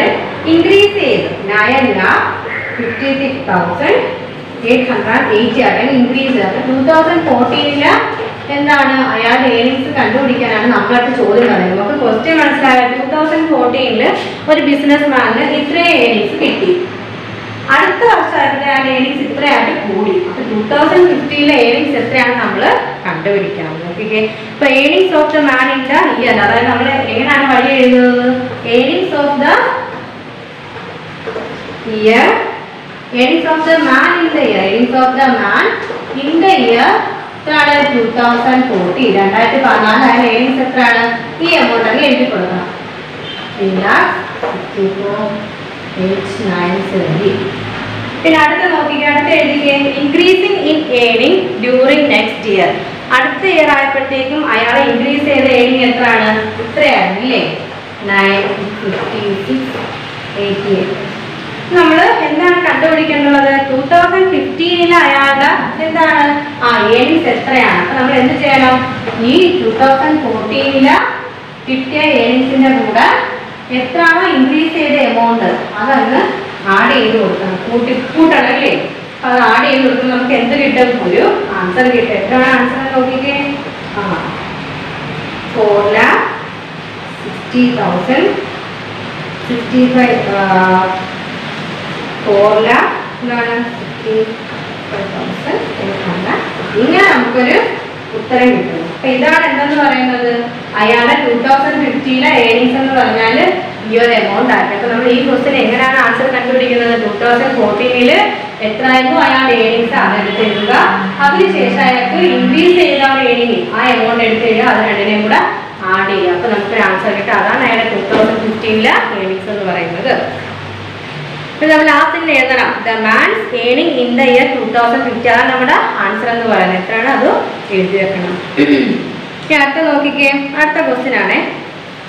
ഇൻക്രീസ് ചെയ്തു 9,56,880 അല്ലെങ്കിൽ ഇൻക്രീസ് ചെയ്തു. 2014 എന്താണ് അയാളുടെ ഏണിങ്സ് കണ്ടുപിടിക്കാനാണ് നമ്മളടുത്ത് ചോദ്യം പറയുന്നത്. നമുക്ക് ക്വസ്റ്റ്യൻ മനസ്സിലായ 2014 ഒരു ബിസിനസ് മാനിന് ഇത്രയും ഏണിങ്സ് കിട്ടി. അടുത്ത വർഷമായിട്ട് ആ ഏണിങ്സ് ഇത്രയായിട്ട് കൂടി. അപ്പൊ 2050 ഏണിങ്സ് എത്രയാണ് നമ്മൾ കണ്ടുപിടിക്കാൻ നോക്കിക്കേ. ഇപ്പൊ earnings of the man in the year, അതായത് നമ്മൾ എങ്ങനെയാണ് വഴി എഴുതുന്നത്? Earnings of the year, earnings of the man in the year, earnings of the man in the year എത്രയാണ് 2014. 2014 ആയ ഏണിങ്സ് എത്രയാണ്? ഈ എമൗണ്ട് അങ്ങ് എഴുതി കൊടുക്കണം. 3,64,890. പിന്നെ അടുത്ത നോക്കിക്കുക, അടുത്ത എഴുതിക്കേ increasing in earning during next year. അടുത്ത ഇയർ ആയപ്പോഴത്തേക്കും അയാൾ ഇൻക്രീസ് ചെയ്ത ഏണിംഗ് എത്രയാണ്? ഇത്രയായിരുന്നു അല്ലേ 9,56,88. നമ്മൾ എന്താണ് കണ്ടുപിടിക്കേണ്ടത്? 2015 അയാളുടെ എന്താണ് ഏണിങ്സ് എത്രയാണ്? അപ്പൊ നമ്മൾ എന്ത് ചെയ്യണം? ഈ 2014 കിട്ടിയ ഏണിങ്സിന്റെ കൂടെ എത്രയാണോ ഇൻക്രീസ് ചെയ്ത എമൗണ്ട് അതങ്ങ് ആഡ് ചെയ്ത് കൊടുക്കണം. കൂട്ടണം അല്ലേ? അപ്പൊ അത് ആഡ് ചെയ്ത് കൊടുക്കുമ്പോൾ നമുക്ക് എന്ത് കിട്ടും? ഒരു ആൻസർ കിട്ടും. എത്രയാണ് ആൻസർ നോക്കിക്കേ? 4,60,065 4,65,800. ഇങ്ങനെ നമുക്കൊരു ഉത്തരം കിട്ടും. അപ്പൊ ഇതാണ് എന്തെന്ന് പറയുന്നത് അയാളുടെ 2050 ഏണിങ്സ് എന്ന് പറഞ്ഞാൽ ഈ ഒരു എമൗണ്ട് ആയിട്ട്. അപ്പൊ നമ്മൾ ഈ ക്വസ്റ്റ്യൻ എങ്ങനെയാണ് ആൻസർ കണ്ടുപിടിക്കുന്നത്? 2014 എത്രയായിരുന്നു അയാളുടെ ഏണിങ്സ് അതെടുത്ത് എഴുതുക. അതിനുശേഷം അയാൾക്ക് ഇൻക്രീസ് ചെയ്ത ഏണിങ് ആ എമൗണ്ട് എടുത്ത് എഴുതുക. അത് രണ്ടിനെയും കൂടെ ആഡ് ചെയ്യുക. അപ്പൊ നമുക്കൊരു ആൻസർ കിട്ടും. അതാണ് അയാളുടെ 2015 ഏണിങ്സ് എന്ന് പറയുന്നത്. ഇപ്പൊ നമ്മൾ ലാസ്റ്റ് എഴുതണം the man's earning in the year 2050. അതാണ് നമ്മുടെ ആൻസർ എന്ന് പറയുന്നത്. എത്രയാണ് അത് എഴുതി വെക്കണം. അടുത്ത നോക്കിക്കേ, അടുത്ത ക്വസ്റ്റ്യൻ ആണ്.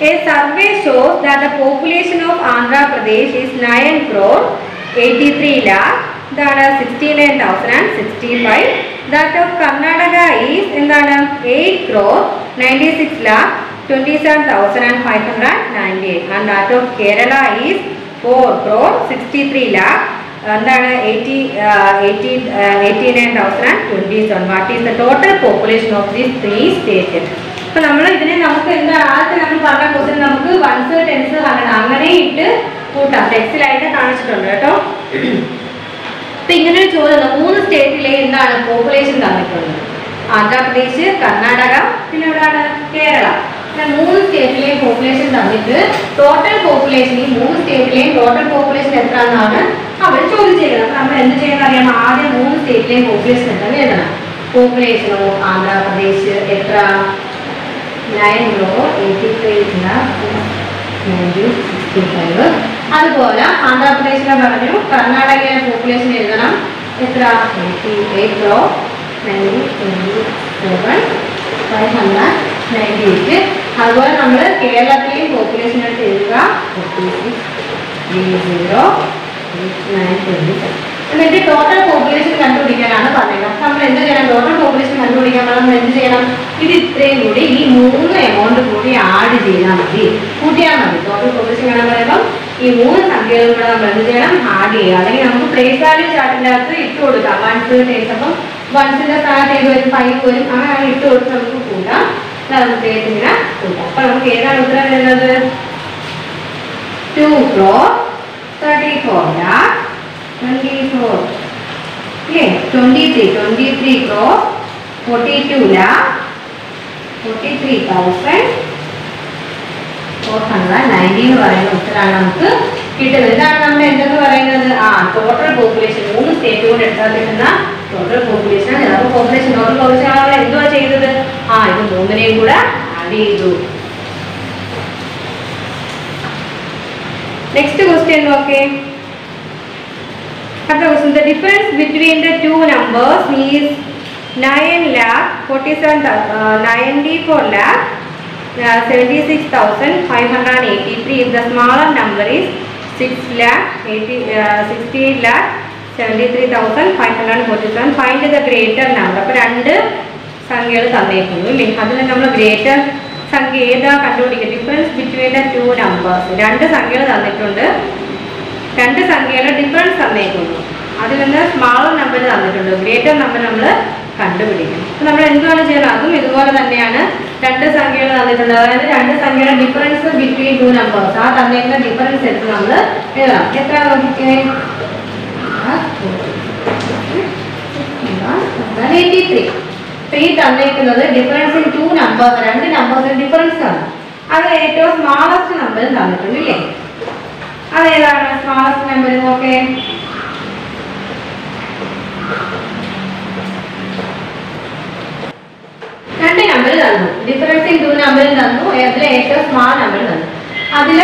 A survey shows that the population of Andhra Pradesh is 9,83 lakh. ഇതാണ് 69,065. ദാറ്റ് ഓഫ് കർണാടക ഈസ് എന്താണ് 8,27,27,598. And that of Kerala is 4,63 lakh. എന്താണ് 89,027. What is the total population of these 3 state? അപ്പൊ നമ്മൾ ഇതിനെ നമുക്ക് എന്താ ആദ്യത്തെ നമ്മൾ പറഞ്ഞ ക്വസ്റ്റ്യൻ നമുക്ക് വൺസ് ടെൻസ് കാണണം അങ്ങനെ ഇട്ട് കൂട്ടാം. ടെക്സ്റ്റിലായിട്ട് കാണിച്ചിട്ടുണ്ട് കേട്ടോ. അപ്പൊ ഇങ്ങനെ ഒരു ചോദ്യം 3 സ്റ്റേറ്റിലെ എന്താണ് പോപ്പുലേഷൻ തന്നിട്ടുണ്ട്? ആന്ധ്രാപ്രദേശ്, കർണാടക, പിന്നെ എവിടെയാണ് കേരള. 3 സ്റ്റേറ്റിലെയും പോപ്പുലേഷൻ തന്നിട്ട് ടോട്ടൽ പോപ്പുലേഷൻ ഈ 3 സ്റ്റേറ്റിലെയും ടോട്ടൽ പോപ്പുലേഷൻ എത്രയെന്നാണ് അവർ ചോദിച്ചിരിക്കുന്നത്. അപ്പൊ നമ്മൾ എന്ത് ചെയ്യുന്ന അറിയാം? ആദ്യം 3 സ്റ്റേറ്റിലെയും പോപ്പുലേഷൻ എത്രയെന്ന് എഴുതണം. പോപ്പുലേഷൻ ഓഫ് ആന്ധ്രാപ്രദേശ് എത്ര? 9,83,965. അതുപോലെ ആന്ധ്രാപ്രദേശിലെ പറഞ്ഞു. കർണാടകയിലെ പോപ്പുലേഷൻ എഴുതണം എത്ര? 88,927,598. അതുപോലെ നമ്മൾ കേരളത്തിലെയും പോപ്പുലേഷൻ എടുത്ത് എഴുതുക 46,30,8,927. എന്നിട്ട് ടോട്ടൽ പോപ്പുലേഷൻ കണ്ടുപിടിക്കാനാണ് പറയുന്നത്. അപ്പൊ നമ്മൾ എന്ത് ചെയ്യണം? ടോട്ടൽ പോപ്പുലേഷൻ കണ്ടുപിടിക്കാൻ നമ്മൾ എന്ത് ചെയ്യണം? ഇത് ഇത്രയും കൂടി ഈ 3 എമൗണ്ട് കൂടി ആഡ് ചെയ്താൽ മതി, കൂട്ടിയാൽ മതി. ടോട്ടൽ പോപ്പുലേഷൻ കാണാൻ പറയുമ്പോൾ ഈ 3 സംഖ്യകളും കൂടെ നമ്മൾ എന്ത് ചെയ്യണം? ആഡ് ചെയ്യുക. അല്ലെങ്കിൽ നമുക്ക് പ്ലേസ് വാല്യൂ ചാർട്ടിൻ്റെ അകത്ത് ഇട്ട് കൊടുക്കാം. വൺസ് ടേസ്, അപ്പം വൺസിന്റെ സ്ഥാനത്ത് 7 വരും, 5 വരും, അങ്ങനെ ഇട്ട് കൊടുത്ത് നമുക്ക് കൂട്ടാം. നമുക്ക് ഇങ്ങനെ കൂട്ടാം. അപ്പൊ നമുക്ക് ഏതാണ് ഉത്തരം വരുന്നത്? 2,34,24,23 crore 42,43,490 എന്ന് പറയുന്ന ഉത്തരമാണ് നമുക്ക് കിട്ടുന്നത്. ഇതാണ് നമ്മൾ എന്തെന്ന് പറയുന്നത്, ടോട്ടൽ പോപ്പുലേഷൻ. 3 സ്റ്റേറ്റ് കൊണ്ട് എടുത്താൽ കിട്ടുന്ന ടോട്ടൽ പോപ്പുലേഷൻ ആണ്. അപ്പോൾ പോപ്പുലേഷൻ ടോട്ടൽ പോപ്പുലേഷൻ നമ്മൾ എന്തുവാ ചെയ്തത്, ഇത് 3നെയും കൂടെ ആഡ് ചെയ്തു. നെക്സ്റ്റ് ക്വസ്റ്റ്യൻ നോക്കേ. അടുത്ത question, the difference between the two numbers is 9,44,76,583 if the smaller number is 6,68,73,547. Find the greater number. അപ്പോൾ 2 സംഖ്യകൾ തന്നേക്കുന്നു അല്ലേ. അതിൽ നമ്മൾ ഗ്രേറ്റർ സംഖ്യ ഏതാ കണ്ടുപിടിക്കുക. Difference between the two numbers. 2 സംഖ്യകൾ തന്നിട്ടുണ്ട്, 2 സംഖ്യകളുടെ ഡിഫറൻസ് തന്നേക്കുന്നു. അതിൽ നിന്ന് സ്മാളർ നമ്പർ തന്നിട്ടുണ്ട്, ഗ്രേറ്റർ നമ്പർ നമ്മൾ കണ്ടുപിടിക്കണം. അപ്പോൾ നമ്മൾ എന്തുവാണ് ചെയ്യണം, അതും ഇതുപോലെ തന്നെയാണ്. 2 സംഖ്യകൾ തന്നിട്ടുണ്ട്, അതായത് 2 സംഖ്യയുടെ ഡിഫറൻസ് ബിറ്റ്വീൻ 2 നമ്പേഴ്സ്. ആ തന്നേക്കുന്ന ഡിഫറൻസ് എടുത്ത് നമ്മൾ എഴുതണം. എത്ര നോക്കിക്കേ, 83. അപ്പോൾ ഈ തന്നേക്കുന്നത് ഡിഫറൻസ് ഇൻ 2 നമ്പേഴ്സ്, 2 നമ്പേഴ്സിന് ഡിഫറൻസ് ആണ്. അത് ഏറ്റവും സ്മാളസ്റ്റ് നമ്പർ തന്നിട്ടുണ്ട് ഇല്ലേ. അതേതാണ് സ്മാളസ്റ്റ് നമ്പർ നോക്കേ. രണ്ട് നമ്പർ തന്നു, ഡിഫറൻസ് ഇൻ 2 നമ്പർ തന്നു, അതിൽ ഏറ്റവും സ്മാൾ നമ്പർ തന്നു. അതിൽ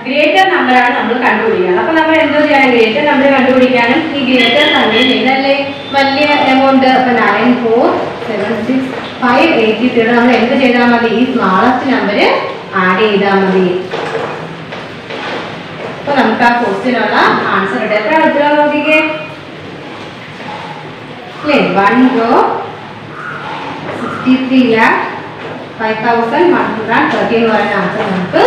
ഗ്രേറ്റർ നമ്പറാണ് നമ്മൾ കണ്ടുപിടിക്കുന്നത്. അപ്പോൾ നമ്മൾ എന്തോ ചെയ്യണം, ഗ്രേറ്റർ നമ്പർ കണ്ടുപിടിക്കാനും ഈ ഗ്രേറ്റർ സംഖ്യയിൽ ഇതല്ലേ വലിയ എമൗണ്ട്. അപ്പോൾ 9,4,76,583 നമ്മൾ എന്ത് ചെയ്താൽ മതി, ഈ സ്മാളസ്റ്റ് നമ്പർ ആഡ് ചെയ്താൽ മതി. അപ്പോൾ നമുക്ക് ആ ക്വസ്റ്റ്യനുള്ള ആൻസർ ഉണ്ട്. എത്ര ഉത്തരം നോക്കിക്കേ അല്ലേ. 1,63,05,130 എന്ന് പറയുന്ന ആൻസർ നമുക്ക്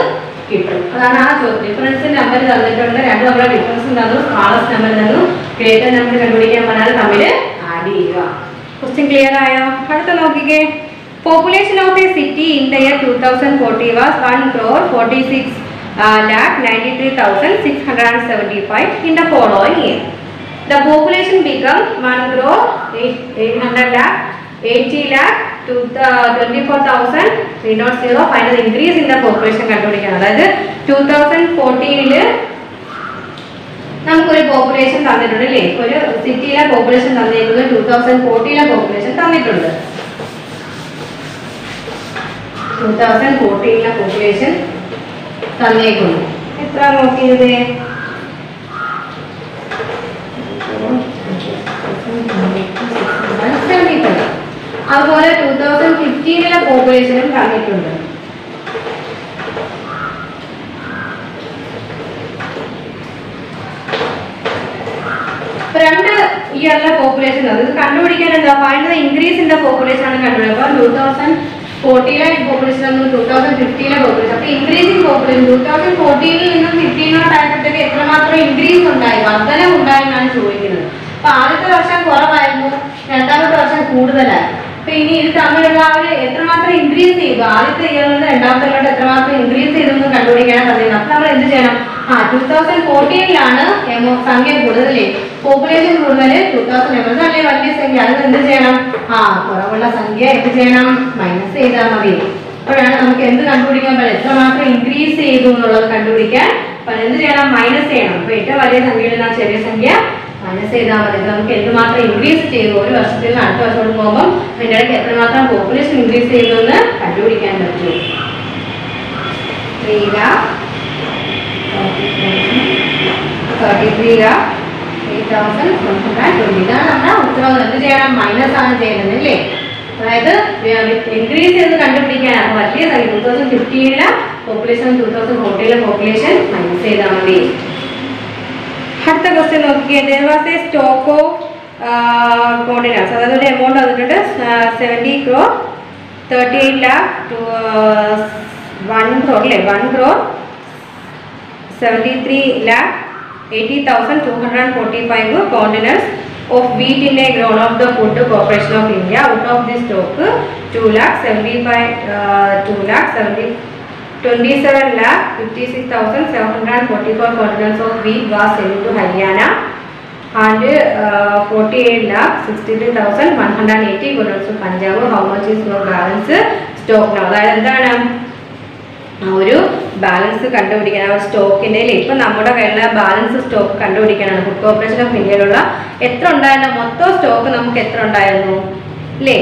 കിട്ടും. അതാണ് ആ ചോദ്യം. ഡിഫറൻസ് നമ്പർ തന്നിട്ടുണ്ട്, 2 നമ്മുടെ ഡിഫറൻസ് തന്നു, സ്മാളസ്റ്റ് നമ്പർ തന്നു, ഗ്രേറ്റർ നമ്പർ കണ്ടുപിടിക്കാൻ പറഞ്ഞാൽ തമ്മിൽ ആഡ് ചെയ്യുക. ക്വസ്റ്റ്യൻ ക്ലിയർ ആയോ? അടുത്ത നോക്കിക്കേ. Population of A city in the year 2040 was 1,93,675 in the following year. The population become 1,80,80,24,300. Find the increase in the population കണ്ടുപിടിക്കണം. അതായത് 2014 നമുക്കൊരു പോപ്പുലേഷൻ തന്നിട്ടുണ്ട് അല്ലേ. ഒരു സിറ്റിയിലെ പോപ്പുലേഷൻ തന്നിട്ടുണ്ട്, 2014 പോപ്പുലേഷൻ തന്നിട്ടുണ്ട്. 2014 പോപ്പുലേഷൻ തന്നേക്കുന്നു. എത്ര നോക്കിയത്, അതുപോലെ 2015 പോപ്പുലേഷനും തന്നിട്ടുണ്ട്. രണ്ട് ഇയറിലെ പോപ്പുലേഷൻ അത് കണ്ടുപിടിക്കാൻ എന്താ, find the increase in the population ആണ് കണ്ടുപിടിക്കുക. അപ്പോൾ 2014 പോപ്പുലേഷൻ വന്നു, 2015 പോപ്പുലേഷൻ. അപ്പോൾ ഇൻക്രീസിംഗ് പോപ്പുലേഷൻ 2014 നിന്നും 15 ആയപ്പോഴത്തേക്ക് എത്രമാത്രം ഇൻക്രീസ് ഉണ്ടായി, വർധന ഉണ്ടായെന്നാണ് ചോദിക്കുന്നത്. അപ്പോൾ ആദ്യത്തെ വർഷം കുറവായിരുന്നു, രണ്ടാമത്തെ വർഷം കൂടുതലായി. അപ്പോൾ ഇനി ഇത് തമ്മിലുള്ള എത്രമാത്രം ഇൻക്രീസ് ചെയ്തു, ആദ്യത്തെ ഇയറിൽ നിന്ന് രണ്ടാമത്തെ ഇയറിലോട്ട് എത്രമാത്രം ഇൻക്രീസ് ചെയ്തെന്ന് കണ്ടുപിടിക്കാനാണ് തന്നിരുന്നത്. അപ്പോൾ നമ്മൾ എന്ത് ചെയ്യണം, 2014 സംഖ്യ കൂടുതലേ, പോപ്പുലേഷൻ കൂടുതൽ, 2011 അല്ലേ വലിയ സംഖ്യ. അത് എന്ത് ചെയ്യണം, കുറവുള്ള സംഖ്യ എന്ത് ചെയ്യണം, മൈനസ് ചെയ്താൽ മതി. അപ്പോഴാണ് നമുക്ക് എന്ത് കണ്ടുപിടിക്കാൻ പറ്റും, എത്രമാത്രം ഇൻക്രീസ് ചെയ്തു എന്നുള്ളത് കണ്ടുപിടിക്കാൻ. അപ്പോൾ എന്ത് ചെയ്യണം, മൈനസ് ചെയ്യണം. അപ്പോൾ ഏറ്റവും വലിയ സംഖ്യയിൽ നിന്ന് ചെറിയ സംഖ്യ മൈനസ് ചെയ്താൽ മതി. നമുക്ക് എന്തുമാത്രം ഇൻക്രീസ് ചെയ്തു, ഒരു വർഷത്തിൽ നിന്ന് അടുത്ത വർഷത്തോട് പോകുമ്പോൾ അതിൻ്റെ ഇടയ്ക്ക് എത്രമാത്രം പോപ്പുലേഷൻ ഇൻക്രീസ് ചെയ്തു എന്ന് കണ്ടുപിടിക്കാൻ പറ്റും. 3,33,8,120 ഇതാണ് നമ്മുടെ ഉത്തരവ്. എന്ത് ചെയ്യണം, മൈനസ് ആണ് ചെയ്യുന്നത് അല്ലേ. അതായത് ഇൻക്രീസ് ചെയ്ത് കണ്ടുപിടിക്കാനാണ് വലിയ സംഖ്യ. 2015 പോപ്പുലേഷൻ 2014 പോപ്പുലേഷൻ മൈനസ് ചെയ്താൽ മതി. അടുത്ത ക്വസ്റ്റ്യൻ നോക്കിയേ. there was a stock of കോണ്ടിനേഴ്സ്, അതായത് ഒരു എമൗണ്ട് വന്നിട്ടുണ്ട് 70 crore, 38 lakh to 1 crore അല്ലേ, 1 crore 73,80,245 containers of wheat in a grown of the Food Corporation of India. Out of this stock 27,56,744 containers of wheat was sent to Haryana and 48,63,180 containers to Punjab. How much is your balance stock now? അതായത് എന്താണ്, ഒരു balance കണ്ടുപിടിക്കാൻ ആ സ്റ്റോക്കിൻ്റെ ഇപ്പം നമ്മുടെ കയ്യിലുള്ള balance stock കണ്ടുപിടിക്കാനാണ്. ഫുഡ് കോർപ്പറേഷൻ ഓഫ് ഇന്ത്യയിലുള്ള എത്ര ഉണ്ടായിരുന്നു മൊത്തം സ്റ്റോക്ക് നമുക്ക് എത്ര ഉണ്ടായിരുന്നു അല്ലേ?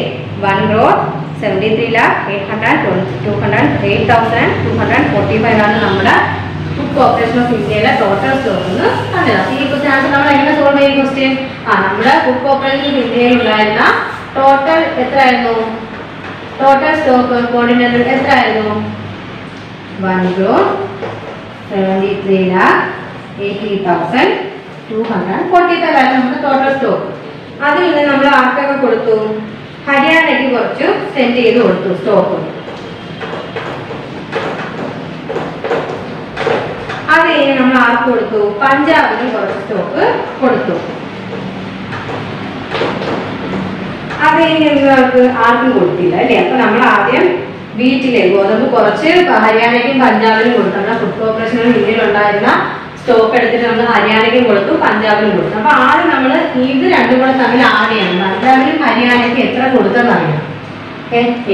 1,73,808,245 ആണ് നമ്മുടെ ഫുഡ് കോർപ്പറേഷൻ ഓഫ് ഇന്ത്യയിലെ ടോട്ടൽ സ്റ്റോക്ക് എന്ന് പറഞ്ഞത്. ഈ ക്വസ്റ്റ്യൻ നമ്മൾ എങ്ങനെ സോൾവ് ചെയ്യും ക്വസ്റ്റ്യൻ? നമ്മുടെ ഫുഡ് കോർപ്പറേഷൻ ഓഫ് ഇന്ത്യയിൽ ഉണ്ടായിരുന്ന ടോട്ടൽ എത്രയായിരുന്നു? ടോട്ടൽ സ്റ്റോക്ക് കോർഡിനേറ്റർ എത്രയായിരുന്നു? 1,73,80,245 ആണ് നമ്മുടെ ടോട്ടൽ സ്റ്റോക്ക്. അതിൽ നിന്ന് നമ്മൾ ആർക്കൊക്കെ കൊടുത്തു? ഹരിയാനയ്ക്ക് കുറച്ച് സെൻഡ് ചെയ്ത് കൊടുത്തു സ്റ്റോക്ക്. അത് കഴിഞ്ഞ് നമ്മൾ ആർക്ക് കൊടുത്തു? പഞ്ചാബിന് കുറച്ച് സ്റ്റോക്ക് കൊടുത്തു. അത് കഴിഞ്ഞ് നിങ്ങൾക്ക് ആർക്കും കൊടുത്തില്ല അല്ലേ? അപ്പൊ നമ്മൾ ആദ്യം വീട്ടിലെ ഗോതമ്പ് കുറച്ച് ഹരിയാനയ്ക്കും പഞ്ചാബിനും കൊടുത്തു. നമ്മുടെ ഫുഡ് കോർപ്പറേഷൻ ഓഫ് ഇന്ത്യയിൽ ഉണ്ടായിരുന്ന സ്റ്റോക്ക് എടുത്തിട്ട് നമ്മൾ ഹരിയാനയ്ക്കും കൊടുത്തു, പഞ്ചാബിനും കൊടുത്തു. അപ്പൊ ആദ്യം നമ്മൾ ഇത് രണ്ടും കൂടെ തമ്മിൽ ആഡ് ചെയ്യണം. പഞ്ചാബിനും ഹരിയാനയ്ക്കും എത്ര കൊടുത്തെന്ന് അറിയണം.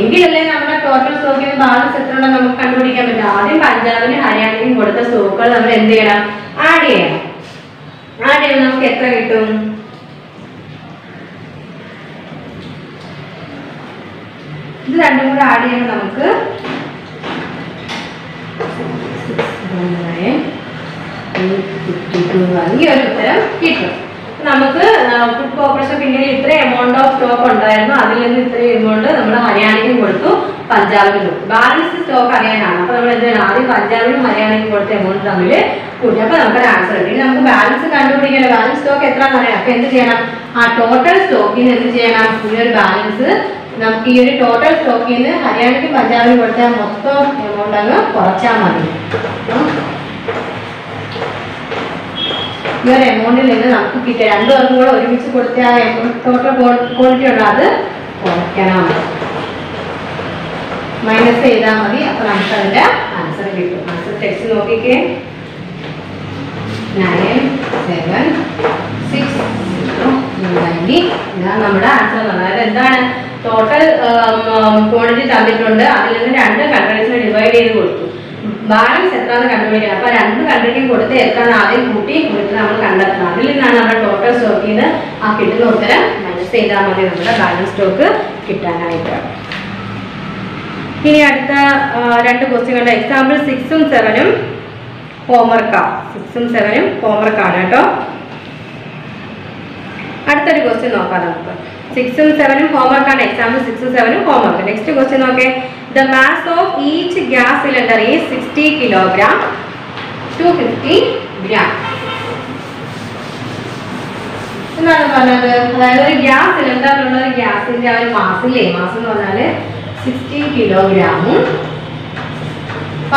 എങ്കിലല്ലേ നമ്മുടെ ടോട്ടൽ സ്റ്റോക്കിന് ബാലൻസ് എത്ര ഉണ്ടെന്ന് നമുക്ക് കണ്ടുപിടിക്കാൻ പറ്റും. ആദ്യം പഞ്ചാബിനും ഹരിയാനയ്ക്കും കൊടുത്ത സ്റ്റോക്കുകൾ നമ്മൾ എന്ത് ചെയ്യണം? ആഡ് ചെയ്യണം. ആഡ് ചെയ്യുമ്പോൾ നമുക്ക് എത്ര കിട്ടും? ഇത് രണ്ടും കൂടെ ആഡ് ചെയ്യുമ്പോൾ നമുക്ക് ഈ ഒരു ഉത്തരം കിട്ടും. നമുക്ക് ഫുഡ് കോർപ്പറേഷൻ ഓഫ് ഇന്ത്യയിൽ ഇത്ര എമൗണ്ട് ഓഫ് സ്റ്റോക്ക് ഉണ്ടായിരുന്നു, അതിൽ നിന്ന് ഇത്രയും എമൗണ്ട് നമ്മൾ ഹരിയാനയ്ക്കും കൊടുത്തു, പഞ്ചാബിനും കൊടുത്തു. ബാലൻസ് സ്റ്റോക്ക് അറിയാനാണ്. അപ്പൊ നമ്മൾ എന്ത് ചെയ്യണം? ആദ്യം പഞ്ചാബിനും ഹരിയാനയ്ക്കും കൊടുത്ത എമൗണ്ട് തമ്മിൽ കൂട്ടി. അപ്പൊ നമുക്കൊരു ആൻസർ കിട്ടി. നമുക്ക് ബാലൻസ് കണ്ടുപിടിക്കല്ലോ, ബാലൻസ് സ്റ്റോക്ക് എത്രയാണെന്ന് അറിയാം. അപ്പൊ എന്ത് ചെയ്യണം? ആ ടോട്ടൽ സ്റ്റോക്കിൽ നിന്ന് എന്ത് ചെയ്യണം? ഈ ഒരു ബാലൻസ് നമുക്ക് ഈ ഒരു ടോട്ടൽ സ്റ്റോക്കിൽ നിന്ന് ഹരിയാനയ്ക്കും പഞ്ചാബിനും കൊടുത്ത മൊത്തം എമൗണ്ട് അങ്ങ് കുറച്ചാൽ മതി. ഈ ഒരു എമൗണ്ടിൽ നിന്ന് നമുക്ക് കിട്ടിയ രണ്ടുപേർക്കും കൂടെ ഒരുമിച്ച് കൊടുത്ത ആ ടോട്ടൽ ക്വാണ്ടിറ്റി ഉണ്ട്, അത് കുറയ്ക്കണം. മൈനസ് ചെയ്താൽ മതി. അപ്പൊ നമുക്ക് അതിന്റെ ആൻസർ കിട്ടും. ആൻസർ ടെക്സ്റ്റ് നോക്കിക്കേ. 9,7,6,90 ഇതാണ് നമ്മുടെ ആൻസർ എന്ന് പറഞ്ഞത്. അതായത് എന്താണ്? ടോട്ടൽ ക്വാണ്ടിറ്റി തന്നിട്ടുണ്ട്, അതിൽ നിന്ന് രണ്ട് കൺട്രീസിനെ ഡിവൈഡ് ചെയ്ത് കൊടുത്തു. ബാലൻസ് എത്രയാണെന്ന് കണ്ടുപിടിക്കണം. അപ്പൊ രണ്ട് കൺട്രിക്കും കൊടുത്ത് എത്രയാണ് ആദ്യം കൂട്ടി കൊടുത്ത് നമ്മൾ കണ്ടെത്തണം. അതിൽ നിന്നാണ് നമ്മുടെ ടോട്ടൽ സ്റ്റോക്കിൽ നിന്ന് ആ കിട്ടുന്ന ഉത്തരം മൈനസ് ചെയ്താൽ മതി നമ്മുടെ ബാലൻസ് സ്റ്റോക്ക് കിട്ടാനായിട്ട്. ഇനി അടുത്ത രണ്ട് ക്വസ്റ്റ്യനുകളുടെ എക്സാമ്പിൾ 6ഉം 7ഉം ഹോംവർക്കാണ്. 6ഉം 7ഉം ഹോംവർക്കാണ് കേട്ടോ. അടുത്തൊരു ക്വസ്റ്റ്യൻ നോക്കാം നമുക്ക്. 6ഉം 7ഉം ഹോംവർക്കാണ്. എക്സാമ്പിൾ 6ഉം 7ഉം ഹോംവർക്ക്. നെക്സ്റ്റ് ക്വസ്റ്റ്യൻ നോക്കേ. The mass of each gas cylinder is 60 kilogram to 50 gram. എന്താണ് പറഞ്ഞത്? അതായത് ഒരു ഗ്യാസ് സിലിണ്ടറിലുള്ള ഒരു ഗ്യാസിന്റെ ആ ഒരു മാസില്ലേ, മാസം എന്ന് പറഞ്ഞാല് 60 കിലോഗ്രാമും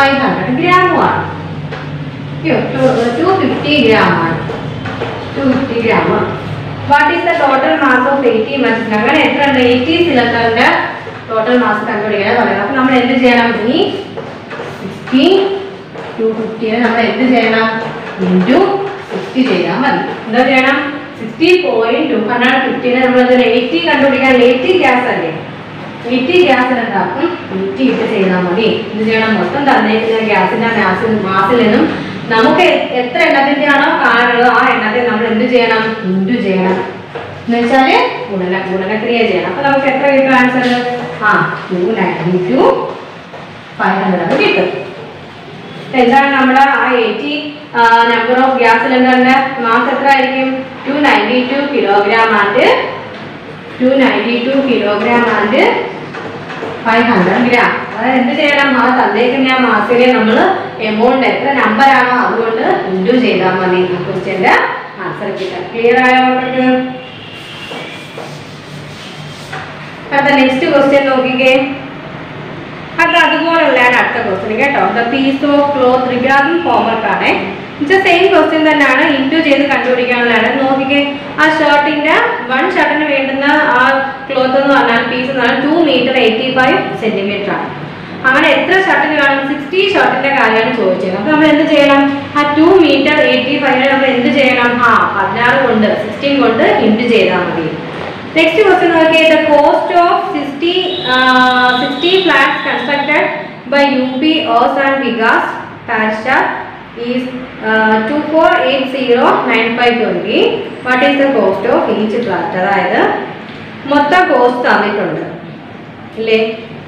500 ഗ്രാമുമാണ്. 250 ഗ്രാമാണ്. 250 ഗ്രാമാണ്. What is the total mass of 80 machine? അങ്ങനെ എത്ര ഉണ്ട്? 80 സിലിണ്ടറിന്റെ ടോട്ടൽ മാസ് കണ്ടുപിടിക്കാനാണ് പറയുന്നത്. അപ്പൊ നമ്മൾ എന്ത് ചെയ്യണം? ഈ 60 250 നമ്മൾ എന്ത് ചെയ്യണം? ഇൻറ്റു 60 ചെയ്താൽ മതി. എന്താ ചെയ്യണം? 60.250 നമ്മൾ 80 കണ്ടുപിടിക്കാൻ 80 ഗ്യാസ് അല്ലേ, 80 ഗ്യാസ് ഉണ്ടാക്കും 80 ഇട്ട് ചെയ്താൽ മതി. എന്ത് ചെയ്യണം? മൊത്തം തന്നേക്കുന്ന ഗ്യാസിന്റെ മാസിൽ നിന്നും നമുക്ക് എത്ര എണ്ണത്തിന്റെ ആണോ കാണുന്നത് ആ എണ്ണത്തെ നമ്മൾ എന്ത് ചെയ്യണം? ഇൻറ്റു ചെയ്യണം. എന്ന് വെച്ചാല് ഗുണനക്രിയ ചെയ്യണം. അപ്പൊ നമുക്ക് എത്ര കിട്ടും ആൻസർ? 292,500 കിട്ടും. എന്താണ് നമ്മുടെ ആ 80 നമ്പർ ഓഫ് ഗ്യാസ് സിലിണ്ടറിന്റെ മാസ് എത്ര ആയിരിക്കും? 292 കിലോഗ്രാം ആൻഡ് 500 ഗ്രാം. അതായത് എന്ത് ചെയ്യണം? ആ തന്നേക്കുന്ന ആ മാസിലെ നമ്മൾ എമൗണ്ട് എത്ര നമ്പർ ആണോ അതുകൊണ്ട് ഇൻറ്റു ചെയ്താൽ മതി. ക്വസ്റ്റ്യന്റെ ആൻസർ കിട്ടാം. ക്ലിയർ ആയോ അവർക്ക്? അടുത്ത നെക്സ്റ്റ് ക്വസ്റ്റ്യൻ നോക്കിക്കേ. അത് അതുപോലെയുള്ളതാണ് അടുത്ത ക്വസ്റ്റ്യൻ കേട്ടോ. The piece of cloth regarding homework ആണ്. സെയിം ക്വസ്റ്റ്യൻ തന്നെയാണ്, ഇൻറ്റു ചെയ്ത് കണ്ടുപിടിക്കാനുള്ളതാണ്. നോക്കിക്കേ, ആ ഷർട്ടിന്റെ 1 ഷർട്ടിന് വേണ്ടുന്ന ആ ക്ലോത്ത് എന്ന് പറഞ്ഞാൽ പീസ് എന്ന് പറഞ്ഞാൽ 2 മീറ്റർ 85 സെന്റിമീറ്റർ ആണ്. അങ്ങനെ എത്ര ഷർട്ടിന് വേണം? 60 ഷർട്ടിന്റെ കാര്യമാണ് ചോദിച്ചത്. അപ്പൊ നമ്മൾ എന്ത് ചെയ്യണം? ആ 2 മീറ്റർ 85 നമ്മൾ എന്ത് ചെയ്യണം? 16 കൊണ്ട് 16 കൊണ്ട് ഇൻറ്റു ചെയ്താൽ മതി. നെക്സ്റ്റ് ക്വസ്റ്റ്യൻ നോക്കിയേ. The cost of 60 flats constructed by UP Earth and Vigas Parsha is 24809520. What is the cost of each plat? അതായത് മൊത്തം കോസ്റ്റ് തന്നിട്ടുണ്ട് ഇല്ലേ?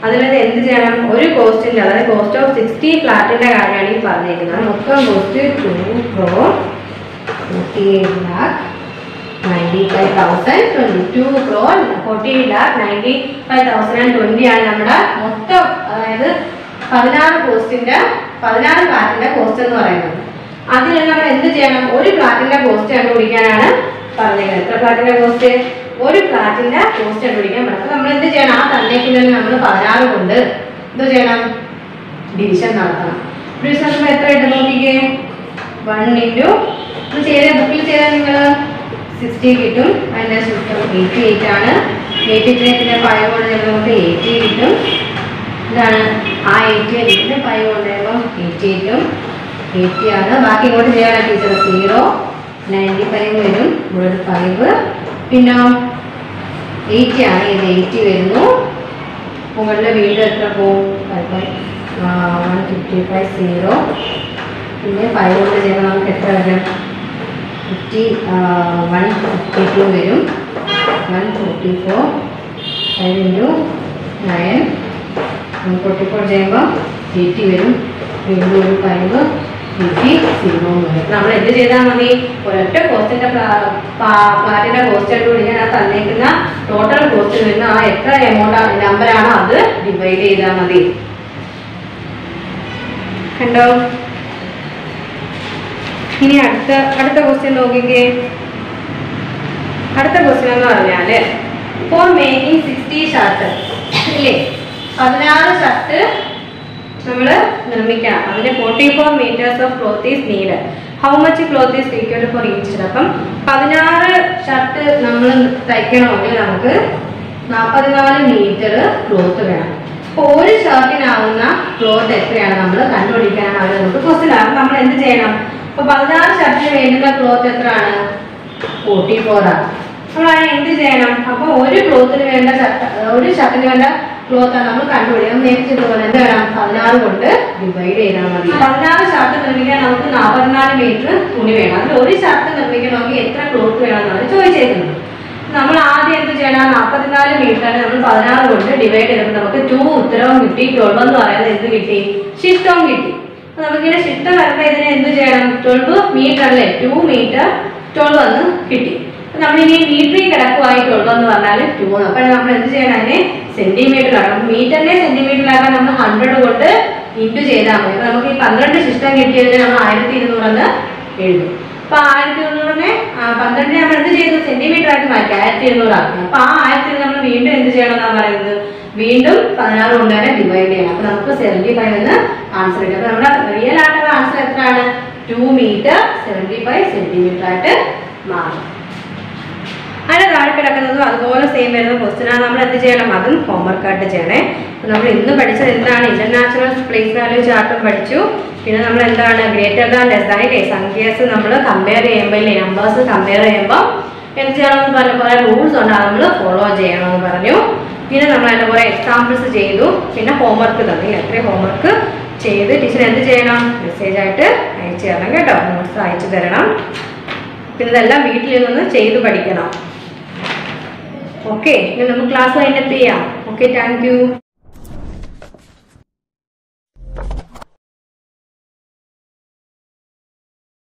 അതിനകത്ത് എന്ത് ചെയ്യണം? ഒരു കോസ്റ്റിൻ്റെ, അതായത് കോസ്റ്റ് ഓഫ് 60 ഫ്ലാറ്റിൻ്റെ കാര്യമാണ് ഈ പറഞ്ഞേക്കുന്നത്. മൊത്തം കോസ്റ്റ് 2,48,95,020 ആണ് നമ്മുടെ മൊത്തം, അതായത് 16 കോസ്റ്റിൻ്റെ 16 ഫ്ലാറ്റിൻ്റെ കോസ്റ്റ് എന്ന് പറയുന്നത്. അതിൽ നമ്മൾ എന്ത് ചെയ്യണം? ഒരു ഫ്ലാറ്റിൻ്റെ കോസ്റ്റ് കണ്ടുപിടിക്കാനാണ് പറഞ്ഞേക്കുന്നത്. എത്ര ഫ്ലാറ്റിൻ്റെ കോസ്റ്റ്? ഒരു ഫ്ലാറ്റിൻ്റെ കോസ്റ്റ് കണ്ടുപിടിക്കാൻ പറ്റും. നമ്മൾ എന്ത് ചെയ്യണം? ആ തന്നേക്കുന്നതിന് നമ്മൾ 16 കൊണ്ട് എന്ത് ചെയ്യണം? ഡിവിഷൻ നടത്തണം. ഡിവിഷൻ നടത്തുമ്പോൾ എത്ര ഇട്ട് നോക്കിക്കേ? 1 ഇൻറ്റു ബുക്കിൽ ചെയ്താൽ നിങ്ങൾ 60 കിട്ടും. അതിൻ്റെ ശുദ്ധം 88 ആണ്. 88 5 കൊണ്ട് ചെയ്യുമ്പോൾ നമുക്ക് 80 കിട്ടും. ഇതാണ് ആ 80 ഇതിൻ്റെ 5 കൊണ്ട് ചെയ്യുമ്പോൾ 88 80 ആണ്. ബാക്കി ഇങ്ങോട്ട് ചെയ്യാനാണ് ടീച്ചർ 0 95 വരും. ഇവിടെ 5 പിന്നെ 80 ആണ്. ഇത് 80 വരുന്നു. മുകളിൽ വീണ്ടും എത്ര പോകും? 155 0 പിന്നെ 5 കൊണ്ട് ചെയ്യുമ്പോൾ നമുക്ക് എത്ര വരും? 152 വരും. 144 5 ഇൻറ്റു 9 144 ചെയ്യുമ്പോൾ 80 വരും. വീണ്ടും ഒരു 5 80 0 വരും. നമ്മൾ എന്ത് ചെയ്താൽ മതി? ഒരൊറ്റ കോസ്റ്റിൻ്റെ ഫ്ലാറ്റിൻ്റെ കോസ്റ്റ് കണ്ടുപിടിക്കാൻ ആ തന്നേക്കുന്ന ടോട്ടൽ കോസ്റ്റ് വരുന്ന ആ എത്ര എമൗണ്ട് നമ്പറാണോ അത് ഡിവൈഡ് ചെയ്താൽ മതി. കണ്ടോ? ഇനി അടുത്ത ക്വസ്റ്റ്യൻ നോക്കിക്കേ. അടുത്ത ക്വസ്റ്റ്യൻ എന്ന് പറഞ്ഞാൽ ഫോർ മേക്കിംഗ് 60 ഷർട്ട് ഇല്ലേ? 16 ഷർട്ട് നമ്മൾ നിർമ്മിക്കണം. അതിന് 44 meters of cloth is need. How much cloth is required for each? അപ്പം 16 ഷർട്ട് നമ്മൾ തയ്ക്കണമെങ്കിൽ നമുക്ക് 44 മീറ്റർ ക്ലോത്ത് വേണം. അപ്പോൾ ഒരു ഷർട്ടിനാവുന്ന ക്ലോത്ത് എത്രയാണ് നമ്മൾ കണ്ടുപിടിക്കാനാണ് അവർ നമുക്ക് ക്വസ്റ്റ്യൻ ആണ്. നമ്മൾ എന്ത് ചെയ്യണം? അപ്പോൾ 16 ഷർട്ടിന് വേണ്ടുന്ന ക്ലോത്ത് എത്രയാണ്? 44 ആണ്. നമ്മൾ അതിന് എന്ത് ചെയ്യണം? അപ്പോൾ ഒരു ക്ലോത്തിന് വേണ്ട ഒരു ഷർട്ടിന് വേണ്ട ക്ലോത്താണ് നമ്മൾ കണ്ടുപിടിക്കണം. നേരത്തെ ഇതുപോലെ എന്ത് വേണം? 16 കൊണ്ട് ഡിവൈഡ് ചെയ്താൽ മതി. 16 ഷർട്ട് നിർമ്മിക്കാൻ നമുക്ക് 44 മീറ്റർ തുണി വേണം. അതിൽ ഒരു ഷർട്ട് നിർമ്മിക്കണമെങ്കിൽ എത്ര ക്ലോത്ത് വേണമെന്നാണ് ചോദിച്ചേക്കുന്നത്. നമ്മൾ ആദ്യം എന്ത് ചെയ്യണം? 44 മീറ്ററാണ് നമ്മൾ 16 കൊണ്ട് ഡിവൈഡ് ചെയ്തപ്പോൾ നമുക്ക് 2 ഉത്തരവും കിട്ടി. 12 എന്ന് പറയുന്നത് എന്ത് കിട്ടി? ഷിഫ്റ്റവും കിട്ടി. അപ്പോൾ നമുക്കിങ്ങനെ ഷിഫ്റ്റ് വരുമ്പോൾ ഇതിനെ എന്ത് ചെയ്യണം? 12 മീറ്റർ അല്ലേ? 2 മീറ്റർ 12 എന്ന് കിട്ടി. നമ്മളിനി മീറ്ററിൽ കിടക്കുവായി 12 എന്ന് പറഞ്ഞാൽ 2. അപ്പോൾ നമ്മൾ എന്ത് ചെയ്യണം? അതിനെ സെന്റിമീറ്ററിലാണ്. മീറ്ററിനെ സെന്റിമീറ്ററിലാക്കാൻ നമ്മൾ 100 കൊണ്ട് ഇൻറ്റു ചെയ്താൽ മതി. അപ്പോൾ നമുക്ക് ഈ 12 ശിഷ്ടം കിട്ടിയതിന് നമ്മൾ 1200 എന്ന് എഴുതും. അപ്പോൾ 1200 12 നമ്മൾ എന്ത് ചെയ്തു? സെന്റിമീറ്റർ ആയിട്ട് മാറ്റി 1200 ആക്കി. അപ്പോൾ ആ 1200 നമ്മൾ വീണ്ടും എന്ത് ചെയ്യണം എന്നാണ് പറയുന്നത്? വീണ്ടും 16 കൊണ്ട് തന്നെ ഡിവൈഡ് ചെയ്യണം. അപ്പോൾ നമുക്ക് 75 എന്ന് ആൻസർ കിട്ടും. അപ്പോൾ നമ്മുടെ റിയൽ ആയിട്ടുള്ള ആൻസർ എത്രയാണ്? 2 മീറ്റർ 75 സെന്റിമീറ്റർ ആയിട്ട് മാറും. അതിന് താഴെ കിടക്കുന്നതും അതുപോലെ സെയിം വരുന്ന ക്വസ്റ്റ്യനാണ്. നമ്മൾ എന്ത് ചെയ്യണം? അതും ഹോംവർക്ക് ആയിട്ട് ചെയ്യണേ. അപ്പോൾ നമ്മൾ ഇന്ന് പഠിച്ചത് എന്താണ്? ഇന്റർനാഷണൽ പ്ലേസ് വാല്യൂ ചാർട്ടും പഠിച്ചു. പിന്നെ നമ്മൾ എന്താണ്? ഗ്രേറ്റർ ദാൻ ലെസ് ദാൻ ഇല്ലേ? സംഖ്യാസ് നമ്മൾ കമ്പയർ ചെയ്യുമ്പോൾ ഇല്ലേ? നമ്പേഴ്സ് കമ്പയർ ചെയ്യുമ്പോൾ എന്ത് ചെയ്യണമെന്ന് പറഞ്ഞു? കുറേ റൂൾസ് ഉണ്ട്, അത് നമ്മൾ ഫോളോ ചെയ്യണമെന്ന് പറഞ്ഞു. പിന്നെ നമ്മൾ അതിൻ്റെ കുറേ എക്സാമ്പിൾസ് ചെയ്തു. പിന്നെ ഹോംവർക്ക് തന്നു. എത്രയും ഹോംവർക്ക് ചെയ്ത് ടീച്ചർ എന്ത് ചെയ്യണം? മെസ്സേജ് ആയിട്ട് അയച്ചു തരണം കേട്ടോ. നോട്ട്സ് അയച്ചു തരണം. പിന്നെ ഇതെല്ലാം വീട്ടിൽ നിന്ന് ചെയ്ത് പഠിക്കണം. ഓക്കെ, ഇനി നമുക്ക് ക്ലാസ് വൈൻഡപ്പ് ചെയ്യാം. Okay, thank you.